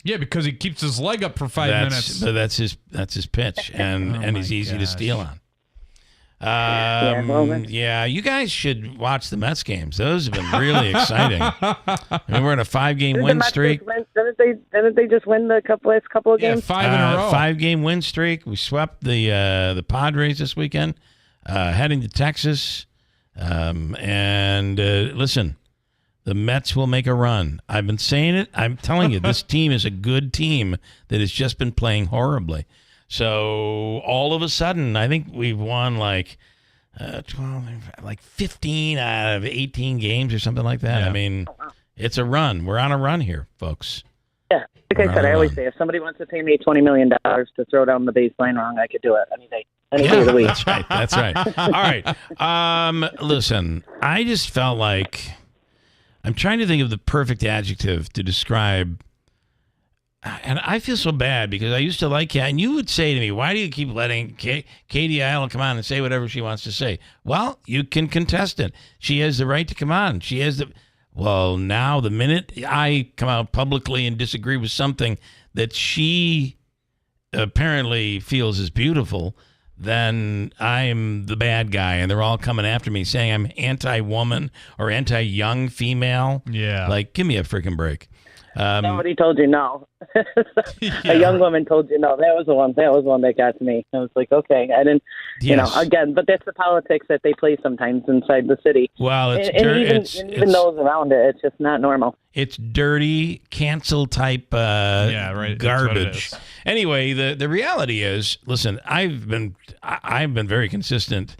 Yeah, because he keeps his leg up for 5 minutes. But that's his pitch, and he's easy to steal on. You guys should watch the Mets games. Those have been really exciting. I mean, we're in a 5-game win streak. Didn't they just win the last couple of games? 5 in a row. 5-game win streak. We swept the Padres this weekend, heading to Texas. Listen. The Mets will make a run. I've been saying it. I'm telling you, this team is a good team that has just been playing horribly. So all of a sudden, I think we've won like 15 out of 18 games or something like that. Yeah. I mean, it's a run. We're on a run here, folks. Yeah. Like I said, I always say, if somebody wants to pay me $20 million to throw down the baseline wrong, I could do it any day. Any day of the week. That's right. All right. Listen, I just felt like I'm trying to think of the perfect adjective to describe, and I feel so bad because I used to like Kat, and you would say to me, why do you keep letting Katie Isle come on and say whatever she wants to say? Well, you can contest it. She has the right to come on. She has well, now the minute I come out publicly and disagree with something that she apparently feels is beautiful, then I'm the bad guy, and they're all coming after me saying I'm anti-woman or anti-young female. Yeah. Like, give me a freaking break. Somebody told you no. A young woman told you no. That was the one that got to me. I was like, okay, I didn't, again, but that's the politics that they play sometimes inside the city. Well, even those around it, it's just not normal. It's dirty, cancel type garbage. Anyway, the reality is, listen, I've been very consistent.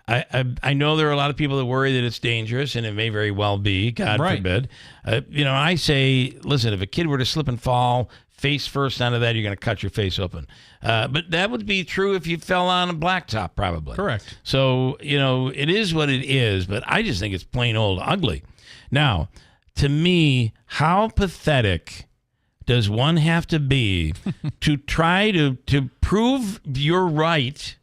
I know there are a lot of people that worry that it's dangerous, and it may very well be, God forbid. I say, listen, if a kid were to slip and fall face first onto that, you're going to cut your face open. But that would be true if you fell on a blacktop, probably. Correct. So, it is what it is, but I just think it's plain old ugly. Now, to me, how pathetic does one have to be to try to prove you're right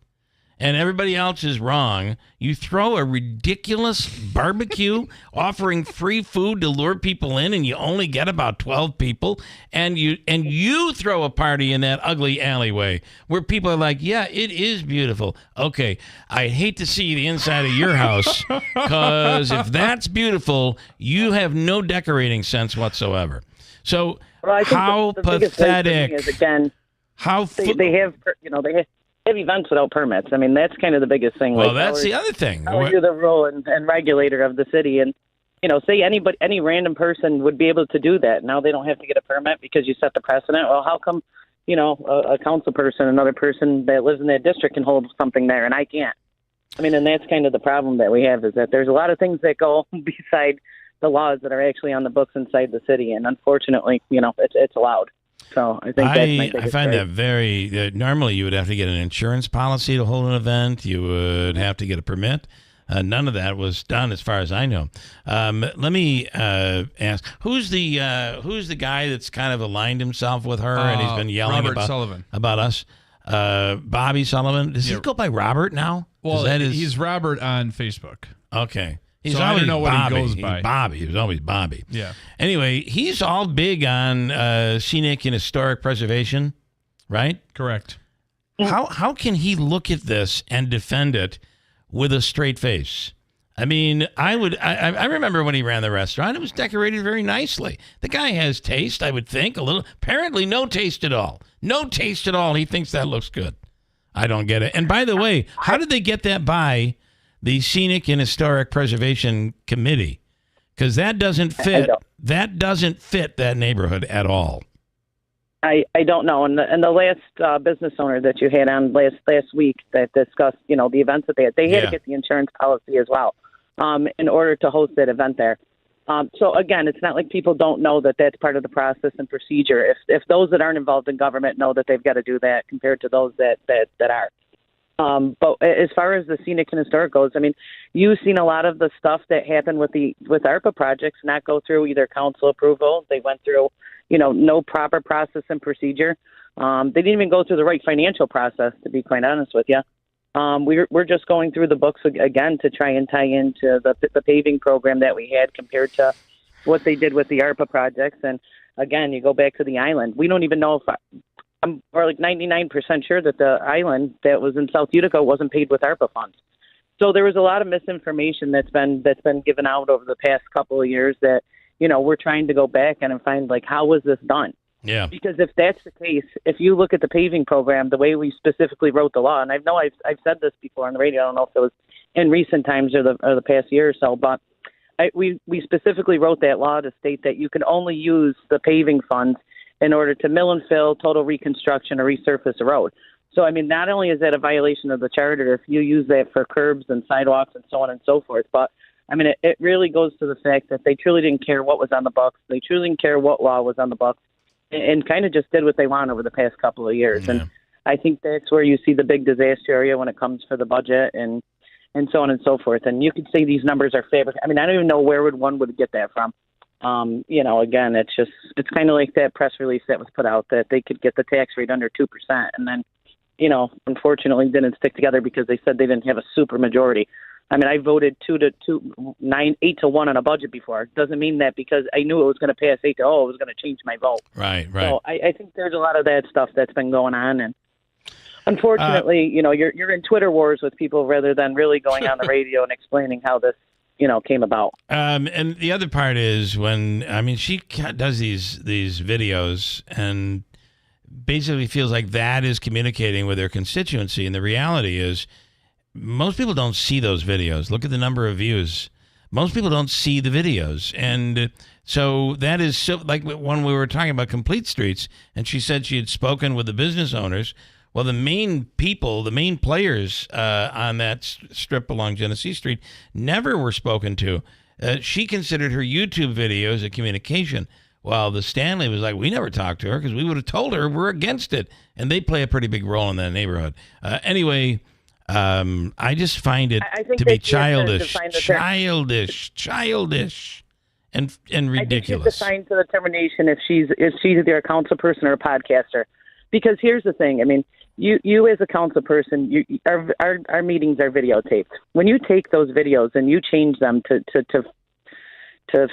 and everybody else is wrong? You throw a ridiculous barbecue offering free food to lure people in, and you only get about 12 people, and you throw a party in that ugly alleyway where people are like, yeah, it is beautiful. Okay, I hate to see the inside of your house, because if that's beautiful, you have no decorating sense whatsoever. So how the pathetic. Is, again, how they have events without permits. I mean, that's kind of the biggest thing. Well, that's the other thing. How are you the rule and regulator of the city? And, say any random person would be able to do that. Now they don't have to get a permit because you set the precedent. Well, how come, a council person, another person that lives in that district can hold something there and I can't? I mean, and that's kind of the problem that we have, is that there's a lot of things that go beside the laws that are actually on the books inside the city. And unfortunately, it's allowed. So I think I find that very. Normally, you would have to get an insurance policy to hold an event. You would have to get a permit. None of that was done, as far as I know. Let me ask: who's the guy that's kind of aligned himself with her, and he's been yelling about us? Bobby Sullivan. Does he go by Robert now? Well, he's Robert on Facebook. Okay. So I don't know what Bobby. he goes by. He's Bobby. He was always Bobby. Yeah. Anyway, he's all big on scenic and historic preservation, right? Correct. How can he look at this and defend it with a straight face? I mean, I remember when he ran the restaurant, it was decorated very nicely. The guy has taste, I would think, a little. Apparently no taste at all. No taste at all. He thinks that looks good. I don't get it. And by the way, how did they get that by the Scenic and Historic Preservation Committee? Because that doesn't fit. That doesn't fit that neighborhood at all. I don't know. And the last business owner that you had on last week that discussed, the events that they had to get the insurance policy as well in order to host that event there. So again, it's not like people don't know that that's part of the process and procedure. If those that aren't involved in government know that they've got to do that compared to those that are. But as far as the scenic and historic goes, I mean, you've seen a lot of the stuff that happened with ARPA projects not go through either council approval. They went through, no proper process and procedure. They didn't even go through the right financial process, to be quite honest with you. We're just going through the books again to try and tie into the paving program that we had compared to what they did with the ARPA projects. And again, you go back to the island. We don't even know if we're like 99% sure that the island that was in South Utica wasn't paid with ARPA funds. So there was a lot of misinformation that's been given out over the past couple of years that, we're trying to go back and find, like, how was this done? Yeah. Because if that's the case, if you look at the paving program, the way we specifically wrote the law, and I know I've said this before on the radio, I don't know if it was in recent times or the past year or so, but we specifically wrote that law to state that you can only use the paving funds in order to mill and fill, total reconstruction, or resurface a road. So, I mean, not only is that a violation of the charter if you use that for curbs and sidewalks and so on and so forth, but, I mean, it really goes to the fact that they truly didn't care what was on the books. They truly didn't care what law was on the books and kind of just did what they want over the past couple of years. Yeah. And I think that's where you see the big disaster area when it comes for the budget and so on and so forth. And you could say these numbers are favored. I mean, I don't even know where one would get that from. Again, it's kind of like that press release that was put out that they could get the tax rate under 2%. And then, unfortunately didn't stick together because they said they didn't have a super majority. I mean, I voted 8 to 1 on a budget before. It doesn't mean that because I knew it was going to pass 8 to 0, it was going to change my vote. Right. So I think there's a lot of that stuff that's been going on. And unfortunately, you're in Twitter wars with people rather than really going on the radio and explaining how this, came about. And the other part is she does these videos and basically feels like that is communicating with their constituency. And the reality is most people don't see those videos. Look at the number of views. Most people don't see the videos. And so that is so, like when we were talking about Complete Streets, and she said she had spoken with the business owners. Well, the main people, the main players on that strip along Genesee Street never were spoken to. She considered her YouTube videos a communication, while the Stanley was like, we never talked to her because we would have told her we're against it. And they play a pretty big role in that neighborhood. Anyway, I just find it to be childish, and ridiculous. I think she's defined the determination if she's either a council person or a podcaster. Because here's the thing, I mean, you as a council person, our meetings are videotaped. When you take those videos and you change them to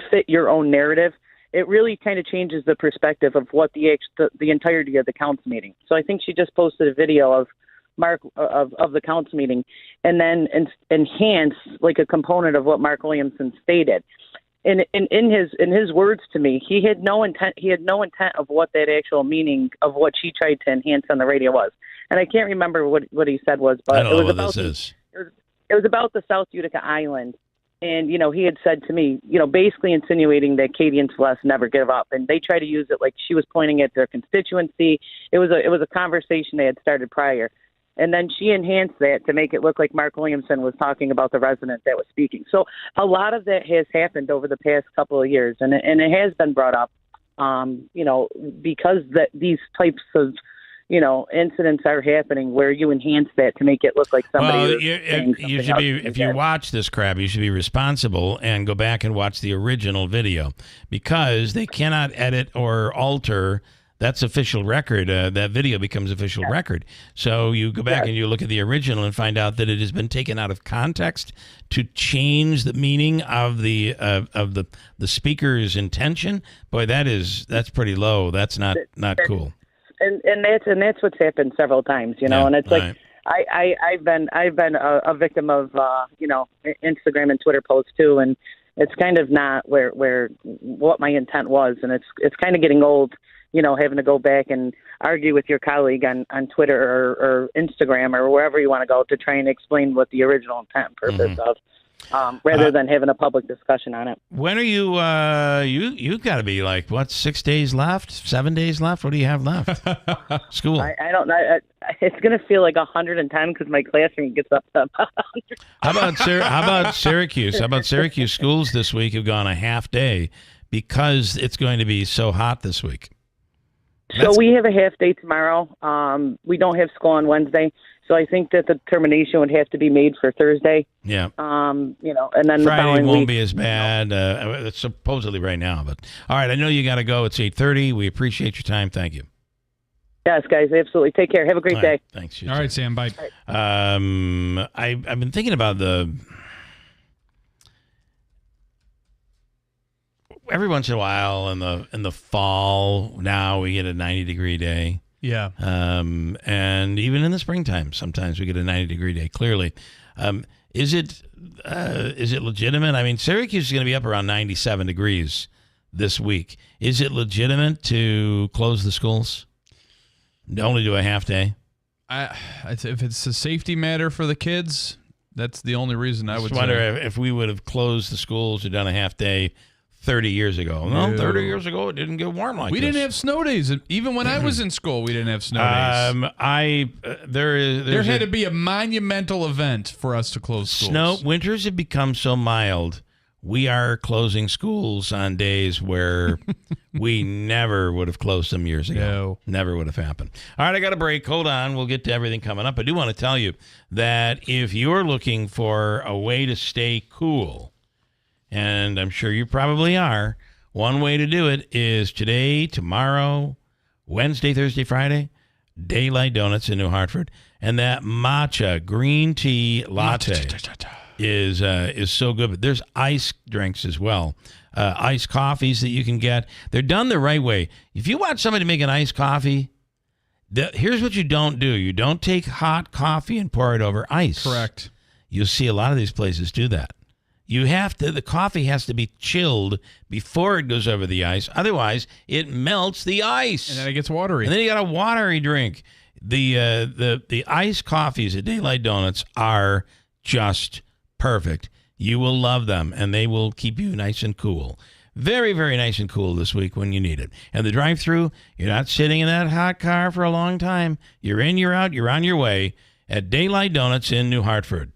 fit your own narrative, it really kind of changes the perspective of what the entirety of the council meeting. So I think she just posted a video of Mark of the council meeting, and then enhance like a component of what Mark Williamson stated. And in his words to me, he had no intent of what that actual meaning of what she tried to enhance on the radio was. And I can't remember what he said was, but it was about it was about the South Utica Island. And, he had said to me, basically insinuating that Katie and Celeste never give up. And they try to use it like she was pointing at their constituency. It was a conversation they had started prior. And then she enhanced that to make it look like Mark Williamson was talking about the resident that was speaking. So a lot of that has happened over the past couple of years. And it has been brought up, because these types of, incidents are happening where you enhance that to make it look like somebody. Well, you should be, if you watch this crap, you should be responsible and go back and watch the original video, because they cannot edit or alter. That's official record. That video becomes official record. So you go back and you look at the original and find out that it has been taken out of context to change the meaning of the speaker's intention. Boy, that's pretty low. That's not cool. that's what's happened several times, and it's like I've been a victim of Instagram and Twitter posts too, and it's kind of not where what my intent was, and it's kind of getting old, having to go back and argue with your colleague on Twitter or Instagram or wherever you want to go to try and explain what the original intent and purpose of. Rather than having a public discussion on it. When are you? You've got to be like 6 days left, 7 days left. What do you have left? School. I don't know. It's going to feel like 110 because my classroom gets up to 100. How about Syracuse? How about Syracuse schools this week have gone a half day because it's going to be so hot this week? So we have a half day tomorrow. We don't have school on Wednesday. So I think that the determination would have to be made for Thursday. Yeah. And then Friday the won't week, be as bad. It's supposedly right now, but all right. I know you got to go. It's 8:30. We appreciate your time. Thank you. Yes, guys, absolutely. Take care. Have a great day. Thanks. All right, Sam. Bye. I've been thinking about every once in a while in the fall. Now we get a 90-degree day. Yeah. And even in the springtime, sometimes we get a 90-degree day. Clearly, is it legitimate? I mean, Syracuse is going to be up around 97 degrees this week. Is it legitimate to close the schools? Only do a half day? If it's a safety matter for the kids, that's the only reason I would wonder say. if we would have closed the schools or done a half day 30 years ago. No, 30 years ago, it didn't get warm like we this. didn't have snow days. Even when I was in school, we didn't have snow days. There had to be a monumental event for us to close schools. Winters have become so mild. We are closing schools on days where we never would have closed them years ago. No. Never would have happened. All right, I got a break. Hold on. We'll get to everything coming up. I do want to tell you that if you're looking for a way to stay cool, and I'm sure you probably are, one way to do it is today, tomorrow, Wednesday, Thursday, Friday, Daylight Donuts in New Hartford. And that matcha green tea latte is so good. But there's ice drinks as well. Iced coffees that you can get. They're done the right way. If you want somebody to make an iced coffee, here's what you don't do. You don't take hot coffee and pour it over ice. Correct. You'll see a lot of these places do that. The coffee has to be chilled before it goes over the ice. Otherwise, it melts the ice. And then it gets watery. And then you got a watery drink. The iced coffees at Daylight Donuts are just perfect. You will love them, and they will keep you nice and cool. Very, very nice and cool this week when you need it. And the drive-thru, you're not sitting in that hot car for a long time. You're in, you're out, you're on your way at Daylight Donuts in New Hartford.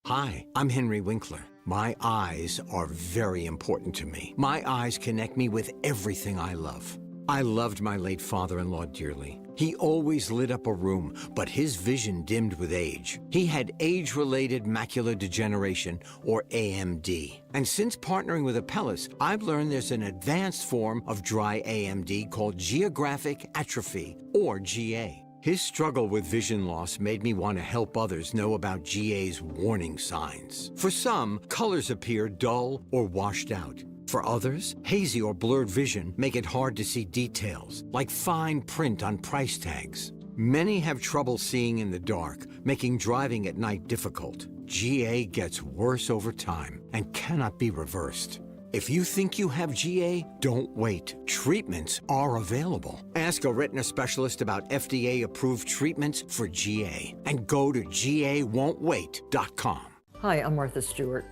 Hi, I'm Henry Winkler. My eyes are very important to me. My eyes connect me with everything I love. I loved my late father-in-law dearly. He always lit up a room, but his vision dimmed with age. He had age-related macular degeneration, or AMD. And since partnering with Apellis, I've learned there's an advanced form of dry AMD called geographic atrophy, or GA. His struggle with vision loss made me want to help others know about GA's warning signs. For some, colors appear dull or washed out. For others, hazy or blurred vision make it hard to see details, like fine print on price tags. Many have trouble seeing in the dark, making driving at night difficult. GA gets worse over time and cannot be reversed. If you think you have GA, don't wait. Treatments are available. Ask a retina specialist about FDA-approved treatments for GA and go to GAWon'tWait.com. Hi, I'm Martha Stewart.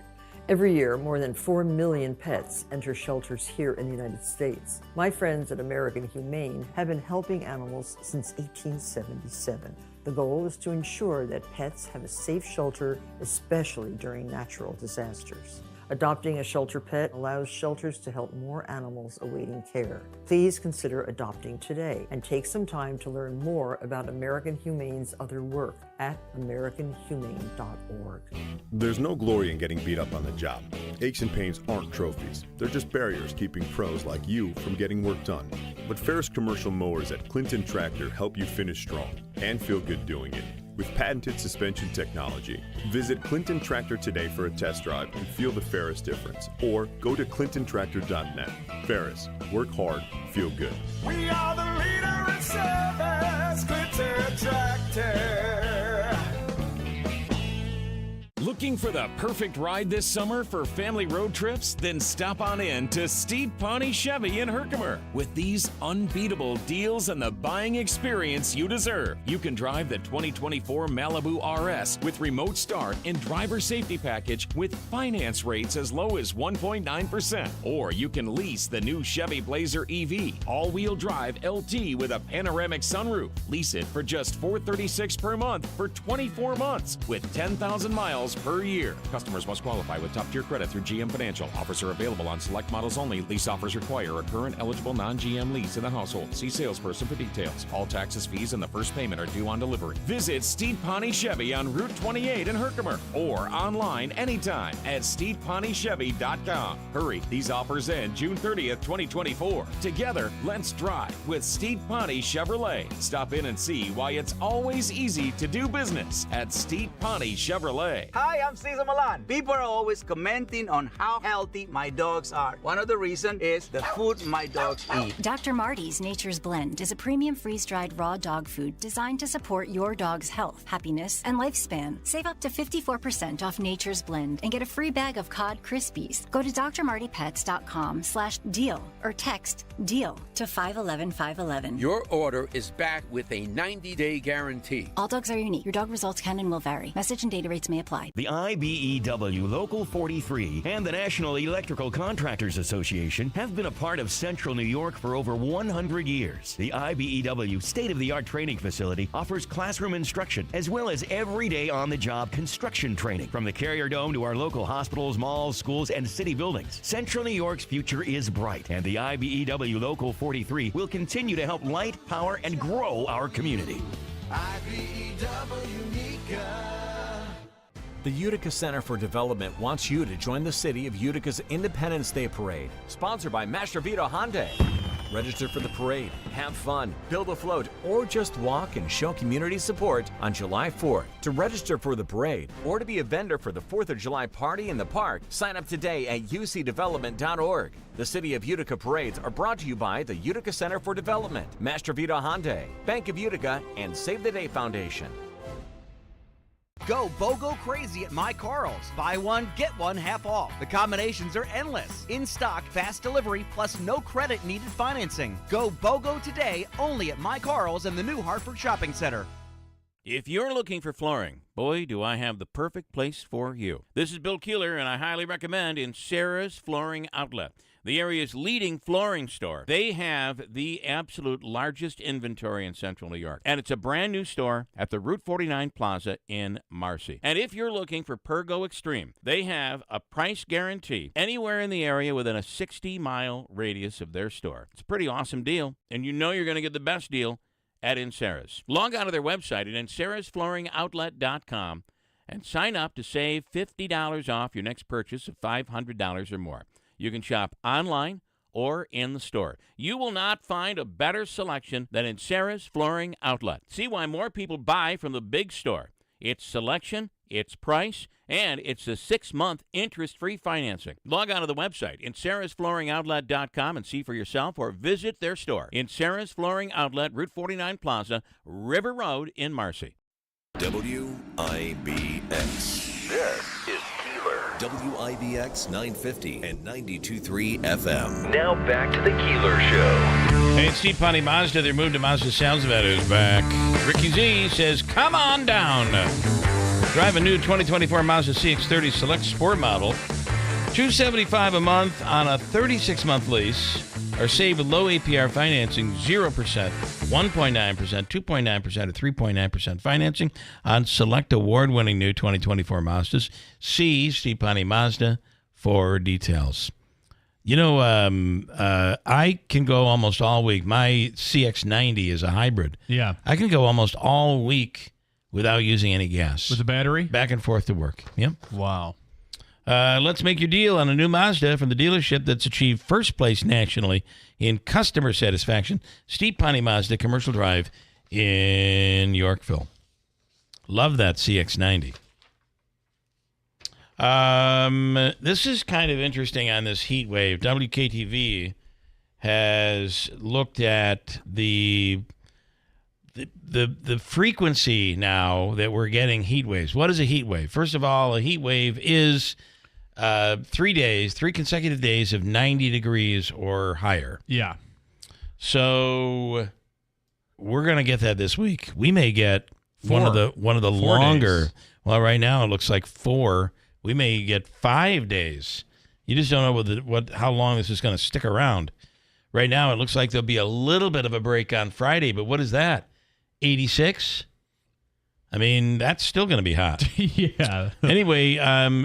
Every year, more than 4 million pets enter shelters here in the United States. My friends at American Humane have been helping animals since 1877. The goal is to ensure that pets have a safe shelter, especially during natural disasters. Adopting a shelter pet allows shelters to help more animals awaiting care. Please consider adopting today and take some time to learn more about American Humane's other work at americanhumane.org. There's no glory in getting beat up on the job. Aches and pains aren't trophies. They're just barriers keeping pros like you from getting work done. But Ferris commercial mowers at Clinton Tractor help you finish strong and feel good doing it. With patented suspension technology. Visit Clinton Tractor today for a test drive and feel the Ferris difference. Or go to clintontractor.net. Ferris, work hard, feel good. We are the leader in service. Looking for the perfect ride this summer for family road trips? Then stop on in to Steve Pawnee Chevy in Herkimer. With these unbeatable deals and the buying experience you deserve, you can drive the 2024 Malibu RS with remote start and driver safety package with finance rates as low as 1.9%. Or you can lease the new Chevy Blazer EV, all-wheel drive LT with a panoramic sunroof. Lease it for just $436 per month for 24 months with 10,000 miles per year. Customers must qualify with top-tier credit through GM Financial. Offers are available on select models only. Lease offers require a current eligible non-GM lease in the household. See salesperson for details. All taxes, fees, and the first payment are due on delivery. Visit Steve Pawnee Chevy on Route 28 in Herkimer or online anytime at StevePawneeChevy.com. Hurry, these offers end June 30th, 2024. Together, let's drive with Steve Pawnee Chevrolet. Stop in and see why it's always easy to do business at Steve Pawnee Chevrolet. Hi, I'm Cesar Milan. People are always commenting on how healthy my dogs are. One of the reasons is the food my dogs eat. Dr. Marty's Nature's Blend is a premium freeze-dried raw dog food designed to support your dog's health, happiness, and lifespan. Save up to 54% off Nature's Blend and get a free bag of cod Crispies. Go to drmartypets.com/deal or text DEAL to 511-511. Your order is back with a 90-day guarantee. All dogs are unique. Your dog results can and will vary. Message and data rates may apply. The IBEW Local 43 and the National Electrical Contractors Association have been a part of Central New York for over 100 years. The IBEW state-of-the-art training facility offers classroom instruction as well as everyday on-the-job construction training. From the Carrier Dome to our local hospitals, malls, schools, and city buildings, Central New York's future is bright, and the IBEW Local 43 will continue to help light, power, and grow our community. IBEW Utica. The Utica Center for Development wants you to join the city of Utica's Independence Day Parade, sponsored by Master Vito Hyundai. Register for the parade, have fun, build a float, or just walk and show community support on July 4th. To register for the parade or to be a vendor for the 4th of July party in the park, sign up today at ucdevelopment.org. The City of Utica parades are brought to you by the Utica Center for Development, Master Vito Hyundai, Bank of Utica, and Save the Day Foundation. Go BOGO crazy at My Carl's. Buy one, get one half off. The combinations are endless. In stock, fast delivery, plus no credit needed financing. Go BOGO today only at My Carl's and the new Hartford Shopping Center. If you're looking for flooring, boy, do I have the perfect place for you. This is Bill Keeler, and I highly recommend in Sarah's Flooring Outlet, the area's leading flooring store. They have the absolute largest inventory in Central New York, and it's a brand new store at the Route 49 Plaza in Marcy. And if you're looking for Pergo Extreme, they have a price guarantee anywhere in the area within a 60-mile radius of their store. It's a pretty awesome deal, and you know you're going to get the best deal at Insera's. Log on to their website at InserasFlooringOutlet.com and sign up to save $50 off your next purchase of $500 or more. You can shop online or in the store. You will not find a better selection than Insera's Flooring Outlet. See why more people buy from the big store. Its selection, its price, and it's a 6-month interest-free financing. Log on to the website, InserasFlooringOutlet.com, and see for yourself or visit their store. Insera's Flooring Outlet, Route 49 Plaza, River Road in Marcy. WIBX. This is Keeler. WIBX 950 and 92.3 FM. Now back to the Keeler Show. Hey, it's Steve Pawnee Mazda. Their move to Mazda sales event is back. Ricky Z says, come on down. Drive a new 2024 Mazda CX-30 Select Sport model. $275 a month on a 36-month lease. Or save with low APR financing, 0%, 1.9%, 2.9%, or 3.9% financing on select award-winning new 2024 Mazdas. See Steve Pawnee Mazda for details. You know, I can go almost all week. My CX-90 is a hybrid. Yeah. I can go almost all week without using any gas. With the battery? Back and forth to work. Yep. Wow. Let's make your deal on a new Mazda from the dealership that's achieved first place nationally in customer satisfaction. Steve Pawnee Mazda, Commercial Drive in Yorkville. Love that CX-90. This is kind of interesting on this heat wave. WKTV has looked at the the frequency now that we're getting heat waves. What is a heat wave? First of all, a heat wave is 3 consecutive days of 90 degrees or higher. Yeah. So we're going to get that this week. We may get one of the 4 longer. days. Well, right now it looks like 4. We may get 5 days. You just don't know how long this is going to stick around. Right now it looks like there'll be a little bit of a break on Friday, but what is that? 86? I mean, that's still going to be hot. Yeah. Anyway,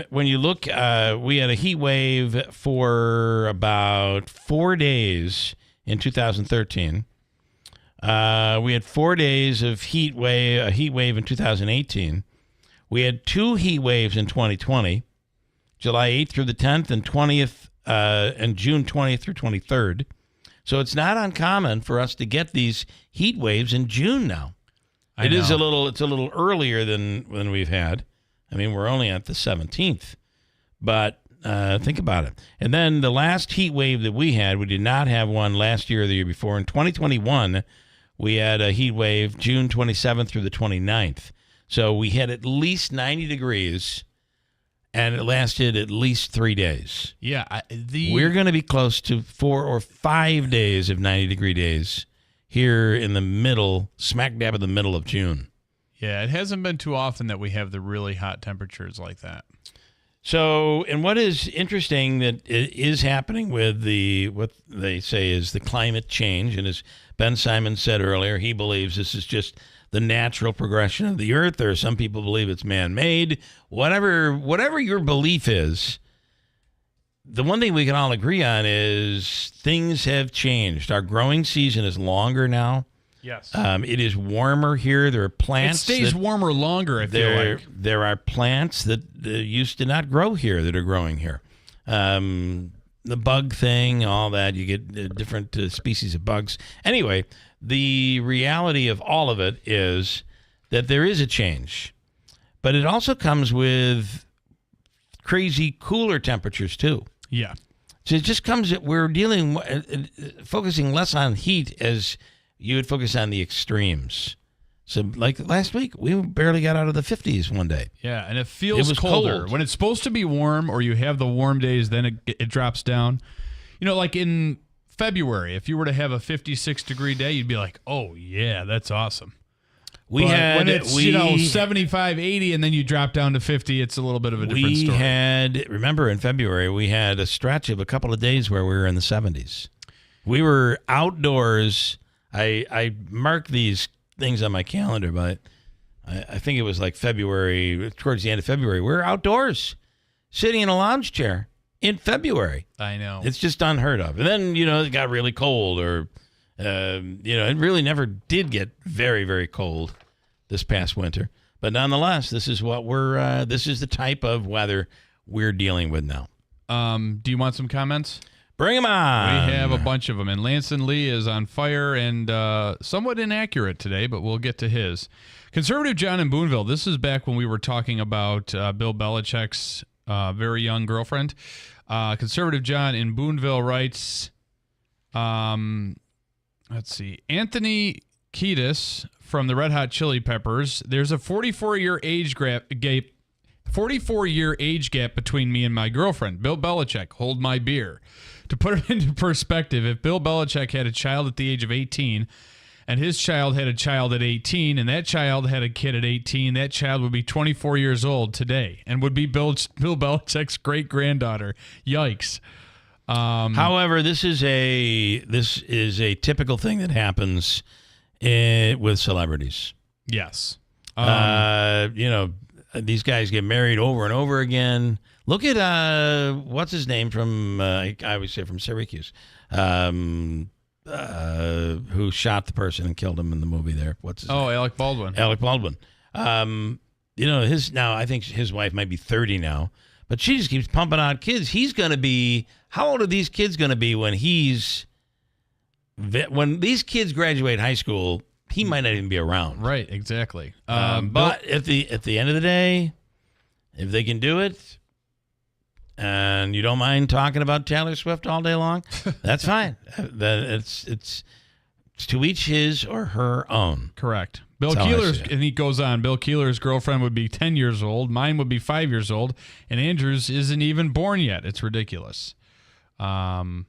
when you look, we had a heat wave for about 4 days in 2013. We had 4 days of a heat wave in 2018. We had 2 heat waves in 2020, July 8th through the 10th and 20th, and June 20th through 23rd. So it's not uncommon for us to get these heat waves in June now. It's a little earlier than we've had. I mean, we're only at the 17th, but think about it. And then the last heat wave that we did not have one last year or the year before. In 2021, we had a heat wave June 27th through the 29th. So we had at least 90 degrees, and it lasted at least 3 days. Yeah. We're going to be close to 4 or 5 days of 90-degree days here in the middle, smack dab in the middle of June. Yeah, it hasn't been too often that we have the really hot temperatures like that. So, and what is interesting that is happening with what they say is the climate change, and as Ben Simon said earlier, he believes this is just the natural progression of the earth. There are some people believe it's man-made. Whatever your belief is, the one thing we can all agree on is things have changed. Our growing season is longer now. Yes. It is warmer here. There are plants. It stays warmer longer, I feel like. There are plants that used to not grow here that are growing here. The bug thing, all that. You get different species of bugs. Anyway, the reality of all of it is that there is a change. But it also comes with crazy cooler temperatures, too. Yeah. So it just comes that we're focusing less on heat as you would focus on the extremes. So like last week, we barely got out of the 50s one day. Yeah, and it feels colder. Cold. When it's supposed to be warm or you have the warm days, then it drops down. You know, like in February, if you were to have a 56-degree day, you'd be like, oh, yeah, that's awesome. When it's 75, 80, and then you drop down to 50, it's a little bit of a different story. Remember in February, we had a stretch of a couple of days where we were in the 70s. We were outdoors. I marked these things on my calendar, but I think it was like February, towards the end of February. We were outdoors, sitting in a lounge chair in February. I know. It's just unheard of. And then, it got really cold or... it really never did get very, very cold this past winter. But nonetheless, this is what this is the type of weather we're dealing with now. Do you want some comments? Bring them on. We have a bunch of them. And Lanson Lee is on fire and somewhat inaccurate today, but we'll get to his. Conservative John in Boonville. This is back when we were talking about Bill Belichick's very young girlfriend. Conservative John in Boonville writes... Let's see. Anthony Kiedis from the Red Hot Chili Peppers. There's a 44-year age gap between me and my girlfriend, Bill Belichick. Hold my beer. To put it into perspective, if Bill Belichick had a child at the age of 18 and his child had a child at 18 and that child had a kid at 18, that child would be 24 years old today and would be Bill Belichick's great-granddaughter. Yikes. However, this is a typical thing that happens with celebrities. Yes. These guys get married over and over again. Look at what's his name from I always say from Syracuse, who shot the person and killed him in the movie there. What's his name? Alec Baldwin. Alec Baldwin. I think his wife might be 30 now. But she just keeps pumping out kids. He's going to be, how old are these kids going to be when these kids graduate high school? He might not even be around. Right, exactly. But at the end of the day, if they can do it, and you don't mind talking about Taylor Swift all day long, that's fine. It's to each his or her own. Correct. Bill That's how I Keeler's, see it. and he goes on, Bill Keeler's girlfriend would be 10 years old. Mine would be 5 years old. And Andrew's isn't even born yet. It's ridiculous. Let's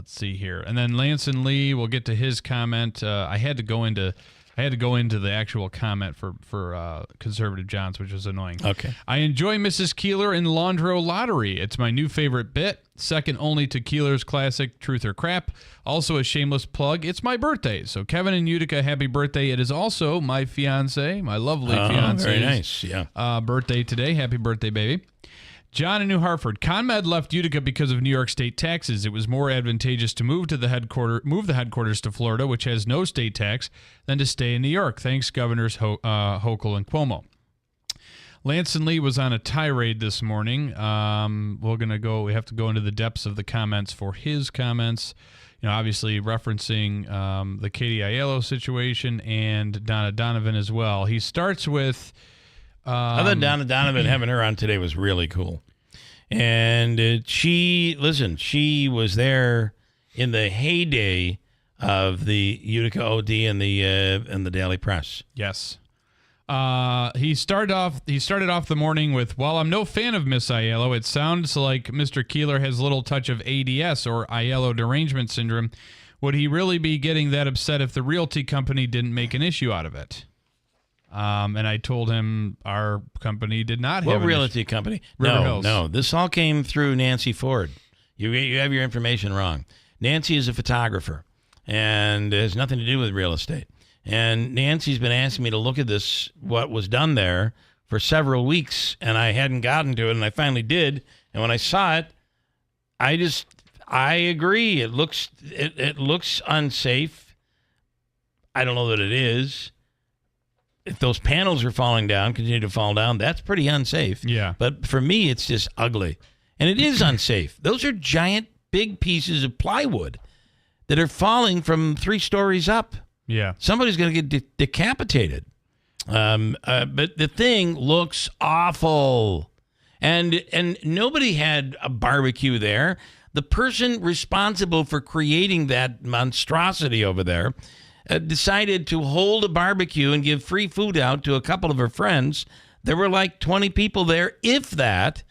see here. And then Lance and Lee, we'll get to his comment. I had to go into the actual comment for Conservative Johns, which was annoying. Okay. I enjoy Mrs. Keeler in Laundro Lottery. It's my new favorite bit, second only to Keeler's classic Truth or Crap. Also a shameless plug. It's my birthday. So Kevin and Utica, happy birthday. It is also my fiance, my lovely fiance's very nice. Yeah. birthday today. Happy birthday, baby. John in New Hartford. ConMed left Utica because of New York state taxes. It was more advantageous to move the headquarters to Florida, which has no state tax, than to stay in New York. Thanks, Governors Hochul and Cuomo. Lance and Lee was on a tirade this morning. We have to go into the depths of the comments for his comments. Obviously referencing the Katie Aiello situation and Donna Donovan as well. He starts with. I thought Donna Donovan, having her on today was really cool. And she was there in the heyday of the Utica OD and the Daily Press. Yes. He started off the morning with, while I'm no fan of Miss Aiello, it sounds like Mr. Keeler has a little touch of ADS or Aiello derangement syndrome. Would he really be getting that upset if the realty company didn't make an issue out of it? And I told him our company did not have What realty company? River Hills. No. This all came through Nancy Ford. You have your information wrong. Nancy is a photographer, and it has nothing to do with real estate. And Nancy's been asking me to look at what was done there, for several weeks, and I hadn't gotten to it, and I finally did. And when I saw it, I agree. It looks unsafe. I don't know that it is. If those panels are falling down, continue to fall down, that's pretty unsafe. Yeah. But for me, it's just ugly. And it is unsafe. Those are giant, big pieces of plywood that are falling from 3 stories up. Yeah. Somebody's going to get decapitated. But the thing looks awful. And nobody had a barbecue there. The person responsible for creating that monstrosity over there decided to hold a barbecue and give free food out to a couple of her friends. There were like 20 people there, if that,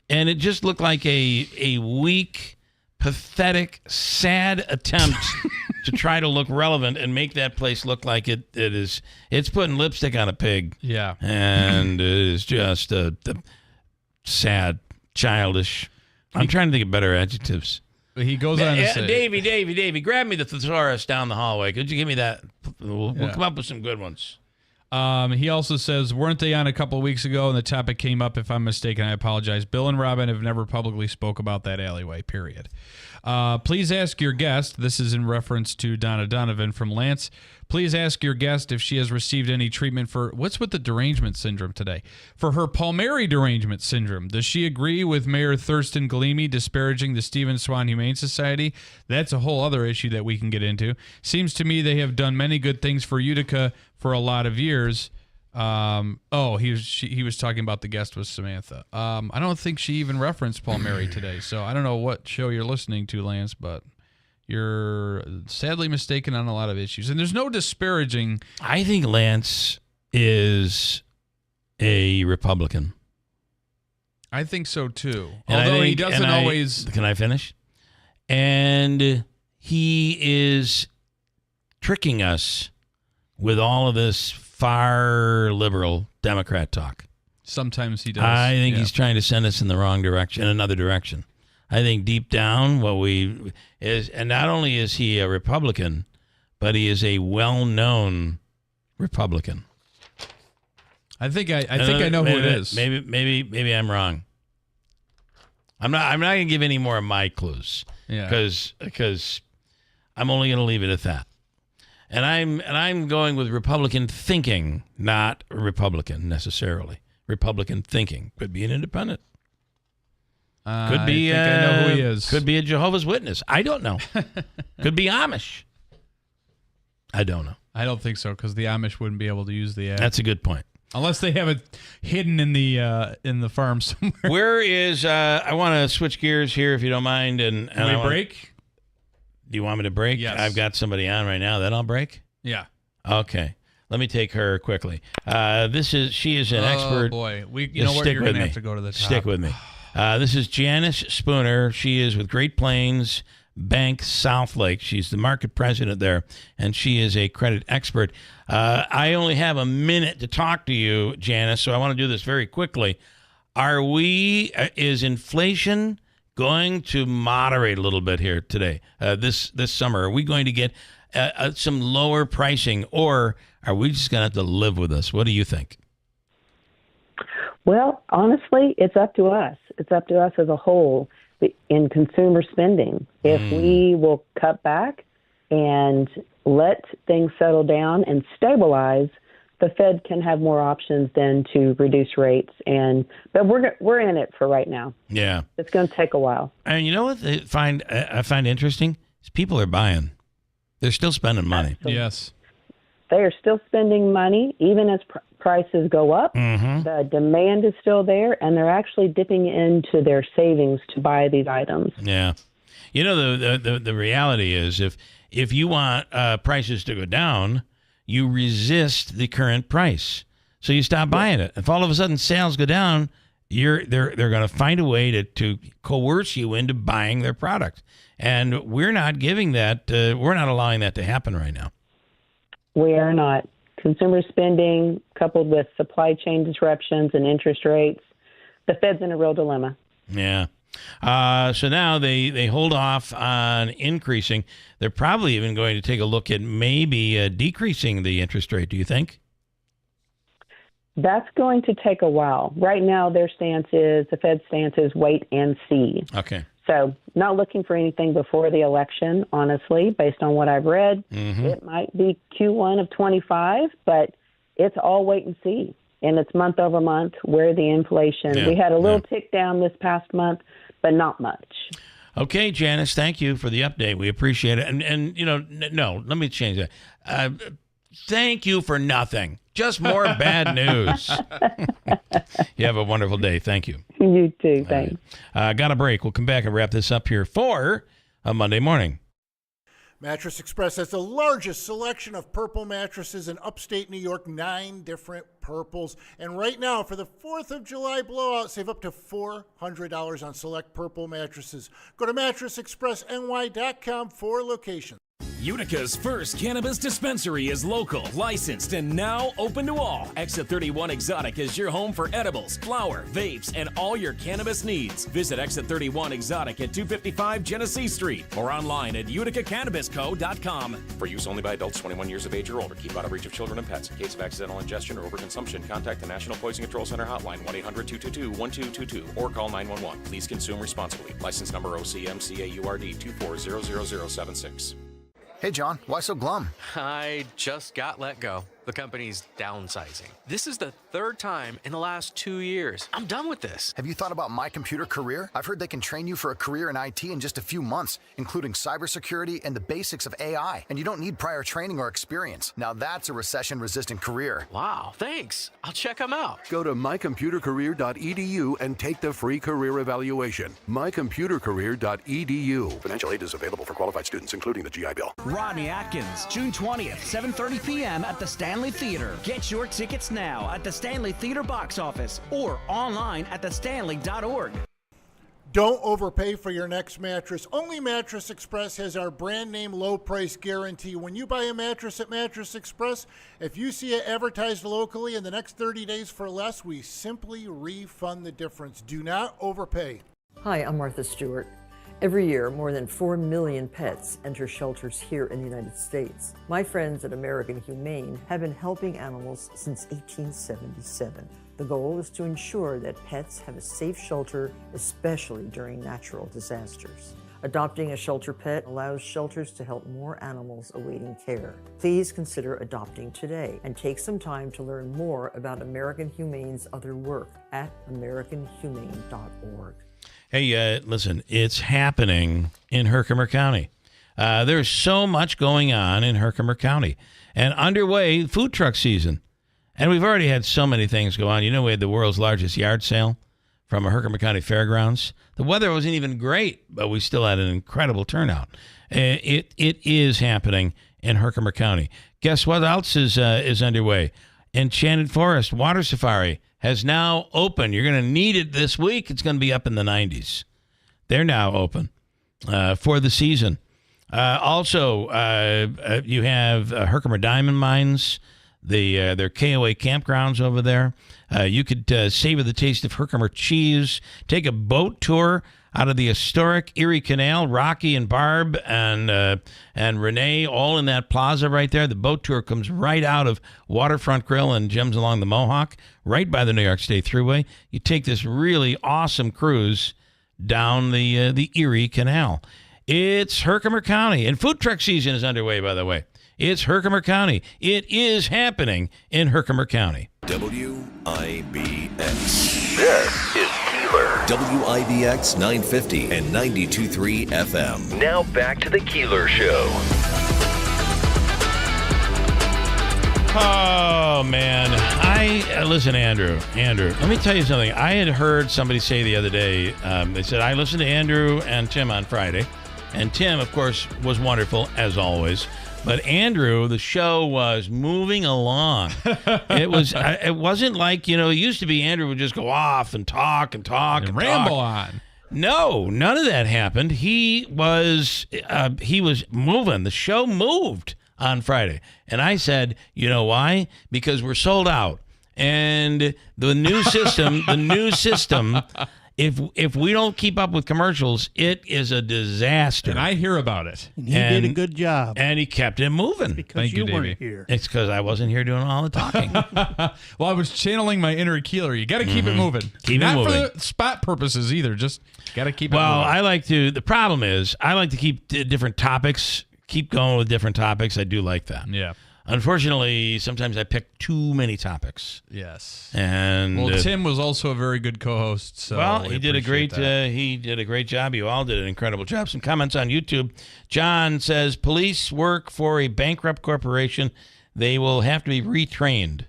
and it just looked like a weak, pathetic, sad attempt to try to look relevant and make that place look like it is. It's putting lipstick on a pig. Yeah. And it is just sad, childish. I'm trying to think of better adjectives. He goes on to say, Davey, grab me the thesaurus down the hallway. Could you give me that? We'll come up with some good ones. He also says, weren't they on a couple of weeks ago and the topic came up? If I'm mistaken, I apologize. Bill and Robin have never publicly spoke about that alleyway, period. Please ask your guest, this is in reference to Donna Donovan from Lance, please ask your guest if she has received any treatment for, what's with the derangement syndrome today? For her Palmieri derangement syndrome. Does she agree with Mayor Thurston Galimi disparaging the Stephen Swan Humane Society? That's a whole other issue that we can get into. Seems to me they have done many good things for Utica for a lot of years. He was talking about the guest was Samantha. I don't think she even referenced Palmieri today, so I don't know what show you're listening to, Lance, but you're sadly mistaken on a lot of issues. And there's no disparaging. I think Lance is a Republican. I think so, too. And although he doesn't always... Can I finish? And he is tricking us with all of this far liberal Democrat talk. Sometimes he does. I think he's trying to send us in the wrong direction, in another direction. I think deep down and not only is he a Republican, but he is a well-known Republican. I think I know who it is. Maybe I'm wrong. I'm not going to give any more of my clues. Yeah. Because I'm only going to leave it at that. And I'm going with Republican thinking, not Republican necessarily. Republican thinking. Could be an independent. Could be. I think I know who he is. Could be a Jehovah's Witness. I don't know. Could be Amish. I don't know. I don't think so, because the Amish wouldn't be able to use the app. That's a good point. Unless they have it hidden in the farm somewhere. Where is? I want to switch gears here, if you don't mind. And Can we break? Do you want me to break? Yes. I've got somebody on right now. Then I'll break? Yeah. Okay. Let me take her quickly. She is an expert. Oh, boy. You know what? You're going to have to go to the top. Stick with me. This is Janice Spooner. She is with Great Plains Bank Southlake. She's the market president there, and she is a credit expert. I only have a minute to talk to you, Janice, so I want to do this very quickly. Is inflation going to moderate a little bit here today, this summer? Are we going to get some lower pricing, or are we just going to have to live with this? What do you think? Well, honestly, it's up to us. It's up to us as a whole in consumer spending. If we will cut back and let things settle down and stabilize, the Fed can have more options than to reduce rates. But we're in it for right now. Yeah, it's going to take a while. And you know what I find interesting is people are buying. They're still spending money. Absolutely. Yes. They are still spending money, even as prices go up. The demand is still there, and they're actually dipping into their savings to buy these items. Yeah. You know, the reality is if you want prices to go down, you resist the current price. So you stop buying it. If all of a sudden sales go down, they're going to find a way to coerce you into buying their product. And we're not giving that, we're not allowing that to happen right now. We are not. Consumer spending coupled with supply chain disruptions and interest rates, the Fed's in a real dilemma. Yeah. So now they hold off on increasing. They're probably even going to take a look at maybe decreasing the interest rate, do you think? That's going to take a while. Right now, the Fed's stance is wait and see. Okay. So not looking for anything before the election, honestly, based on what I've read. It might be Q1 of 25, but it's all wait and see. And it's month over month where the inflation. Yeah, we had a little tick down this past month, but not much. Okay, Janice, thank you for the update. We appreciate it. And you know, no, let me change that. Thank you for nothing. Just more bad news. You have a wonderful day. Thank you. You too. Thanks. Right. Got a break. We'll come back and wrap this up here for a Monday morning. Mattress Express has the largest selection of purple mattresses in upstate New York, 9 different purples. And right now, for the 4th of July blowout, save up to $400 on select purple mattresses. Go to mattressexpressny.com for locations. Utica's first cannabis dispensary is local, licensed, and now open to all. Exit 31 Exotic is your home for edibles, flower, vapes, and all your cannabis needs. Visit Exit 31 Exotic at 255 Genesee Street or online at uticacannabisco.com. For use only by adults 21 years of age or older. Keep out of reach of children and pets. In case of accidental ingestion or overconsumption, contact the National Poison Control Center hotline 1-800-222-1222 or call 911. Please consume responsibly. License number OCMCAURD 2400076. Hey, John, why so glum? I just got let go. The company's downsizing. This is the 3rd time in the last 2 years. I'm done with this. Have you thought about My Computer Career? I've heard they can train you for a career in IT in just a few months, including cybersecurity and the basics of AI. And you don't need prior training or experience. Now that's a recession-resistant career. Wow, thanks. I'll check them out. Go to mycomputercareer.edu and take the free career evaluation. mycomputercareer.edu. Financial aid is available for qualified students, including the GI Bill. Rodney Atkins, June 20th, 7:30 p.m. at the Stanley Theater. Get your tickets now at the Stanley Theater box office or online at thestanley.org. Don't overpay for your next mattress. Only Mattress Express has our brand name low price guarantee. When you buy a mattress at Mattress Express, if you see it advertised locally in the next 30 days for less, we simply refund the difference. Do not overpay. Hi, I'm Martha Stewart. Every year, more than 4 million pets enter shelters here in the United States. My friends at American Humane have been helping animals since 1877. The goal is to ensure that pets have a safe shelter, especially during natural disasters. Adopting a shelter pet allows shelters to help more animals awaiting care. Please consider adopting today and take some time to learn more about American Humane's other work at americanhumane.org. Hey, listen, it's happening in Herkimer County. There's so much going on in Herkimer County. And underway, food truck season. And we've already had so many things go on. You know, we had the world's largest yard sale from Herkimer County Fairgrounds. The weather wasn't even great, but we still had an incredible turnout. It is happening in Herkimer County. Guess what else is underway? Enchanted Forest Water Safari has now opened. You're going to need it this week. It's going to be up in the 90s. They're now open for the season. Also, you have Herkimer Diamond Mines, their KOA campgrounds over there. You could savor the taste of Herkimer cheese, take a boat tour out of the historic Erie Canal. Rocky and Barb and Renee all in that plaza right there. The boat tour comes right out of Waterfront Grill and Jim's along the Mohawk, right by the New York State Thruway. You take this really awesome cruise down the Erie Canal. It's Herkimer County, and food truck season is underway, by the way. It's Herkimer County. It is happening in Herkimer County. WIBX. This is Keeler. WIBX 950 and 92.3 FM. Now back to the Keeler Show. Oh, man. Listen, Andrew, let me tell you something. I had heard somebody say the other day, they said, I listened to Andrew and Tim on Friday. And Tim, of course, was wonderful, as always. But Andrew, the show was moving along. It wasn't like, it used to be Andrew would just go off and talk and ramble on. No, none of that happened. He was moving. The show moved on Friday. And I said, you know why? Because we're sold out. And the new system, if we don't keep up with commercials, it is a disaster. And I hear about it. And he did a good job. And he kept it moving. Because you weren't here. It's because I wasn't here doing all the talking. Well, I was channeling my inner Keeler. You got to keep it moving. Not for spot purposes either. Just got to keep it moving. Well, the problem is, I like to keep different topics, keep going with different topics. I do like that. Yeah. Unfortunately, sometimes I pick too many topics. Yes. And Tim was also a very good co-host. So he did a great job. You all did an incredible job. Some comments on YouTube. John says, police work for a bankrupt corporation. They will have to be retrained.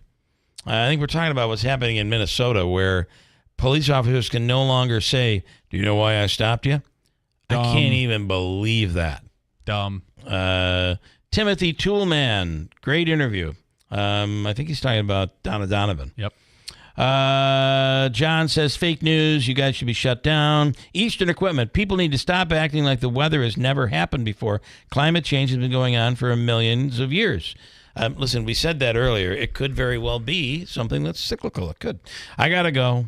I think we're talking about what's happening in Minnesota, where police officers can no longer say, do you know why I stopped you? Dumb. I can't even believe that. Dumb. Timothy Toolman, great interview. I think he's talking about Donna Donovan. Yep. John says, fake news, you guys should be shut down. Eastern Equipment, people need to stop acting like the weather has never happened before. Climate change has been going on for millions of years. Listen, we said that earlier. It could very well be something that's cyclical. It could. I gotta go.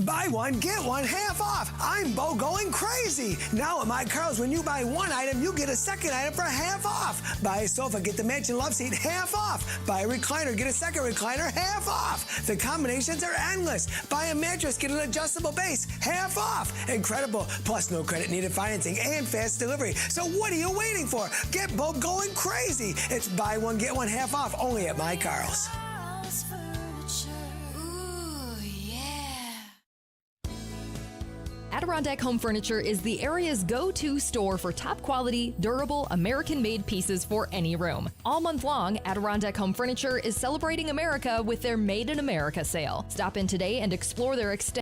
Buy one, get one half off. I'm Bo going crazy. Now at My Carl's, when you buy one item, you get a second item for half off. Buy a sofa, get the mansion love seat half off. Buy a recliner, get a second recliner half off. The combinations are endless. Buy a mattress, get an adjustable base half off. Incredible. Plus no credit needed financing and fast delivery. So what are you waiting for? Get Bo going crazy. It's buy one, get one half off only at My Carl's. Adirondack Home Furniture is the area's go-to store for top-quality, durable, American-made pieces for any room. All month long, Adirondack Home Furniture is celebrating America with their Made in America sale. Stop in today and explore their extensive